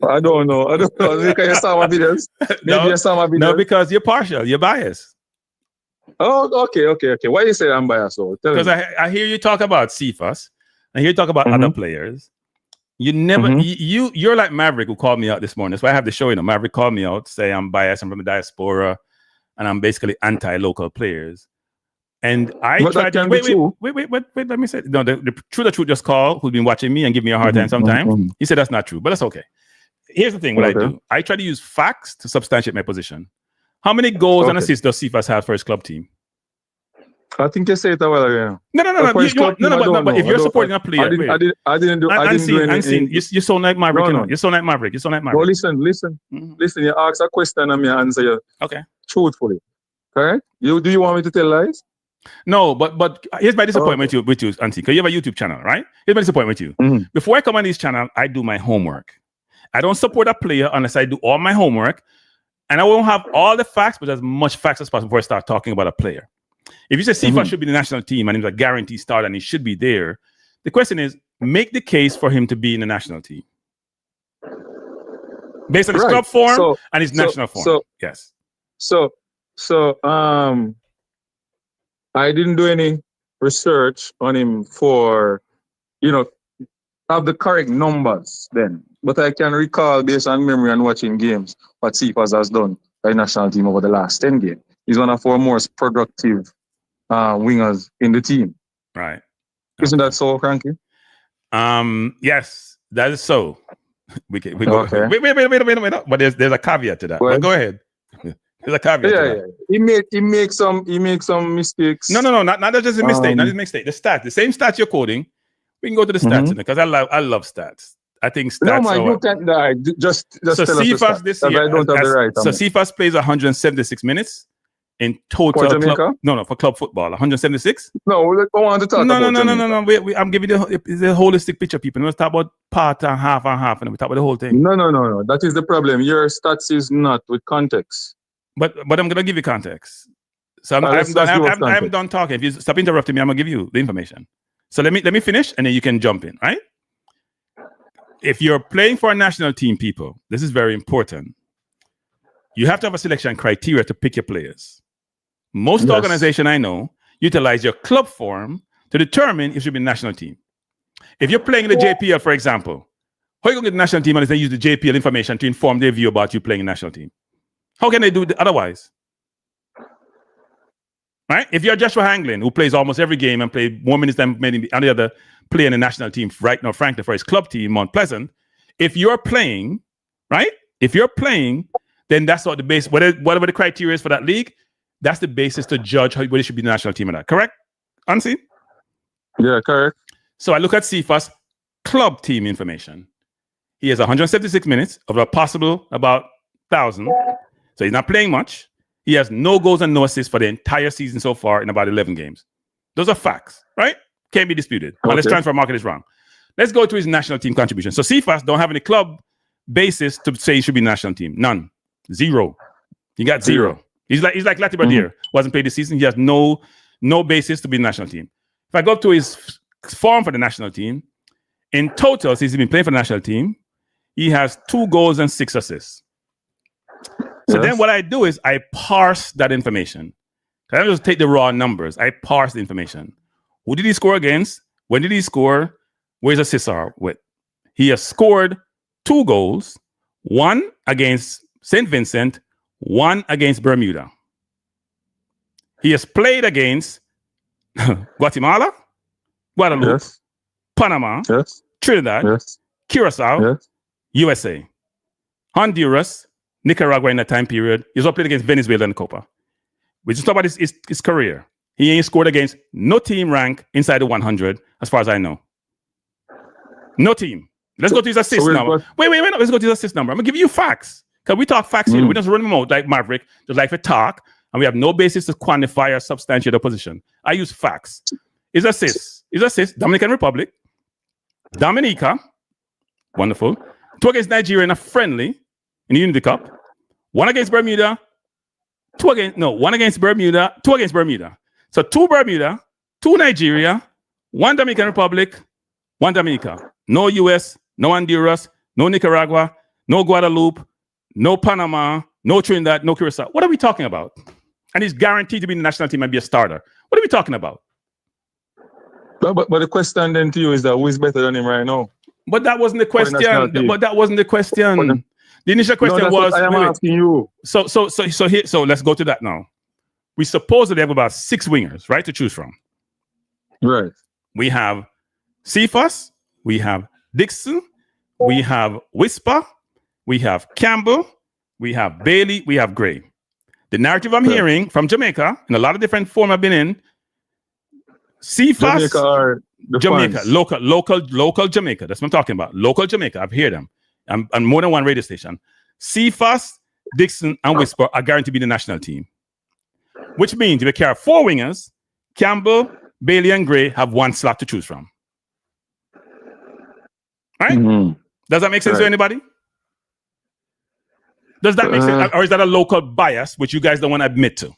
I don't know. Can you saw my videos? Maybe you saw my videos. No, because you're partial. You're biased. Oh, okay. Why you say I'm biased? Because I hear you talk about CFAS. I hear you talk about other players. You never, you're like Maverick, who called me out this morning. That's why I have the show. Maverick called me out, say I'm biased. I'm from the Diaspora, and I'm basically anti-local players. And I tried to wait. Let me say no. The truth just called, who's been watching me and give me a hard time sometimes. He said that's not true, but that's okay. Here's the thing: what I do, I try to use facts to substantiate my position. How many goals and assists does CFAS have for his club team? I think you say it a while ago. No. But if you're supporting a player, I didn't do anything. You sound like Maverick. You sound like Maverick. Well, listen. You ask a question and me answer you. Okay. Truthfully, correct? Do you want me to tell lies? No, but here's my disappointment with you, Auntie, because you have a YouTube channel, right? Here's my disappointment with you. Before I come on this channel, I do my homework. I don't support a player unless I do all my homework, and I won't have all the facts, but as much facts as possible before I start talking about a player. If you say CFAS should be the national team and he's a guaranteed start and he should be there, the question is, make the case for him to be in the national team. Based on his club form and his national form. Yes. I didn't do any research on him for, have the correct numbers then. But I can recall, based on memory and watching games, what CFAS has done by the national team over the last 10 games. He's one of our most productive wingers in the team. Right. Isn't that so, Kranky? Yes, that is so. We go. Okay. Wait. But there's a caveat to that. But go ahead. There's a caveat to that. He makes some mistakes. No, not just a mistake. Not a mistake. The stats, the same stats you're quoting. We can go to the stats because I love stats. I think stats. No, man, you can't die. Just so tell CFAS us this year. I don't have the right. So CFAS plays 176 minutes in total. For Jamaica? For club football. 176. No, I want to talk about Jamaica. No. I'm giving you the holistic picture, people. Let's talk about part and half, and we talk about the whole thing. No. That is the problem. Your stats is not with context. But I'm gonna give you context. So I haven't done talking. If you stop interrupting me, I'm gonna give you the information. So let me finish, and then you can jump in. Right? If you're playing for a national team, people, this is very important. You have to have a selection criteria to pick your players. Most organizations I know utilize your club form to determine if you should be a national team. If you're playing in the JPL, for example, how are you going to get the national team unless they use the JPL information to inform their view about you playing in the national team? How can they do it otherwise? Right? If you're Joshua Hanglin, who plays almost every game and played more minutes than any other player in the national team right now, frankly, for his club team, Mount Pleasant, if you're playing, right? If you're playing, then that's what the base, whatever the criteria is for that league, that's the basis to judge whether it should be the national team or not. Correct? Unseen? Yeah, correct. So I look at CFAS club team information. He has 176 minutes of a possible about 1,000. So he's not playing much. He has no goals and no assists for the entire season so far in about 11 games. Those are facts, right? Can't be disputed. Unless transfer market is wrong. Let's go to his national team contribution. So CFAS don't have any club basis to say he should be national team. None. Zero. He got zero. He's like Latiberdier. Wasn't paid this season. He has no basis to be national team. If I go up to his form for the national team, in total, since he's been playing for the national team, he has 2 goals and 6 assists. So then what I do is I parse that information. I don't just take the raw numbers. I parse the information. Who did he score against? When did he score? Where's assists are with? He has scored 2 goals, 1 against St. Vincent, 1 against Bermuda. He has played against Guatemala, Guadeloupe, Panama, Trinidad, Curacao, USA, Honduras, Nicaragua in that time period. He's also played against Venezuela in the Copa. We just talk about his career. He ain't scored against no team rank inside the 100, as far as I know. No team. Let's go to his assist number. Wait. Let's go to his assist number. I'm going to give you facts. Because we talk facts here. We just run them out like Maverick, just like for talk, and we have no basis to quantify or substantiate the position. I use facts. His assist. Dominican Republic, Dominica, wonderful. 2 against Nigeria in a friendly in the Unity Cup, 1 against Bermuda, 1 against Bermuda, 2 against Bermuda. So 2 Bermuda, 2 Nigeria, 1 Dominican Republic, 1 Dominica. No US, no Honduras, no Nicaragua, no Guadeloupe, no Panama, no Trinidad, no Curacao. What are we talking about? And he's guaranteed to be in the national team and be a starter. What are we talking about? But the question then to you is that who is better than him right now? But that wasn't the question. The initial question was. I am asking you. So let's go to that now. We supposedly have about 6 wingers, right, to choose from. Right. We have Cephas, we have Dixon, we have Whisper, we have Campbell, we have Bailey, we have Gray. The narrative I'm hearing from Jamaica, in a lot of different form I've been in, Cephas, Jamaica, local Jamaica. That's what I'm talking about. Local Jamaica. I've heard them. On more than one radio station. Cephas, Dixon, and Whisper are guaranteed to be the national team. Which means if you carry 4 wingers, Campbell, Bailey, and Gray have 1 slot to choose from. Right? Mm-hmm. Does that make sense to anybody? Does that make sense? Or is that a local bias which you guys don't want to admit to?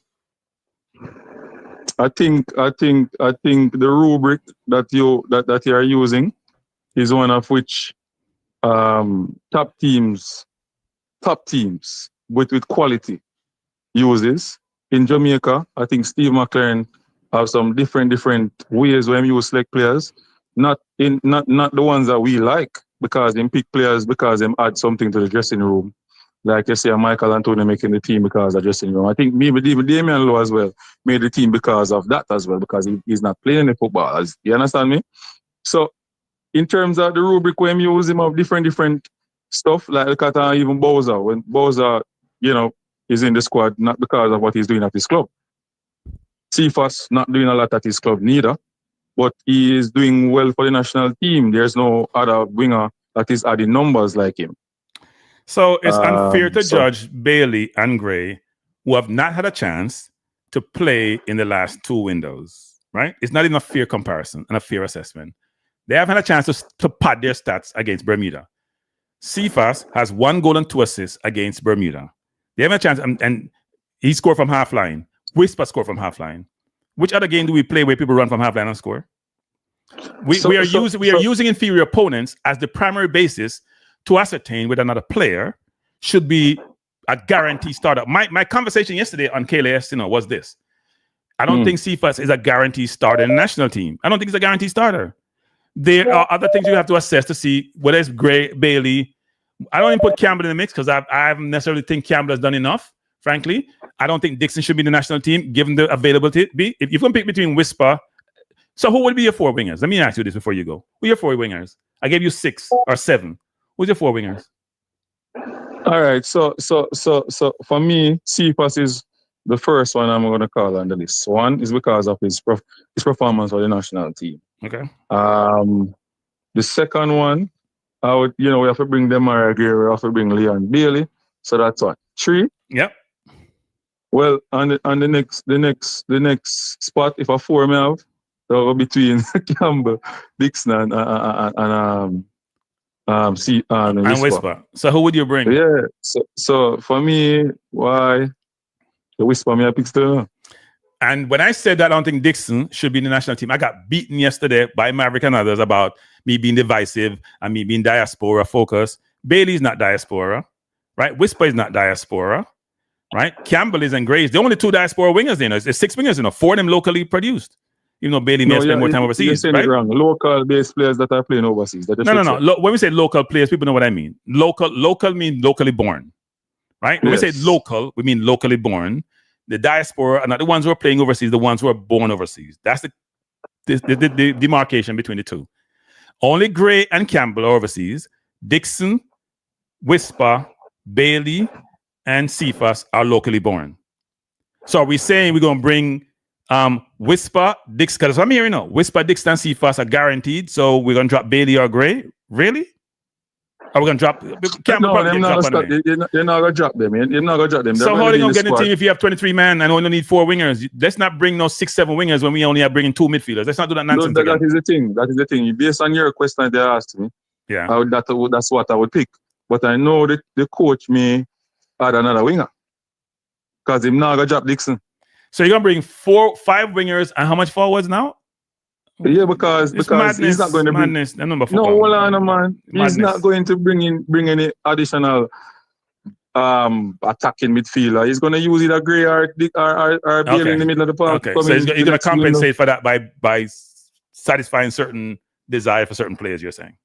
I think the rubric that you are using is one of which top teams with quality uses. In Jamaica, I think Steve McLaren have some different ways where you select players, not the ones that we like, because they pick players because they add something to the dressing room. Like you say, Michael Antonio making the team because of dressing room. I think maybe even Damian Lowe as well made the team because of that as well, because he's not playing any football. You understand me? So in terms of the rubric where you use him of different stuff, like look at even Bowser. When Bowser, is in the squad, not because of what he's doing at his club. Cephas not doing a lot at his club neither, but he is doing well for the national team. There's no other winger that is adding numbers like him. So it's unfair to judge Bailey and Gray, who have not had a chance to play in the last 2 windows, right? It's not even a fair comparison and a fair assessment. They haven't had a chance to pad their stats against Bermuda. Cephas has 1 goal and 2 assists against Bermuda. They haven't had a chance, and he scored from half line. Whisper scored from half line. Which other game do we play where people run from half line and score? We are using inferior opponents as the primary basis to ascertain whether another player should be a guaranteed starter. My conversation yesterday on KLAS, was this. I don't think Cephas is a guaranteed starter in the national team. I don't think he's a guaranteed starter. There are other things you have to assess to see whether it's Gray, Bailey. I don't even put Campbell in the mix because I haven't necessarily think Campbell has done enough, frankly. I don't think Dixon should be in the national team, given the availability. If you can pick between Whisper, so who would be your 4 wingers? Let me ask you this before you go. Who are your 4 wingers? I gave you 6 or 7. Who's your 4 wingers? All right. So for me, Cephas is the first one I'm going to call on the list. 1 is because of his performance for the national team. Okay. The second one, we have to bring Demar Gray, we have to bring Leon Bailey. So that's what? 3. Yep. Well, on the next spot, if a 4 may have, so between Campbell, Dixon, and Whisper. So who would you bring? Yeah. So for me, why the Whisper me I pick still? And when I said that I don't think Dixon should be in the national team, I got beaten yesterday by Maverick and others about me being divisive and me being diaspora focused. Bailey's not diaspora, right? Whisper is not diaspora, right? Campbell is and Gray is the only 2 diaspora wingers in. There's 6 wingers 4 of them locally produced. Even though Bailey may spend more time overseas. You're saying right? it wrong. Local based players that are playing overseas. No. When we say local players, people know what I mean. Local means locally born, right? When we say local, we mean locally born. The diaspora are not the ones who are playing overseas, the ones who are born overseas. That's the demarcation between the 2. Only Gray and Campbell are overseas. Dixon, Whisper, Bailey, and Cephas are locally born. So are we saying we're going to bring Whisper, Dixon, because I'm hearing now, Whisper, Dixon, and Cephas are guaranteed, so we're going to drop Bailey or Gray? Really? Are we going to drop Campbell? No, you're not going to drop them. You're not going to drop them. So how are they going to get in the team if you have 23 men and only need 4 wingers? Let's not bring no 6, 7 wingers when we only are bringing 2 midfielders. Let's not do that nonsense. That is the thing. That is the thing. Based on your question they asked me, that's what I would pick. But I know that the coach may add another winger. Because him now gonna drop Dixon. So you're gonna bring 5 wingers and how much forwards now? Yeah, because madness, he's not going to bring. madness. No, hold on, man. He's not going to bring any additional attacking midfielder. He's going to use either Gray or Bailey in the middle of the park. Okay, so he's going to compensate for that by satisfying certain desire for certain players. You're saying.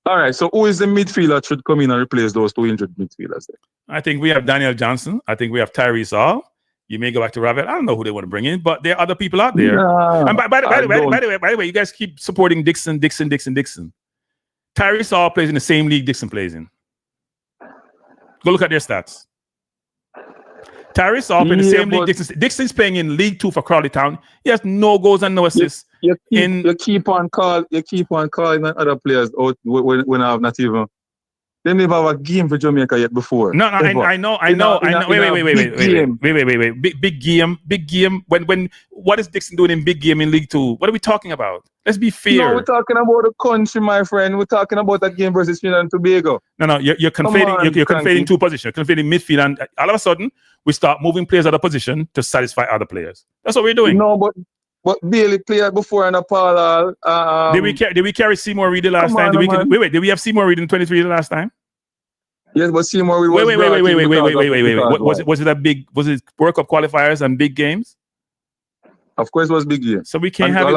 All right. So who is the midfielder that should come in and replace those 2 injured midfielders? I think we have Daniel Johnson. I think we have Tyrese Hall. You may go back to Ravel. I don't know who they want to bring in, but there are other people out there. And by the way, you guys keep supporting Dixon. Tyrese Hall plays in the same league Dixon plays in. Go look at their stats. Tyrese Hall plays in the same league Dixon's playing in League 2 for Crawley Town. He has no goals and no assists. You keep on calling other players out when I have not even. They never have a game for Jamaica yet before. No, I know. Wait. Big game. When what is Dixon doing in big game in League 2? What are we talking about? Let's be fair. No, we're talking about the country, my friend. We're talking about that game versus Trinidad and Tobago. No, you're conflating. You're conflating 2 positions. You're conflating midfield, and all of a sudden we start moving players out of position to satisfy other players. That's what we're doing. No, but Bailey played before and Paul. Did we carry Seymour Reed the last time? Wait. Did we have Seymour Reed in 23 the last time? Yes, but Seymour Reed was wait. Was it World Cup qualifiers and big games? Of course, it was big games. So we can't have it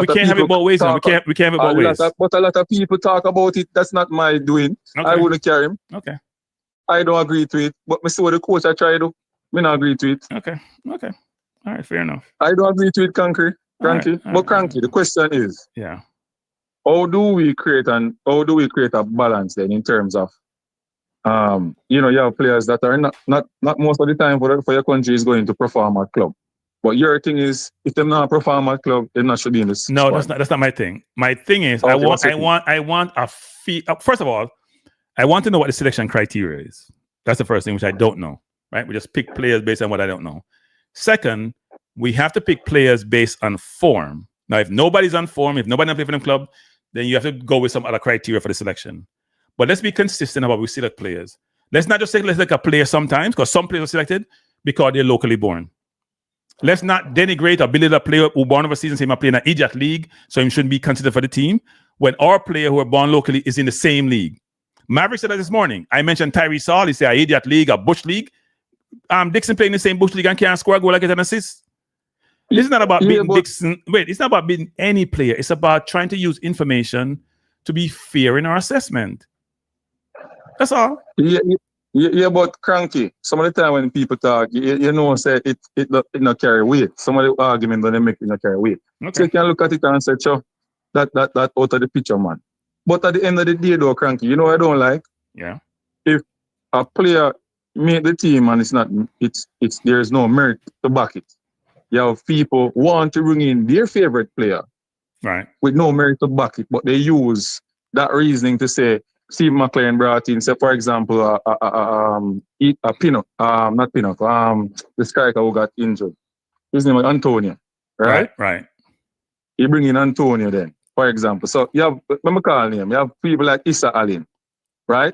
both ways. We can't have it both ways. But a lot of people talk about it. That's not my doing. Okay. I wouldn't carry him. Okay. I don't agree to it. But I see what the coach I try to do. We don't agree to it. Okay. All right, fair enough. I don't agree to it, Kranky. Kranky, the question is, how do we create a balance then in terms of you have players that are not most of the time for your country is going to perform at club. But your thing is, if they're not perform at club, they're not should be in this. No, that's not my thing. My thing is, I want a fee. First of all, I want to know what the selection criteria is. That's the first thing, which I don't know. Right? We just pick players based on what I don't know. Second, we have to pick players based on form. Now, if nobody's on form, if nobody plays for the club, then you have to go with some other criteria for the selection. But let's be consistent about we select players. Let's not just say let's select a player sometimes, because some players are selected because they're locally born. Let's not denigrate or belittle a player who born overseas and say he's playing an idiot league, so he shouldn't be considered for the team, when our player who are born locally is in the same league. Maverick said that this morning. I mentioned Tyrese Hall. He said an idiot league, a bush league. Dixon playing the same bush league and can't score a goal like get an assist. This is not about beating Dixon. It's not about beating any player. It's about trying to use information to be fair in our assessment. That's all. Yeah, but Kranky, some of the time when people talk, say it not carry weight. Some of the argument don't make it not carry weight. Okay. So you can look at it and say, sure, that out of the picture, man. But at the end of the day, though, Kranky, you know what I don't like? Yeah. If a player made the team and there's no merit to back it. You have people want to bring in their favorite player, right, with no merit to back it, but they use that reasoning to say Steve McLaren brought in, say for example, a Pinnock, not Pinnock, the striker who got injured. His name is Antonio, right? Right. You bring in Antonio then, for example. So you have, let me call him. You have people like Issa Allen, right?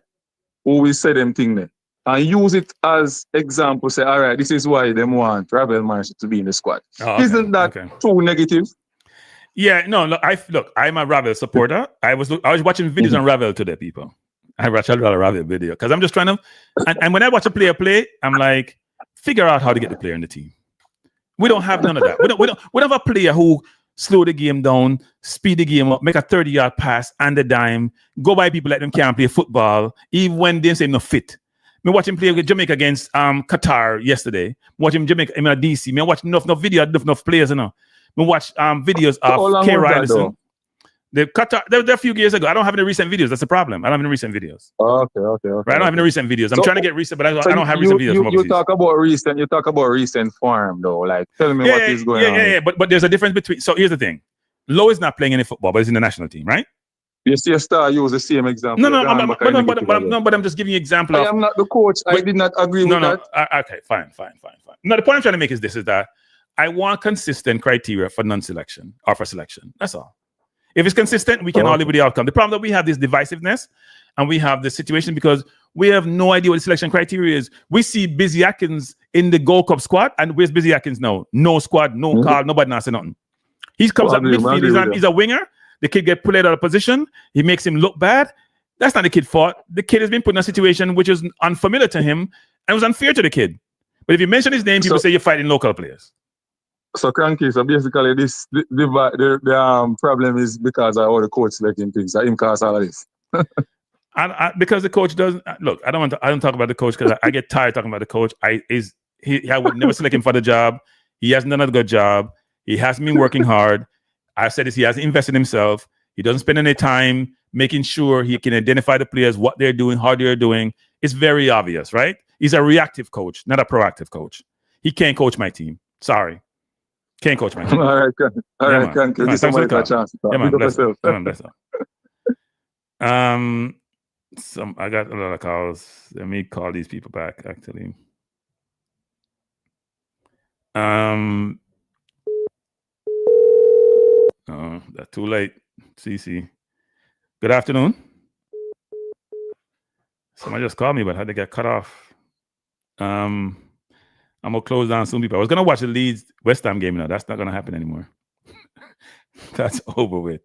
Who will say them thing there. And use it as example, say, all right, this is why they want Ravel Marshall to be in the squad. Oh, okay. Isn't that too negative? Yeah, no, look, I'm a Ravel supporter. I was watching videos on Ravel today, people. I watched a lot of Ravel video because I'm just trying to, and when I watch a player play, I'm like, figure out how to get the player in the team. We don't have none of that. We don't have a player who slow the game down, speed the game up, make a 30-yard pass and a dime, go by people like them can't play football, even when they say no fit. Me watching play with Jamaica against Qatar yesterday. Watching Jamaica in DC. Me watch enough video, enough players, Me watch videos of K. Ryderson. The Qatar, they're a few years ago. I don't have any recent videos. That's the problem. I don't have any recent videos. Okay. Right? I don't have any recent videos. I'm trying to get recent, but I don't have recent videos. You talk about recent form though. Like, tell me what is going on. Yeah. But there's a difference between. So here's the thing. Lowe is not playing any football, but he's in the national team, right? You see a star use the same example. But I'm just giving you an example. I am not the coach. I did not agree with that. Okay, fine. No, the point I'm trying to make is this: is that I want consistent criteria for non-selection or for selection. That's all. If it's consistent, we can all live with the outcome. The problem that we have is divisiveness, and we have this situation because We have no idea what the selection criteria is. We see Busy Atkins in the Gold Cup squad, and where's Busy Atkins now? No squad, no call, nobody not say nothing. He comes up midfield, he's a winger. The kid get pulled out of position. He makes him look bad. That's not the kid's fault. The kid has been put in a situation which is unfamiliar to him and was unfair to the kid. But if you mention his name, people say you're fighting local players. So Kranky, so basically the problem is because of how the coach selecting things. So him cause all of this. Because the coach doesn't look. I don't talk about the coach because I get tired talking about the coach. I would never select him for the job. He hasn't done a good job. He hasn't been working hard. I said this. He hasn't invested in himself. He doesn't spend any time making sure he can identify the players, what they're doing, how they're doing. It's very obvious, right? He's a reactive coach, not a proactive coach. He can't coach my team. Sorry. Can't coach my team. All right, Kranky. Give somebody a chance. I got a lot of calls. Let me call these people back, actually. Oh, that's too late. CC. Good afternoon. Somebody just called me, but had to get cut off. I'm gonna close down soon, people. I was gonna watch the Leeds West Ham game now. That's not gonna happen anymore. That's over with.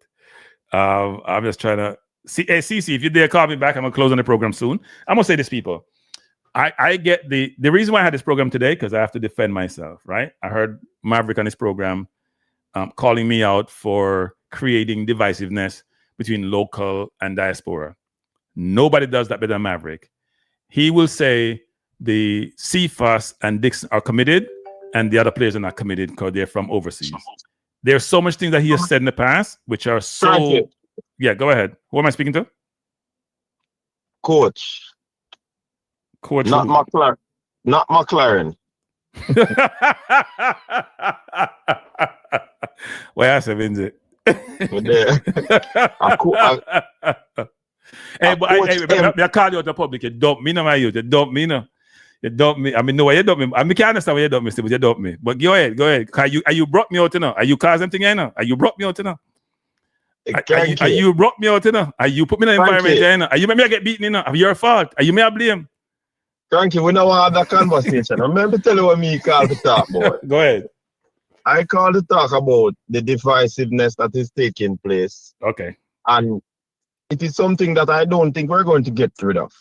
I'm just trying to see. Hey, CC, if you dare call me back, I'm gonna close on the program soon. I'm gonna say this, people. I get the reason why I had this program today because I have to defend myself, right? I heard Maverick on this program calling me out for creating divisiveness between local and diaspora. Nobody does that better than Maverick. He will say the CFAS and Dixon are committed and the other players are not committed because they're from overseas. There's so much things that he has said in the past which are so... Yeah, go ahead. Who am I speaking to? Coach. Not McLaren. Not McLaren. What else is it? Hey, but I call you out the public. You dump me, no, my youth. You dump me, no. You dump me. I mean, no, you dump me. I mean, can't understand why you dump me, but you dump me. But go ahead. Are you brought me out to know? Are you causing something you know? Are you brought me out to know? Are you brought me out to know? Are you put me in an environment you know? Are you make me get beaten, you know? Of your fault. Are you may I blame? Kranky, we don't have that conversation. Remember tell you what me call to talk about. Go ahead. I call to talk about the divisiveness that is taking place. Okay. And it is something that I don't think we're going to get rid of.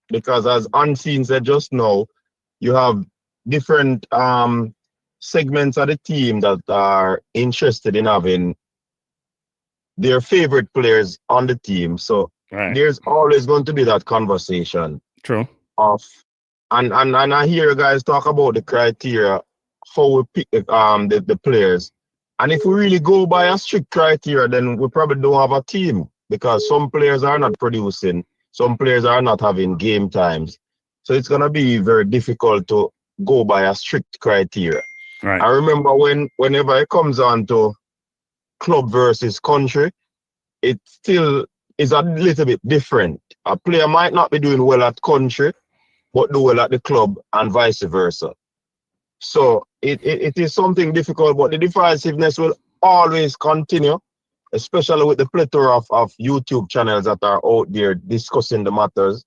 Because as Unseen said just now, you have different segments of the team that are interested in having their favorite players on the team. So there's always going to be that conversation. True. And I hear you guys talk about the criteria, how we pick the players. And if we really go by a strict criteria, then we probably don't have a team because some players are not producing, some players are not having game times. So it's gonna be very difficult to go by a strict criteria. Right. I remember whenever it comes on to club versus country, it still is a little bit different. A player might not be doing well at country, but do well at the club and vice versa. So it is something difficult, but the divisiveness will always continue, especially with the plethora of YouTube channels that are out there discussing the matters.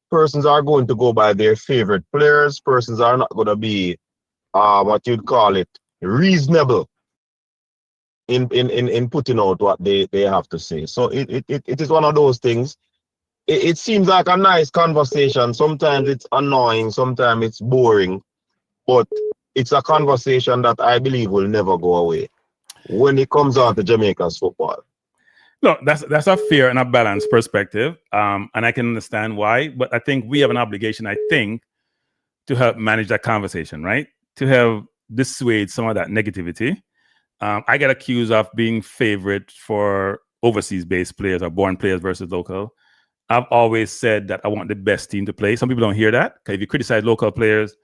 Persons are going to go by their favorite players. Persons are not going to be, what you'd call it, reasonable in putting out what they have to say. So it is one of those things. It seems like a nice conversation. Sometimes it's annoying, sometimes it's boring, but it's a conversation that I believe will never go away when it comes on to Jamaica's football. Look, that's a fair and a balanced perspective, and I can understand why, but I think we have an obligation, to help manage that conversation, right? To help dissuade some of that negativity. I get accused of being favorite for overseas-based players or born players versus local. I've always said that I want the best team to play. Some people don't hear that, because if you criticize local players,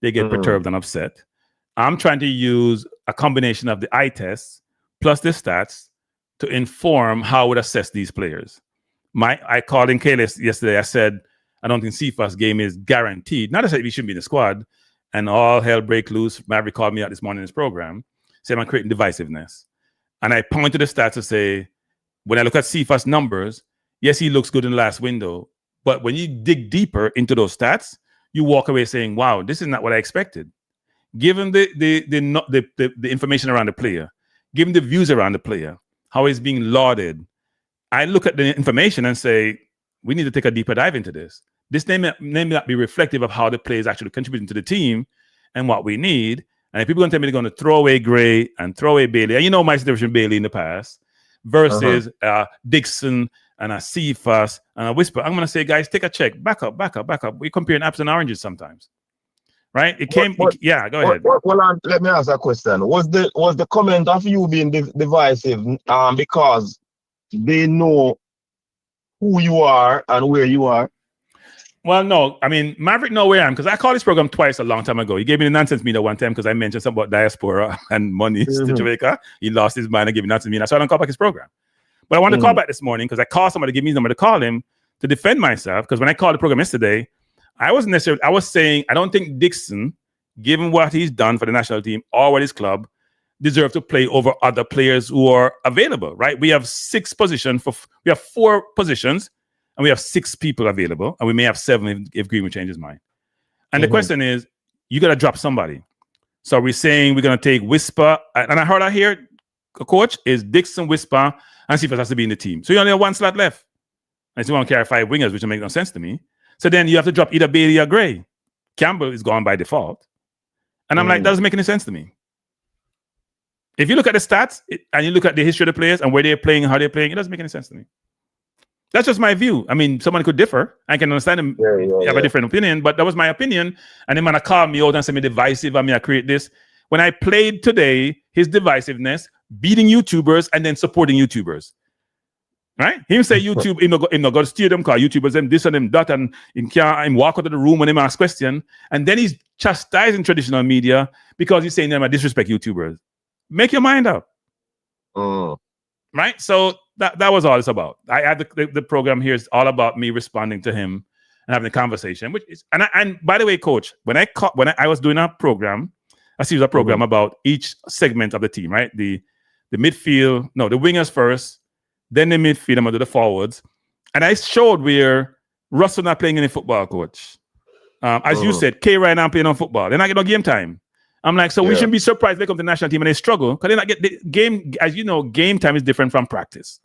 they get perturbed and upset. I'm trying to use a combination of the eye tests plus the stats to inform how I would assess these players. I called in Kalis yesterday. I said, I don't think CFA's game is guaranteed. Not to say he shouldn't be in the squad, and all hell break loose. Maverick called me out this morning in his program, saying I'm creating divisiveness. And I point to the stats to say, when I look at CFA's numbers, yes, he looks good in the last window, But when you dig deeper into those stats, you walk away saying, wow, this is not what I expected. Given the information around the player, given the views around the player, how he's being lauded, I look at the information and say, we need to take a deeper dive into this. This may not be reflective of how the player is actually contributing to the team and what we need. And if people are going to tell me they're going to throw away Gray and throw away Bailey, and you know my situation with Bailey in the past, versus Dixon and a Cephas and a Whisper, I'm going to say, guys, take a check. Back up. We're comparing apples and oranges sometimes. Right? Go ahead. Well, let me ask a question. Was the comment of you being divisive because they know who you are and where you are? Well, no. I mean, Maverick know where I am because I called this program twice a long time ago. He gave me the nonsense meter one time because I mentioned something about diaspora and money to Jamaica. He lost his mind and gave me nonsense meter. So I don't call back his program. But I wanted to call back this morning because I called somebody to give me his number to call him to defend myself. Because when I called the program yesterday, I was saying I don't think Dixon, given what he's done for the national team or with his club, deserve to play over other players who are available, right? We have 6 positions we have 4 positions and we have 6 people available, and we may have 7 if Greenwood changes his mind. And the question is, you got to drop somebody. So we're saying we're going to take Whisper, and I heard out here, coach, is Dixon, Whisper, and Cephas has to be in the team. So you only have 1 slot left. And so you want to carry 5 wingers, which will make no sense to me. So then you have to drop either Bailey or Gray. Campbell is gone by default. And I'm like, that doesn't make any sense to me. If you look at the stats and you look at the history of the players and where they're playing and how they're playing, it doesn't make any sense to me. That's just my view. I mean, someone could differ. I can understand them have a different opinion, but that was my opinion. And then when I called me out and said me divisive, I mean, I create this. When I played today, his divisiveness, beating YouTubers and then supporting YouTubers. Right? Him say YouTube, him not go to stadium, call YouTubers, them this and them that, and him walk out of the room when him ask question. And then he's chastising traditional media because he's saying them I disrespect YouTubers. Make your mind up. Right? So that was all it's about. I had the program here is all about me responding to him and having a conversation. Which is and by the way, coach, when I was doing a program, I see a program about each segment of the team, right? The midfield, the wingers first, then the midfield, I'm gonna do the forwards. And I showed where Russell not playing any football, coach. As you said, K right now playing on football. They're not getting no game time. I'm like, so we shouldn't be surprised they come to the national team and they struggle because they not get the game. As you know, game time is different from practice.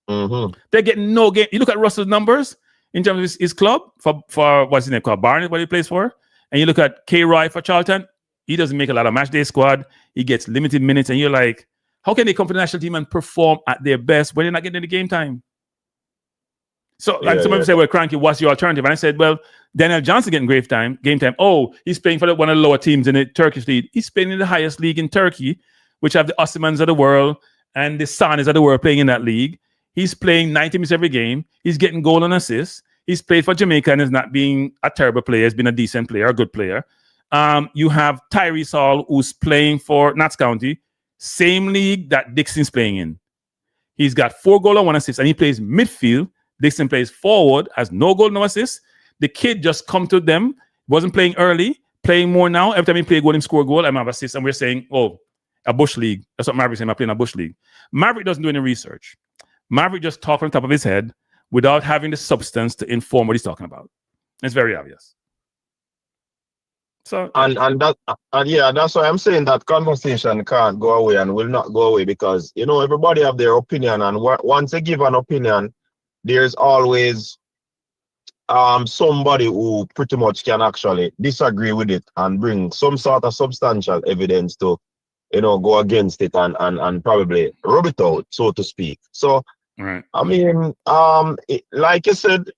They're getting no game. You look at Russell's numbers in terms of his club for what's his name called Barnet, what he plays for, and you look at K Roy for Charlton. He doesn't make a lot of match day squad. He gets limited minutes, and you're like, how can they come to the national team and perform at their best when they're not getting any game time? So some people say, well, Kranky, what's your alternative? And I said, well, Daniel Johnson getting game time. Oh, he's playing for one of the lower teams in the Turkish league. He's playing in the highest league in Turkey, which have the Osmans of the world and the Sanis of the world playing in that league. He's playing 90 minutes every game. He's getting goal and assists. He's played for Jamaica and is not being a terrible player. He's been a decent player, a good player. You have Tyrese Hall, who's playing for Notts County, same league that Dixon's playing in. He's got 4 goals and 1 assist, and he plays midfield. Dixon plays forward, has no goal, no assist. The kid just come to them, wasn't playing early, playing more now. Every time he play goal, him score a goal, I'm have assist. And we're saying, oh, a bush league. That's what Maverick's saying, I'm playing a bush league. Maverick doesn't do any research. Maverick just talks on top of his head without having the substance to inform what he's talking about. It's very obvious. So that's why I'm saying that conversation can't go away and will not go away because everybody have their opinion, and once they give an opinion, there's always somebody who pretty much can actually disagree with it and bring some sort of substantial evidence to go against it and probably rub it out, so to speak. So right. I mean, like you said,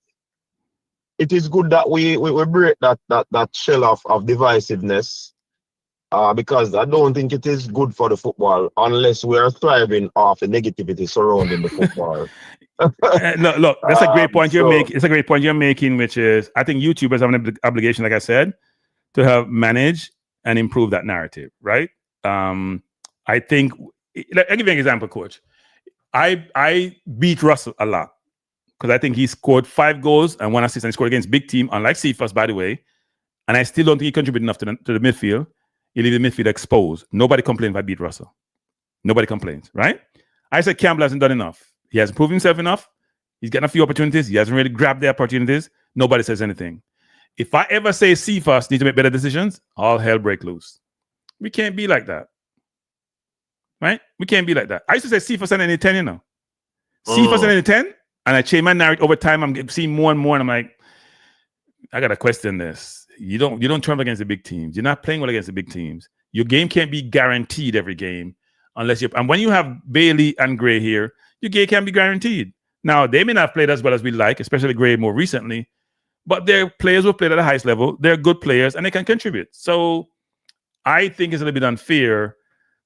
it is good that we break that shell of divisiveness because I don't think it is good for the football unless we are thriving off the negativity surrounding the football. Look, that's a great point you're making. It's a great point you're making, which is I think YouTubers have an obligation, like I said, to have managed and improve that narrative, right? I think I'll give you an example, coach. I beat Russell a lot because I think he scored 5 goals and 1 assist and he scored against big team, unlike Cephas, by the way. And I still don't think he contributed enough to the midfield. He leave the midfield exposed. Nobody complains if I beat Russell. Nobody complains, right? I said Campbell hasn't done enough. He hasn't proved himself enough. He's getting a few opportunities. He hasn't really grabbed the opportunities. nobody says anything. If I ever say CFAS need to make better decisions, all hell break loose. We can't be like that. Right? We can't be like that. I used to say CFAS and any 10, you know. CFAS and any 10, and I change my narrative over time. I'm seeing more and more, and I'm like, I gotta question this. You don't turn up against the big teams. You're not playing well against the big teams. Your game can't be guaranteed every game unless you. And when you have Bailey and Gray here, your game can be guaranteed. Now they may not have played as well as we like, especially Gray more recently, but they're players who have played at the highest level. They're good players and they can contribute. So I think it's a little bit unfair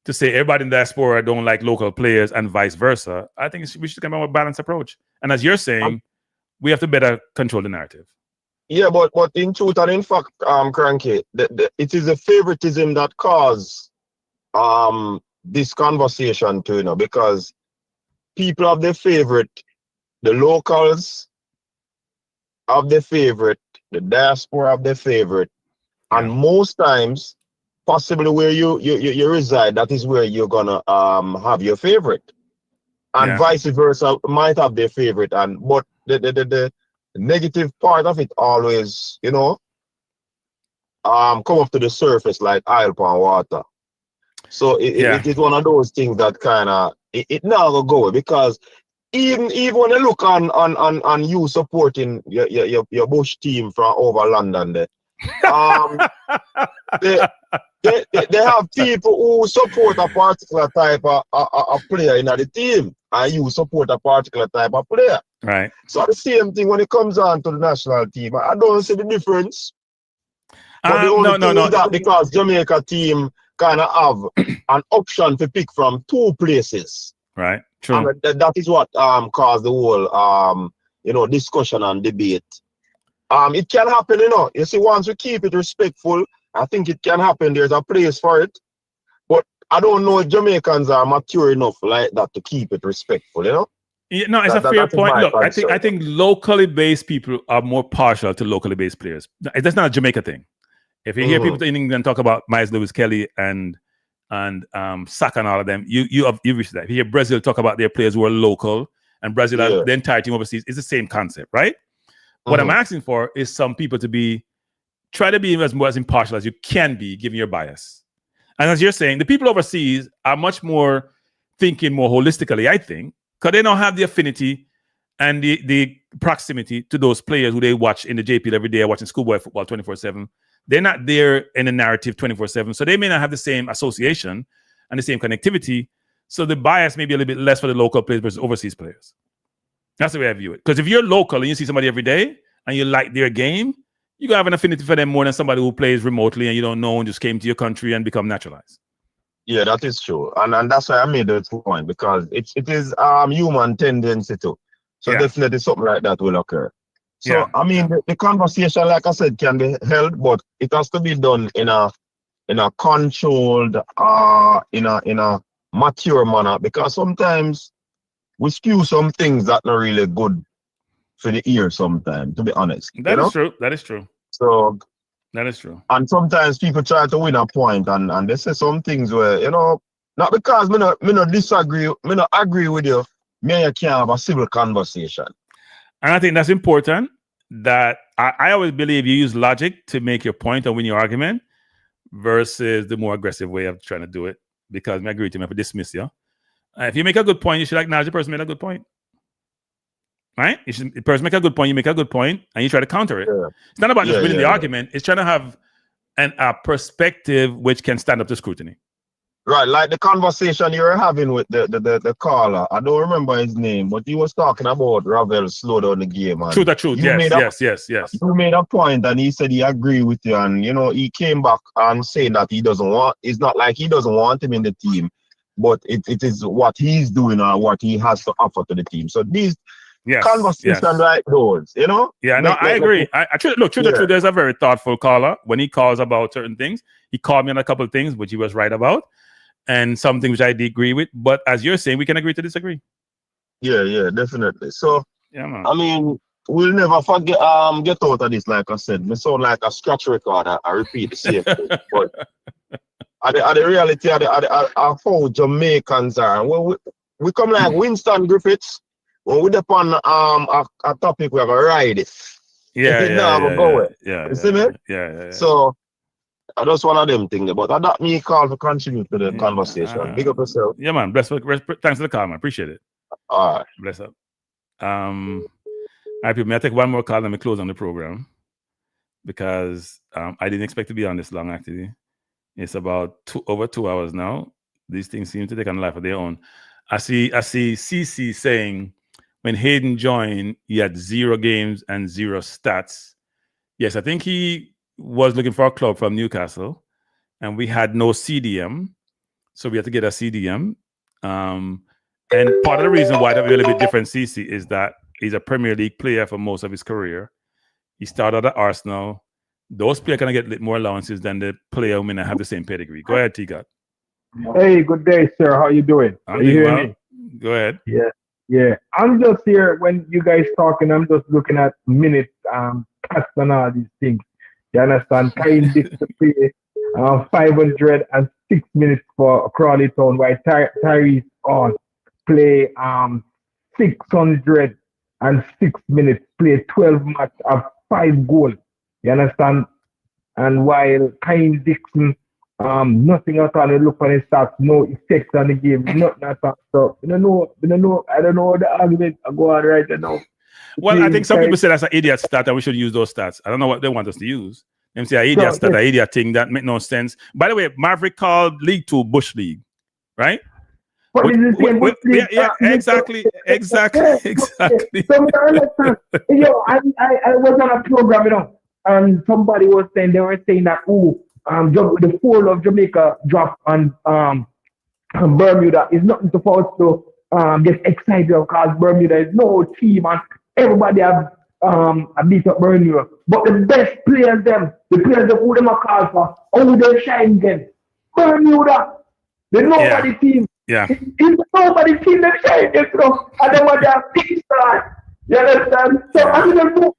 to say everybody in Diaspora don't like local players and vice versa. I think we should come up with a balanced approach. And as you're saying, we have to better control the narrative. Yeah, but in truth and in fact, Kranky, it is a favoritism that cause this conversation too, you know, because people have their favorite, the locals have their favorite, the diaspora have their favorite, and most times, possibly where you reside, that is where you're gonna have your favorite, and vice versa might have their favorite, but the negative part of it always, you know, come up to the surface like oil upon water. So it is one of those things that kind of it never go, because even when you look on you supporting your Bush team from over London there, they have people who support a particular type of player in the team, and you support a particular type of player. Right. So the same thing when it comes on to the national team. I don't see the difference. But the only thing is that because Jamaica team kind of have an option to pick from two places. Right. True. And that is what caused the whole discussion and debate. It can happen, you know. You see, once we keep it respectful, I think it can happen. There's a place for it. But I don't know if Jamaicans are mature enough like that to keep it respectful, you know? Yeah, no, it's a fair point. Look, I think locally based people are more partial to locally based players. That's not a Jamaica thing. If you hear people in England talk about Miles Lewis Kelly and Saka and all of them, you reached that. If you hear Brazil talk about their players who are local and Brazil the entire team overseas, it's the same concept, right? What I'm asking for is some people to try to be as impartial as you can be, given your bias. And as you're saying, the people overseas are much more thinking more holistically, I think, because they don't have the affinity and the proximity to those players who they watch in the JPL every day, watching schoolboy football 24/7. They're not there in the narrative 24/7, so they may not have the same association and the same connectivity. So the bias may be a little bit less for the local players versus overseas players. That's the way I view it. Because if you're local and you see somebody every day and you like their game, you have an affinity for them more than somebody who plays remotely and you don't know and just came to your country and become naturalized. Yeah, that is true. And that's why I made that point, because it is human tendency too. So definitely something like that will occur. So I mean the conversation, like I said, can be held, but it has to be done in a controlled, in a mature manner, because sometimes we spew some things that not really good for the ear sometimes, to be honest. That is true. That is true. So that is true. And sometimes people try to win a point and they say some things where, you know, not because me not disagree, me not agree with you, me and you can't have a civil conversation. And I think that's important, that I always believe you use logic to make your point and win your argument versus the more aggressive way of trying to do it, because I agree with you, I dismiss you. If you make a good point, you should acknowledge the person made a good point. Right? The person make a good point, you make a good point, and you try to counter it. Yeah. It's not about just winning the argument. It's trying to have a perspective which can stand up to scrutiny. Right, like the conversation you were having with the caller. I don't remember his name, but he was talking about Ravel slow down the game. True, the truth. Yes. You made a point, and he said he agreed with you, and you know he came back and saying that it's not like he doesn't want him in the team, but it is what he's doing or what he has to offer to the team. So these conversations like those, you know? Yeah, no, I agree. The truth, there's a very thoughtful caller. When he calls about certain things, he called me on a couple of things, which he was right about, and some things which I agree with. But as you're saying, we can agree to disagree. Yeah, definitely. So, man. I mean, we'll never forget get out of this, like I said. We sound like a scratch record. I repeat the same thing. But the reality of how Jamaicans are. When we come like Winston Griffiths, when we depend on a topic, we have a ride it. Yeah, It yeah, never go away. yeah. You see me? Yeah. So that's one of them things. But that me call to contribute to the conversation. Big up yourself. Yeah, man. Thanks for the call, man. Appreciate it. All right. Bless up. All right, people. May I take one more call and we close on the program because I didn't expect to be on this long. Actually, it's about over 2 hours now. These things seem to take on life of their own. I see CC saying when Hayden joined, he had 0 games and 0 stats. Yes, I think he was looking for a club from Newcastle, and we had no CDM, so we had to get a CDM. And part of the reason why that we're a little bit different, CC, is that he's a Premier League player for most of his career. He started at Arsenal. Those players can get a little more allowances than the player who may not have the same pedigree. Go ahead, T-God. Hey, good day, sir. How you doing? I'm Are you doing hearing well. me? Go ahead. Yeah. I'm just here when you guys talking. I'm just looking at minutes, cuts and all these things. You understand? Kind Dixon play 506 minutes for Crawley Town, while Tyrese on play 606 minutes, play 12 match of 5 goals. You understand? And while Kind Dixon, nothing at all. You look on his stats, no effect on the game, nothing at all. So I don't know the argument I go on right now. Well, I think some people say that's an idiot stat and we should use those stats. I don't know what they want us to use. Them say an idiot stat, an idiot thing that make no sense. By the way, Maverick called League 2 Bush League, right? Yeah, exactly. So, yo, I was on a program, and somebody was saying that the fall of Jamaica drop on Bermuda is nothing to force to get excited because Bermuda is no team and everybody have beat up Bermuda. But the best players the players who them are called for, only they shine again. Bermuda, the nobody team. Yeah. It's nobody team that shine against them. And then what they have big stars. You understand? So I don't know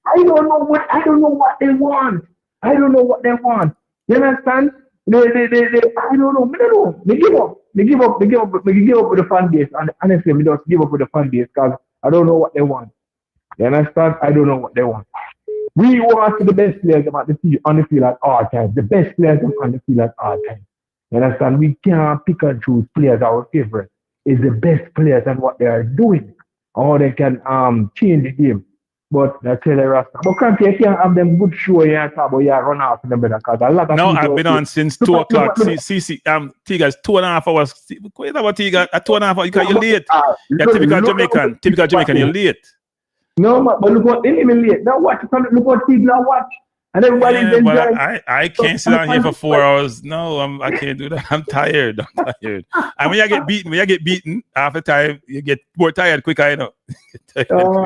what they want. I don't know what they want. You understand? I don't know. They give up. They give up with the fan base. And honestly, we just give up with the fan base because I don't know what they want. You understand? I don't know what they want. We want the best players on the field at all times. The best players on the field at all times. You understand? We can't pick and choose players our favorite. It's the best players and what they are doing. Or they can change the game. But that's the Rasta. But Kranky, you can't have them good show here and talk about run off them better because a lot of No, people I've been on since 2 o'clock. CC, T-Guys, 2.5 hours. What about T-Guys? At 2.5 hours, you're late. You're typical Jamaican. Typical Jamaican, you're late. No, but look what they even late. Now watch. Look what people are watch. And everybody's enjoying. I can't sit down here for 4 hours. No, I can't do that. I'm tired. And when you get beaten, after time, you get more tired quicker, you know. All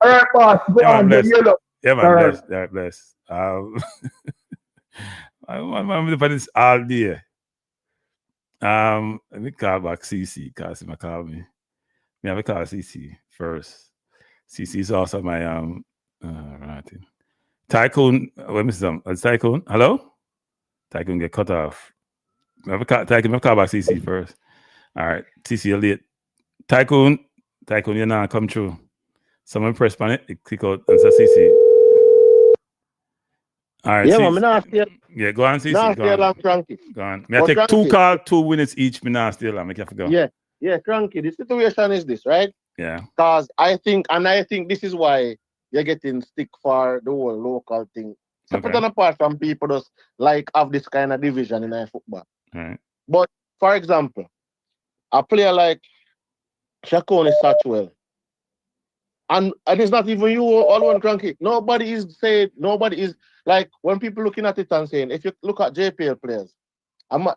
right, boss. Go on, bless. Yeah, man, all right. bless. I'm for this all day. Let me call back CC, because he call me. Me have to call CC first. CC is also my right. Tycoon, wait a minute, Tycoon, hello? Tycoon get cut off. Tycoon, call back CC first. All right, CC, you're late. Tycoon, you're not come through. Someone press on it, click out, and say CC. All right, yeah, CC. man, Yeah, go on, CC. Go on. May I take Kranky. 2 calls, 2 minutes each, me now still, make you go. Yeah, Kranky, the situation is this, right? Yeah. Because I think this is why you're getting stick for the whole local thing. Separate and apart from people just like have this kind of division in our football. Right. But for example, a player like Shakoni Satchwell, and it's not even you all one Kranky. Nobody is like when people looking at it and saying, if you look at JPL players,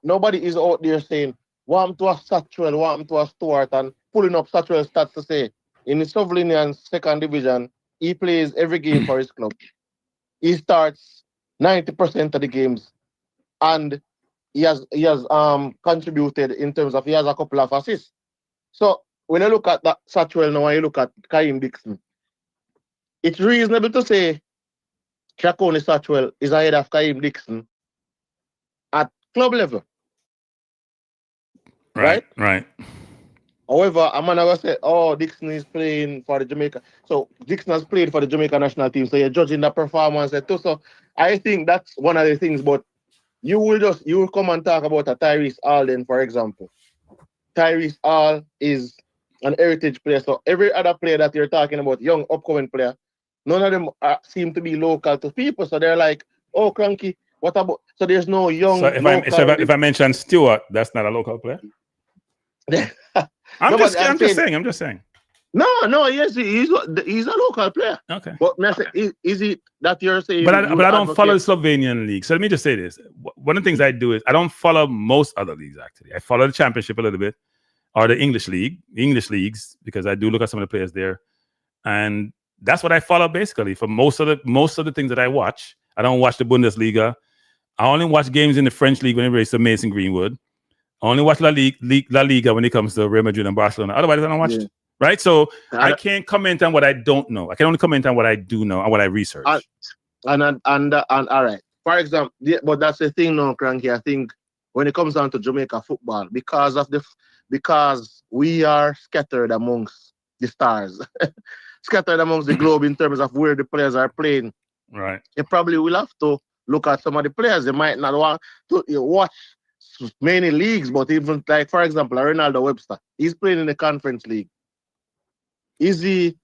nobody is out there saying, want to a Satchwell, want to a Stuart, and pulling up Satchwell stats to say in the Slovenian second division, he plays every game for his club. He starts 90% of the games, and he has contributed in terms of he has a couple of assists. So when you look at that Satchwell now and you look at Kaim Dixon, it's reasonable to say Shakoni Satchwell is ahead of Kaim Dixon at club level. Right. However, a man will say, oh, Dixon is playing for the Jamaica. So Dixon has played for the Jamaica national team. So you're judging the performance too. So I think that's one of the things. But you will come and talk about a Tyrese Hall then, for example. Tyrese Hall is an heritage player. So every other player that you're talking about, young upcoming player, none of them seem to be local to people. So they're like, oh, Kranky, what about? So there's no young. So if I mention Stewart, that's not a local player. I'm just saying. No, yes, he's a local player. Okay. But is it that you're saying? But I don't follow the Slovenian league. So let me just say this. One of the things I do is I don't follow most other leagues, actually. I follow the championship a little bit, or the English leagues, because I do look at some of the players there. And that's what I follow basically for most of the things that I watch. I don't watch the Bundesliga. I only watch games in the French league when it races to Mason Greenwood. I only watch La Liga when it comes to Real Madrid and Barcelona. Otherwise, I don't watch it. Right? So I can't comment on what I don't know. I can only comment on what I do know and what I research. And all right. For example, but that's the thing now, Kranky. I think when it comes down to Jamaica football, because we are scattered amongst the stars, scattered amongst the globe in terms of where the players are playing. Right. You probably will have to look at some of the players. They might not want to watch many leagues, but even like, for example, Ronaldo Webster, he's playing in the Conference League. Is he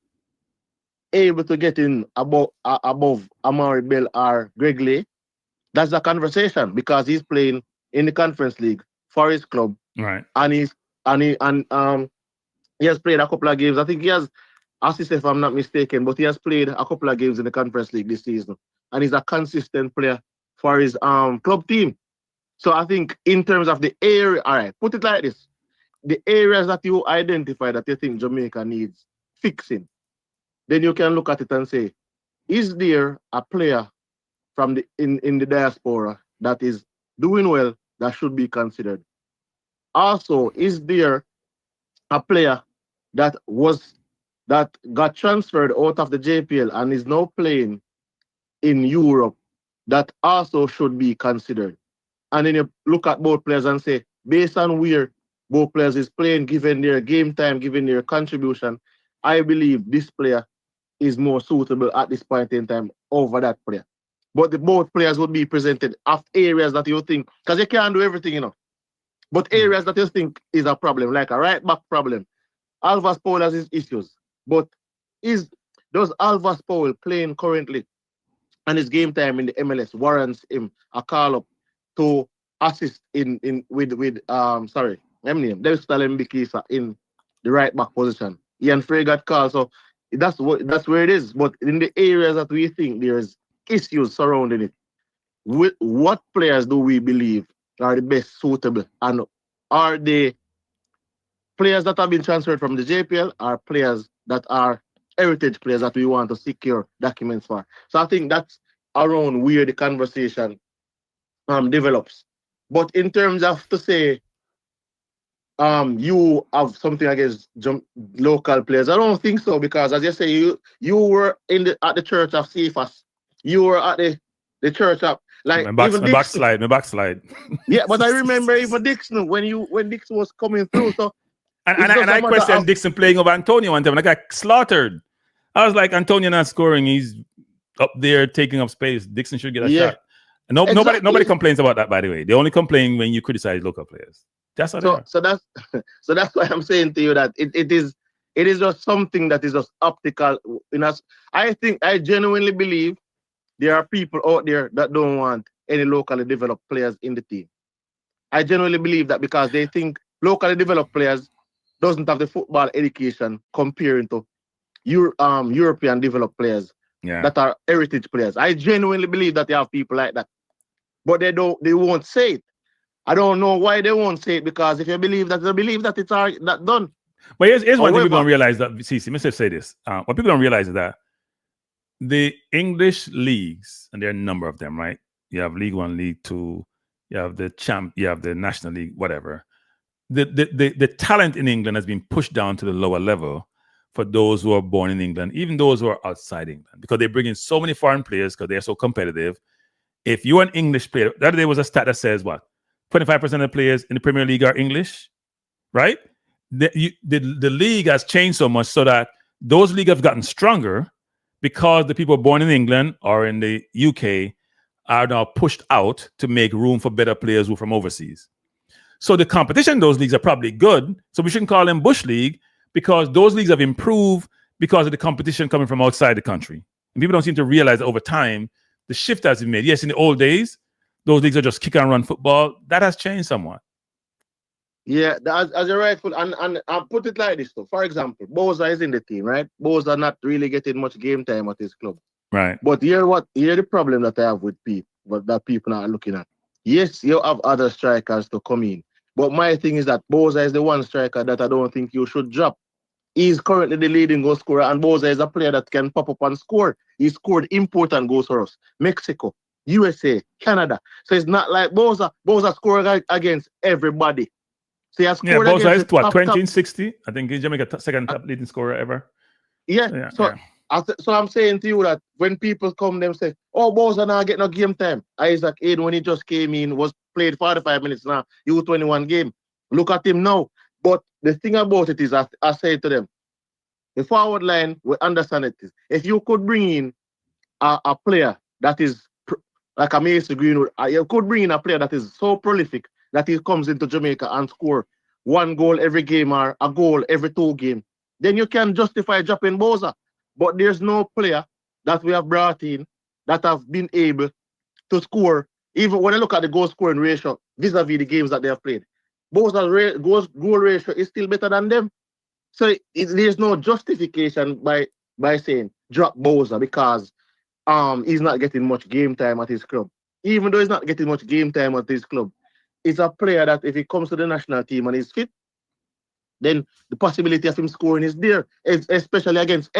able to get in above Amari Bell or Greg Lee? That's the conversation, because he's playing in the Conference League for his club, right? And he has played a couple of games. I think he has assisted, if I'm not mistaken, but he has played a couple of games in the Conference League this season, and he's a consistent player for his club team. So I think in terms of the area, all right, put it like this: the areas that you identify that you think Jamaica needs fixing, then you can look at it and say, is there a player from in the diaspora that is doing well that should be considered? Also, is there a player that got transferred out of the JPL and is now playing in Europe that also should be considered? And then you look at both players and say, based on where both players is playing, given their game time, given their contribution, I believe this player is more suitable at this point in time over that player. But both players would be presented of areas that you think, because you can't do everything, but areas that you think is a problem, like a right back problem. Alvas Paul has his issues, but does Alvas Paul playing currently and his game time in the MLS warrants him a call up to assist with Davis Mbikisa in the right back position? Ian Frey got called, so that's where it is. But in the areas that we think there's issues surrounding it, what players do we believe are the best suitable? And are they players that have been transferred from the JPL, or players that are heritage players that we want to secure documents for? So I think that's around where the conversation develops. But in terms of to say you have something against local players, I don't think so, because as you say, you were at the church of Cephas. You were at the church of my backslide. Yeah, but I remember even Dixon when Dixon was coming through. So and I questioned Dixon playing over Antonio one time, and I got slaughtered. I was like, Antonio not scoring, he's up there taking up space. Dixon should get a shot. And nobody complains about that, by the way. They only complain when you criticize local players. That's what so that's why I'm saying to you that it is just something that is just optical in us. I genuinely believe there are people out there that don't want any locally developed players in the team. I genuinely believe that, because they think locally developed players doesn't have the football education comparing to European developed players that are heritage players. I genuinely believe that they have people like that, but they won't say it. I don't know why they won't say it, because if you believe that, they believe that it's that done. But here's one thing people don't realize, that Mr. say this. What people don't realize is that the English leagues, and there are a number of them, right? You have League One, League Two, you have the you have the National League, whatever. The talent in England has been pushed down to the lower level for those who are born in England, even those who are outside England, because they bring in so many foreign players because they're so competitive. If you're an English player, the other day was a stat that says what? 25% of the players in the Premier League are English, right? the league has changed so much so that those leagues have gotten stronger because the people born in England or in the UK are now pushed out to make room for better players who are from overseas. So the competition in those leagues are probably good. So we shouldn't call them Bush League because those leagues have improved because of the competition coming from outside the country. And people don't seem to realize that over time, the shift has been made. Yes, in the old days, those leagues are just kick and run football. That has changed somewhat. Yeah, as a rightful, and I'll put it like this though. For example, Boza is in the team, right? Boza not really getting much game time at his club. Right. But here the problem that I have with people, but that people are looking at. Yes, you have other strikers to come in. But my thing is that Boza is the one striker that I don't think you should drop. He's currently the leading goal scorer, and Boza is a player that can pop up and score. He scored important goals for us. Mexico, USA, Canada. So it's not like Boza scored against everybody. So he has scored Boza is against what, 20 and 60? I think he's Jamaica's second top leading scorer ever. Yeah. So I'm saying to you that when people come, them say, "Oh, Boza now get no game time." Isaac Aid, when he just came in, was played 45 minutes now. U21 game. Look at him now. But the thing about it is, I say to them, the forward line, we understand it is. If you could bring in a player that is like a Mason Greenwood, you could bring in a player that is so prolific that he comes into Jamaica and score 1 goal every game or a goal every 2 games, then you can justify dropping Boza. But there's no player that we have brought in that have been able to score, even when I look at the goal scoring ratio vis-a-vis the games that they have played. Boza's goal ratio is still better than them. So there's no justification by saying drop Boza because he's not getting much game time at his club. Even though he's not getting much game time at his club, it's a player that if he comes to the national team and he's fit, then the possibility of him scoring is there, especially against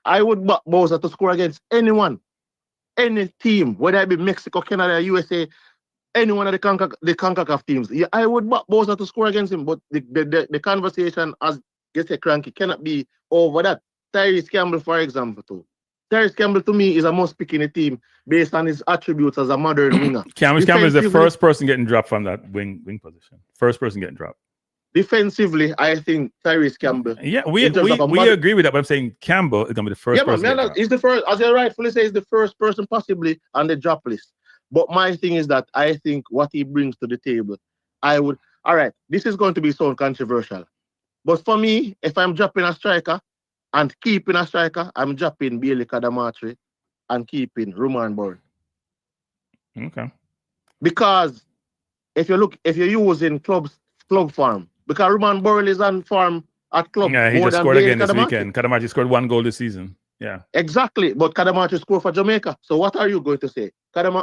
I would back Boza to score against anyone, any team, whether it be Mexico, Canada, USA, any one of the CONCACAF teams. Yeah, I would back Boza to score against him, but the conversation, as you say, Kranky, cannot be over that. Tyrese Campbell, for example, too. Tyrese Campbell, to me, is a must pick in the team based on his attributes as a modern winger. Campbell is the first person getting dropped from that wing position. First person getting dropped. Defensively, I think Tyrese Campbell. Yeah, we agree with that, but I'm saying Campbell is going to be the first person. Yeah, he's the first, as you rightfully say, he's the first person possibly on the drop list. But my thing is that I think what he brings to the table, all right, this is going to be so controversial. But for me, if I'm dropping a striker and keeping a striker, I'm dropping Bailey Kadamatri and keeping Roman Bourne. Okay. Because if you're using club farm, because Roman Bourne is on farm at club. Yeah, he just scored again this weekend. Kadamatri scored 1 goal this season. Yeah. Exactly. But Kadamatri scored for Jamaica. So what are you going to say?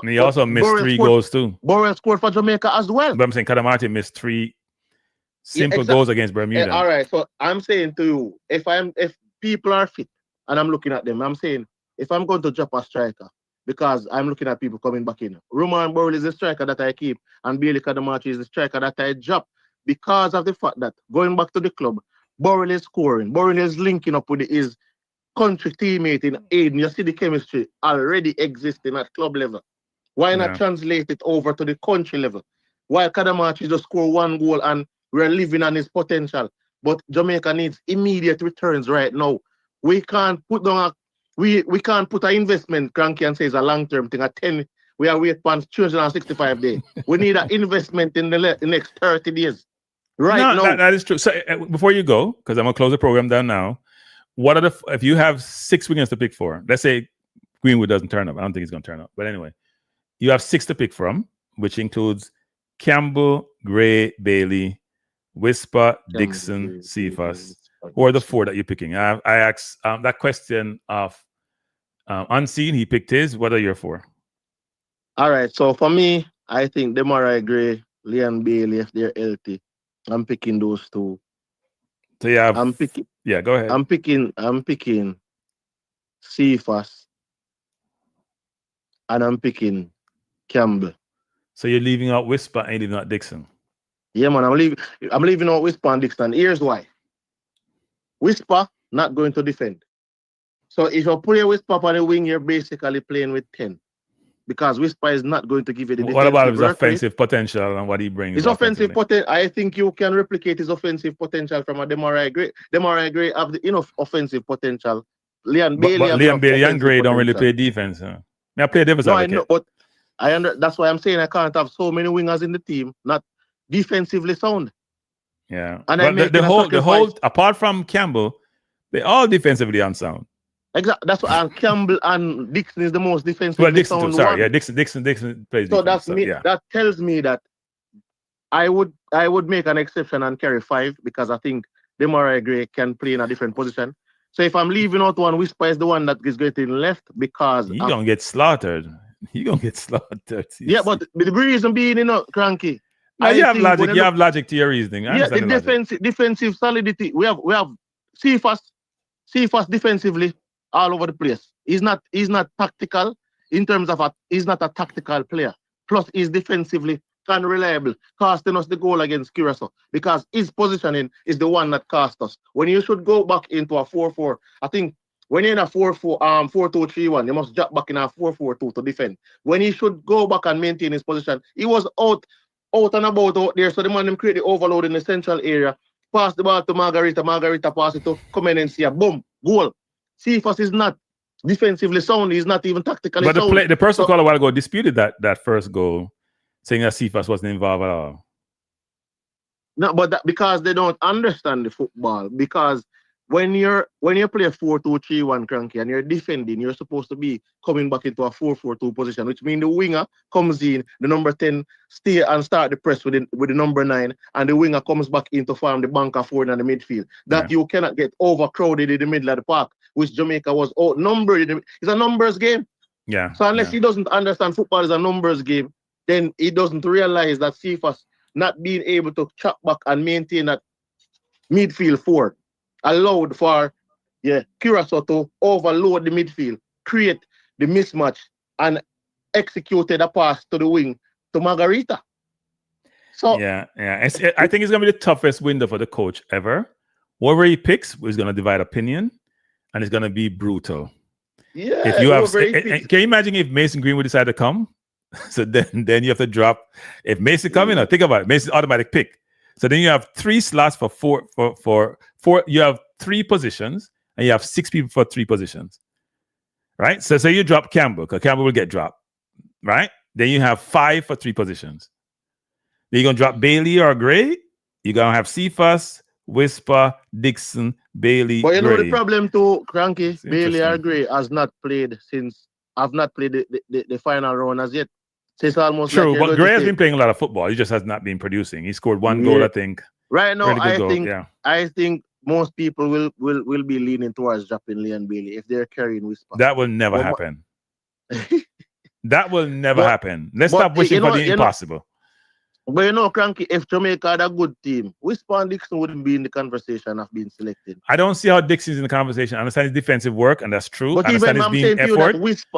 He also missed 3 goals too. Bourne scored for Jamaica as well. But I'm saying Kadamatri missed 3 simple goals against Bermuda. All right. So I'm saying to you, if people are fit and I'm looking at them, I'm saying if I'm going to drop a striker, because I'm looking at people coming back in. Roman Bourne is the striker that I keep, and Bailey Kadamatri is the striker that I drop because of the fact that going back to the club, Bourne is scoring. Bourne is linking up with his country teammate in Aiden. You see the chemistry already existing at club level. Why not translate it over to the country level? While Kadamatri just score 1 goal and we're living on his potential. But Jamaica needs immediate returns right now. We can't put down we can't put an investment, Kranky, and say it's a long-term thing. At 10, we are waiting for 265 days. We need an investment in the next 30 days. Right now. That is true. So before you go, because I'm going to close the program down now, if you have 6 wingers to pick for, let's say Greenwood doesn't turn up. I don't think he's going to turn up. But anyway, you have 6 to pick from, which includes Campbell, Gray, Bailey, Whisper, Dixon, Cephas, or the 4 that you're picking. I asked that question of Unseen. He picked his. What are your 4? All right. So for me, I think Demarai Gray, Leon Bailey, if they're healthy, I'm picking those 2. So yeah, I'm picking. Yeah, go ahead. I'm picking Cephas, and I'm picking Campbell. So you're leaving out Whisper and leaving out Dixon. Yeah, man. I'm leaving out Whisper and Dixon. Here's why. Whisper not going to defend. So if you put a Whisper on the wing, you're basically playing with 10. because Whisper is not going to give you the What about his work rate. offensive potential and what he brings? His offensive potential, I think you can replicate his offensive potential from a Demarai Gray. Demarai Gray have the enough offensive potential. Liam Bailey, but Liam Bailey and Gray don't really play defense. Huh? I play defense. No, I know, but that's why I'm saying I can't have so many wingers in the team, not defensively sound. Yeah, and but the whole apart from Campbell, they all defensively unsound. Exactly. That's what and Campbell and Dixon is the most defensively well, Dixon sound too. Sorry, one. yeah, Dixon plays. So defense, that's me. Yeah. That tells me that I would make an exception and carry 5 because I think Demarai Gray can play in a different position. So if I'm leaving out one, Whisper is the one that is getting left because he's gonna get slaughtered. He's gonna get slaughtered. Yeah, but the reason being, Cranky. No, you have logic. You have logic to your reasoning. Yeah, the defensive solidity. We have Cephas defensively all over the place. He's not tactical in terms of he's not a tactical player. Plus, he's defensively unreliable, costing us the goal against Curacao because his positioning is the one that cost us. When you should go back into a 4-4, I think when you're in a 4-2-3-1, you must drop back in a 4-4-2 to defend. When he should go back and maintain his position, he was out and about out there. So the man them create the overload in the central area, pass the ball to Margarita pass it to Comenencia, boom, goal. Cephas is not defensively sound, he's not even tactically sound. But the person called a while ago disputed that first goal, saying that Cephas wasn't involved at all. No, but because they don't understand the football. Because when you play a 4-2-3-1 Cranky and you're defending, you're supposed to be coming back into a 4-4-2 position, which means the winger comes in, the number 10 stay and start the press with the number 9, and the winger comes back in to form the bunker forward and the midfield. That you cannot get overcrowded in the middle of the park, which Jamaica was outnumbered. It's a numbers game. Yeah. So unless he doesn't understand football is a numbers game, then he doesn't realize that Cephas not being able to chop back and maintain that midfield forward allowed for Curacao to overload the midfield, create the mismatch, and executed a pass to the wing to Margarita. So I think it's gonna be the toughest window for the coach ever. Whoever he picks is gonna divide opinion, and it's gonna be brutal. Yeah. If you have, can you imagine if Mason Green would decide to come? So then you have to drop. If Mason come in, think about it. Mason's automatic pick. So then you have 3 slots for four. You have 3 positions, and you have 6 people for 3 positions, right? So you drop Campbell, because Campbell will get dropped, right? Then you have 5 for 3 positions. Then you're gonna drop Bailey or Gray. You're gonna have Cephas, Whisper, Dixon, Bailey. But you know Gray. the problem too, Cranky. Bailey or Gray has not played since. I've not played the final round as yet. It's almost true, like but Gray has been playing a lot of football. He just has not been producing. He scored 1 goal, I think. Right now, really I think most people will be leaning towards dropping Liam Bailey if they're carrying Whisper. That will never happen. That will never happen. Let's stop wishing for the impossible. But Cranky, if Jamaica had a good team, Whisper and Dixon wouldn't be in the conversation of being selected. I don't see how Dixon's in the conversation. I understand his defensive work, and that's true. But I understand his being effort.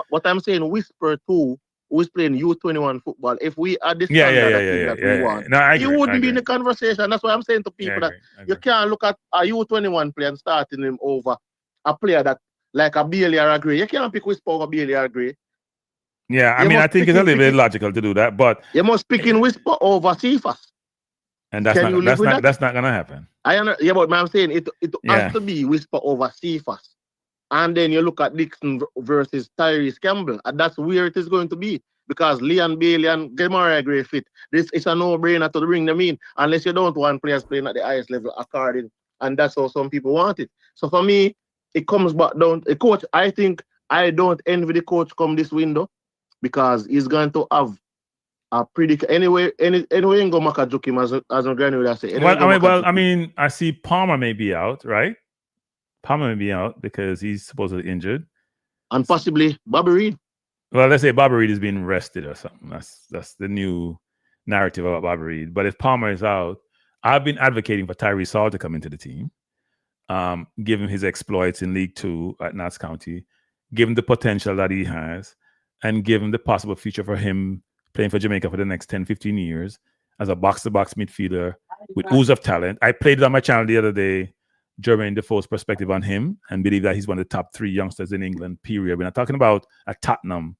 What I'm saying, Whisper too, who's playing U21 football, if we had this standard that we want, he wouldn't be in the conversation. That's why I'm saying to people that you can't look at a U21 player and starting him over a player that like a Bailey or a Gray. You can't pick Whisper over Bailey or Gray. Yeah, I mean, I think it's a little bit illogical to do that, but you must pick in Whisper over Cephas. And that's not gonna happen. But I'm saying it has to be Whisper over Cephas. And then you look at Dixon versus Tyrese Campbell, and that's where it is going to be. Because Liam Bailey and Demarai Gray fit. This is a no-brainer to bring them in, unless you don't want players playing at the highest level according, and that's how some people want it. So for me, it comes back down. The coach, I think I don't envy the coach come this window, because he's going to have a pretty anyway in go Makajukim as a granny would say. I mean, I see Palmer may be out, right? Palmer may be out because he's supposedly injured. And possibly Bobby Reid. Well, let's say Bobby Reid is being rested or something. That's the new narrative about Bobby Reid. But if Palmer is out, I've been advocating for Tyrese Hall to come into the team, given his exploits in League 2 at Notts County, given the potential that he has, and given the possible future for him playing for Jamaica for the next 10, 15 years as a box-to-box midfielder with ooze of talent. I played it on my channel the other day, Jermaine Defoe's perspective on him, and believe that he's one of the top 3 youngsters in England, period. We're not talking about at Tottenham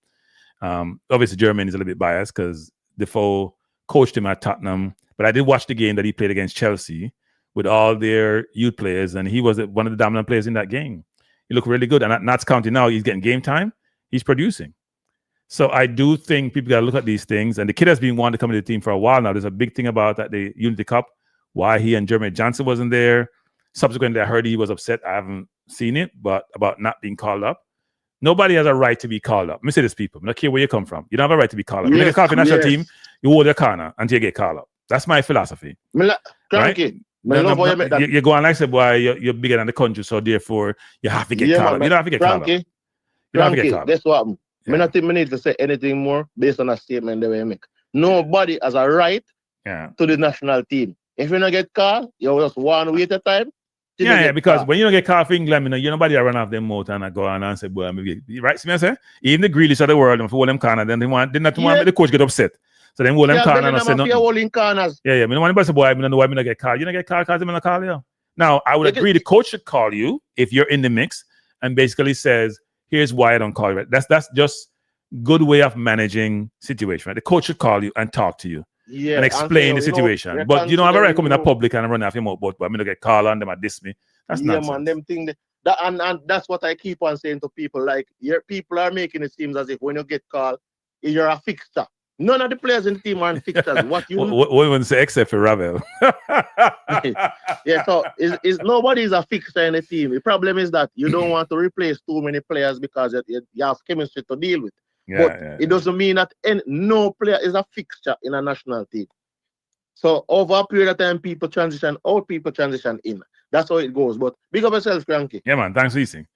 Obviously, Germany is a little bit biased because Defoe coached him at Tottenham. But I did watch the game that he played against Chelsea with all their youth players, and he was one of the dominant players in that game. He looked really good. And at Notts County now, he's getting game time. He's producing. So I do think people got to look at these things. And the kid has been wanting to come to the team for a while now. There's a big thing about that the Unity Cup, why he and Jeremy Johnson wasn't there. Subsequently, I heard he was upset. I haven't seen it, but about not being called up. Nobody has a right to be called up. Let me say this, people. I don't care where you come from. You don't have a right to be called up. When you call for national team, you hold your corner until you get called up. That's my philosophy. Kranky. Right? You go on like say, boy, you're bigger than the country, so therefore you have to get called up. You don't have to get called up. You don't have to get called up. That's what happened. I don't think we need to say anything more based on a statement that we make. Nobody has a right to the national team. If you don't get called, you just one week at a time. Because when you don't get called for England, you nobody run off them mouth and go on and say, boy, right? See me say? Even the Grealish of the world, if you hold them corner, then they not want the coach get upset. So then hold them corner and say nothing. I don't want anybody to say, boy, I don't know why I don't get called. You don't get called because they don't call you. Now, I would agree the coach should call you if you're in the mix and basically says, here's why I don't call you. That's just good way of managing situation, right? The coach should call you and talk to you. And explain the situation. But you don't have a right to come in the public and run off your mouth, but I'm gonna get called on them and diss me. That's nonsense. Man, them thing that and that's what I keep on saying to people. Like, your people are making it seem as if when you get called, you're a fixture. None of the players in the team are fixtures. What you wouldn't say except for Ravel. So is nobody is a fixture in the team. The problem is that you don't want to replace too many players because you have chemistry to deal with. It doesn't mean that no player is a fixture in a national team. So over a period of time, people transition out, people transition in. That's how it goes. But big up yourself, Kranky. Yeah, man. Thanks for listening.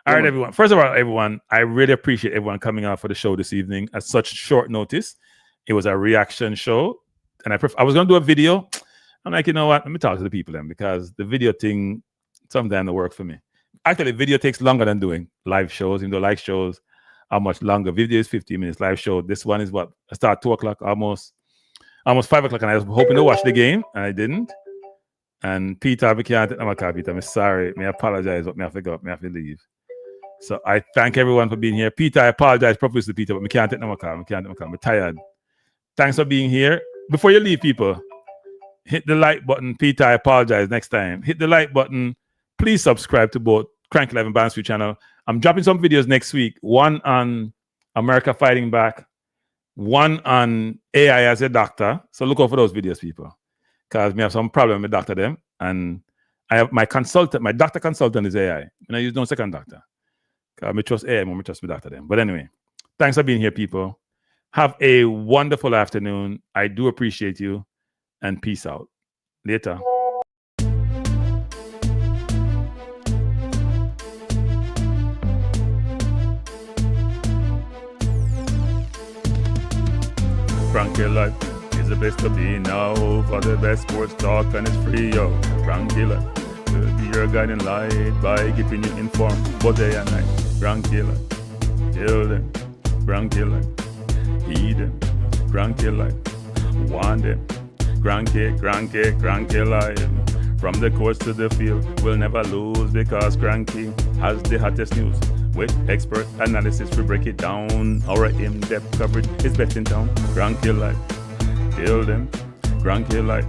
All right, everyone. First of all, everyone, I really appreciate everyone coming out for the show this evening at such short notice. It was a reaction show, and I was going to do a video. I'm like, you know what? Let me talk to the people then, because the video thing sometimes don't work for me. Actually, video takes longer than doing live shows. Even though live shows are much longer. Video is 15 minutes. Live show. This one is what? I start 2 o'clock, almost 5 o'clock, and I was hoping to watch the game, and I didn't. And Peter, I can't take my car, Peter. I'm sorry. I apologize, but I forgot. I have to leave. So I thank everyone for being here. Peter, I apologize profusely, Peter, but I can't take my car. I'm tired. Thanks for being here. Before you leave, people, hit the like button. Peter, I apologize next time. Hit the like button. Please subscribe to both Kranky Live and Bansfield channel. I'm dropping some videos next week. One on America Fighting Back. One on AI as a doctor. So look out for those videos, people. Because we have some problem with doctor them. And I have my doctor consultant is AI. And I use no second doctor. Because I trust AI, I trust my doctor them. But anyway, thanks for being here, people. Have a wonderful afternoon. I do appreciate you. And peace out. Later. Kranky Life is the best to be now. For the best sports talk and it's free, yo. Kranky Life will be your guiding light by keeping you informed both day and night. Kranky Life, tell them. Kranky Life, heed them. Kranky Life, want them. Kranky Life. From the courts to the field, we'll never lose because Kranky has the hottest news. With expert analysis, we break it down. Our in-depth coverage is best in town. Kranky Life, tell them. Kranky Life,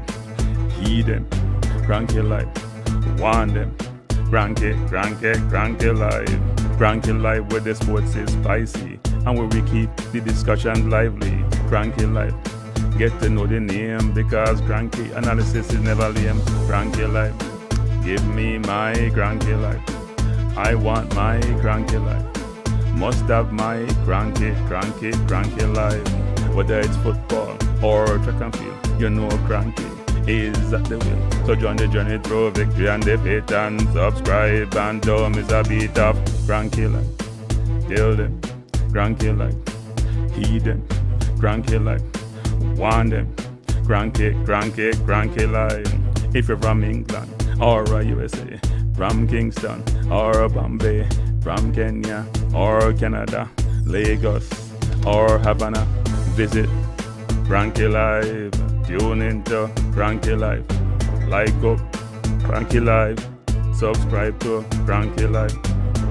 heed them. Kranky Life, want them. Kranky Life. Kranky Life, where the sports is spicy and where we keep the discussion lively. Kranky Life, get to know the name because Kranky analysis is never lame. Kranky Life, give me my Kranky Life. I want my Kranky Life. Must have my Kranky Life. Whether it's football or track and field, you know Kranky is at the wheel. So join the journey through victory and defeat and subscribe and don't miss a beat of Kranky Life. Tell them, Kranky Life. Heed them, Kranky Life. Want them, Kranky Life. If you're from England or USA, from Kingston or Bombay, from Kenya or Canada, Lagos or Havana, visit Kranky Live. Tune into Kranky Live. Like up Kranky Live. Subscribe to Kranky Live.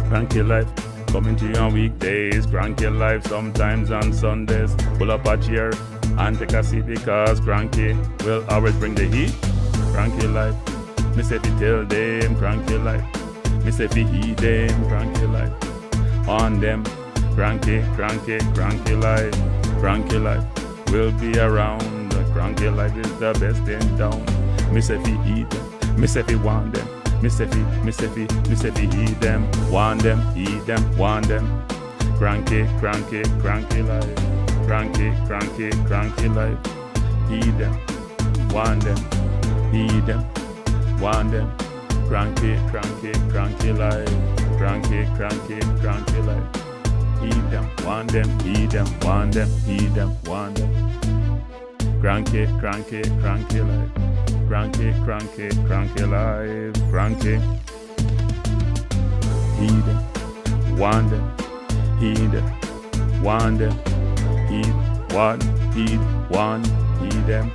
Kranky Live Coming to you on weekdays, Kranky live sometimes on Sundays. Pull up a chair and take a seat because Kranky will always bring the heat. Kranky live, me say fi tell them Kranky live. Me say fi heed them Kranky live. On them, Kranky live. Kranky live will be around. Kranky live is the best in town. Me say fi heed them, me say fi want them. Me say fi heed them, want them, heed them, want them. Kranky live. Kranky live. Heed them, want them, heed them, want them. Kranky live. Kranky live. Heed them, want them, heed them, want them, heed them, want them. Kranky live. Kranky live. Kranky. Heed them, want them, heed them, want them. Heed, want, heed them.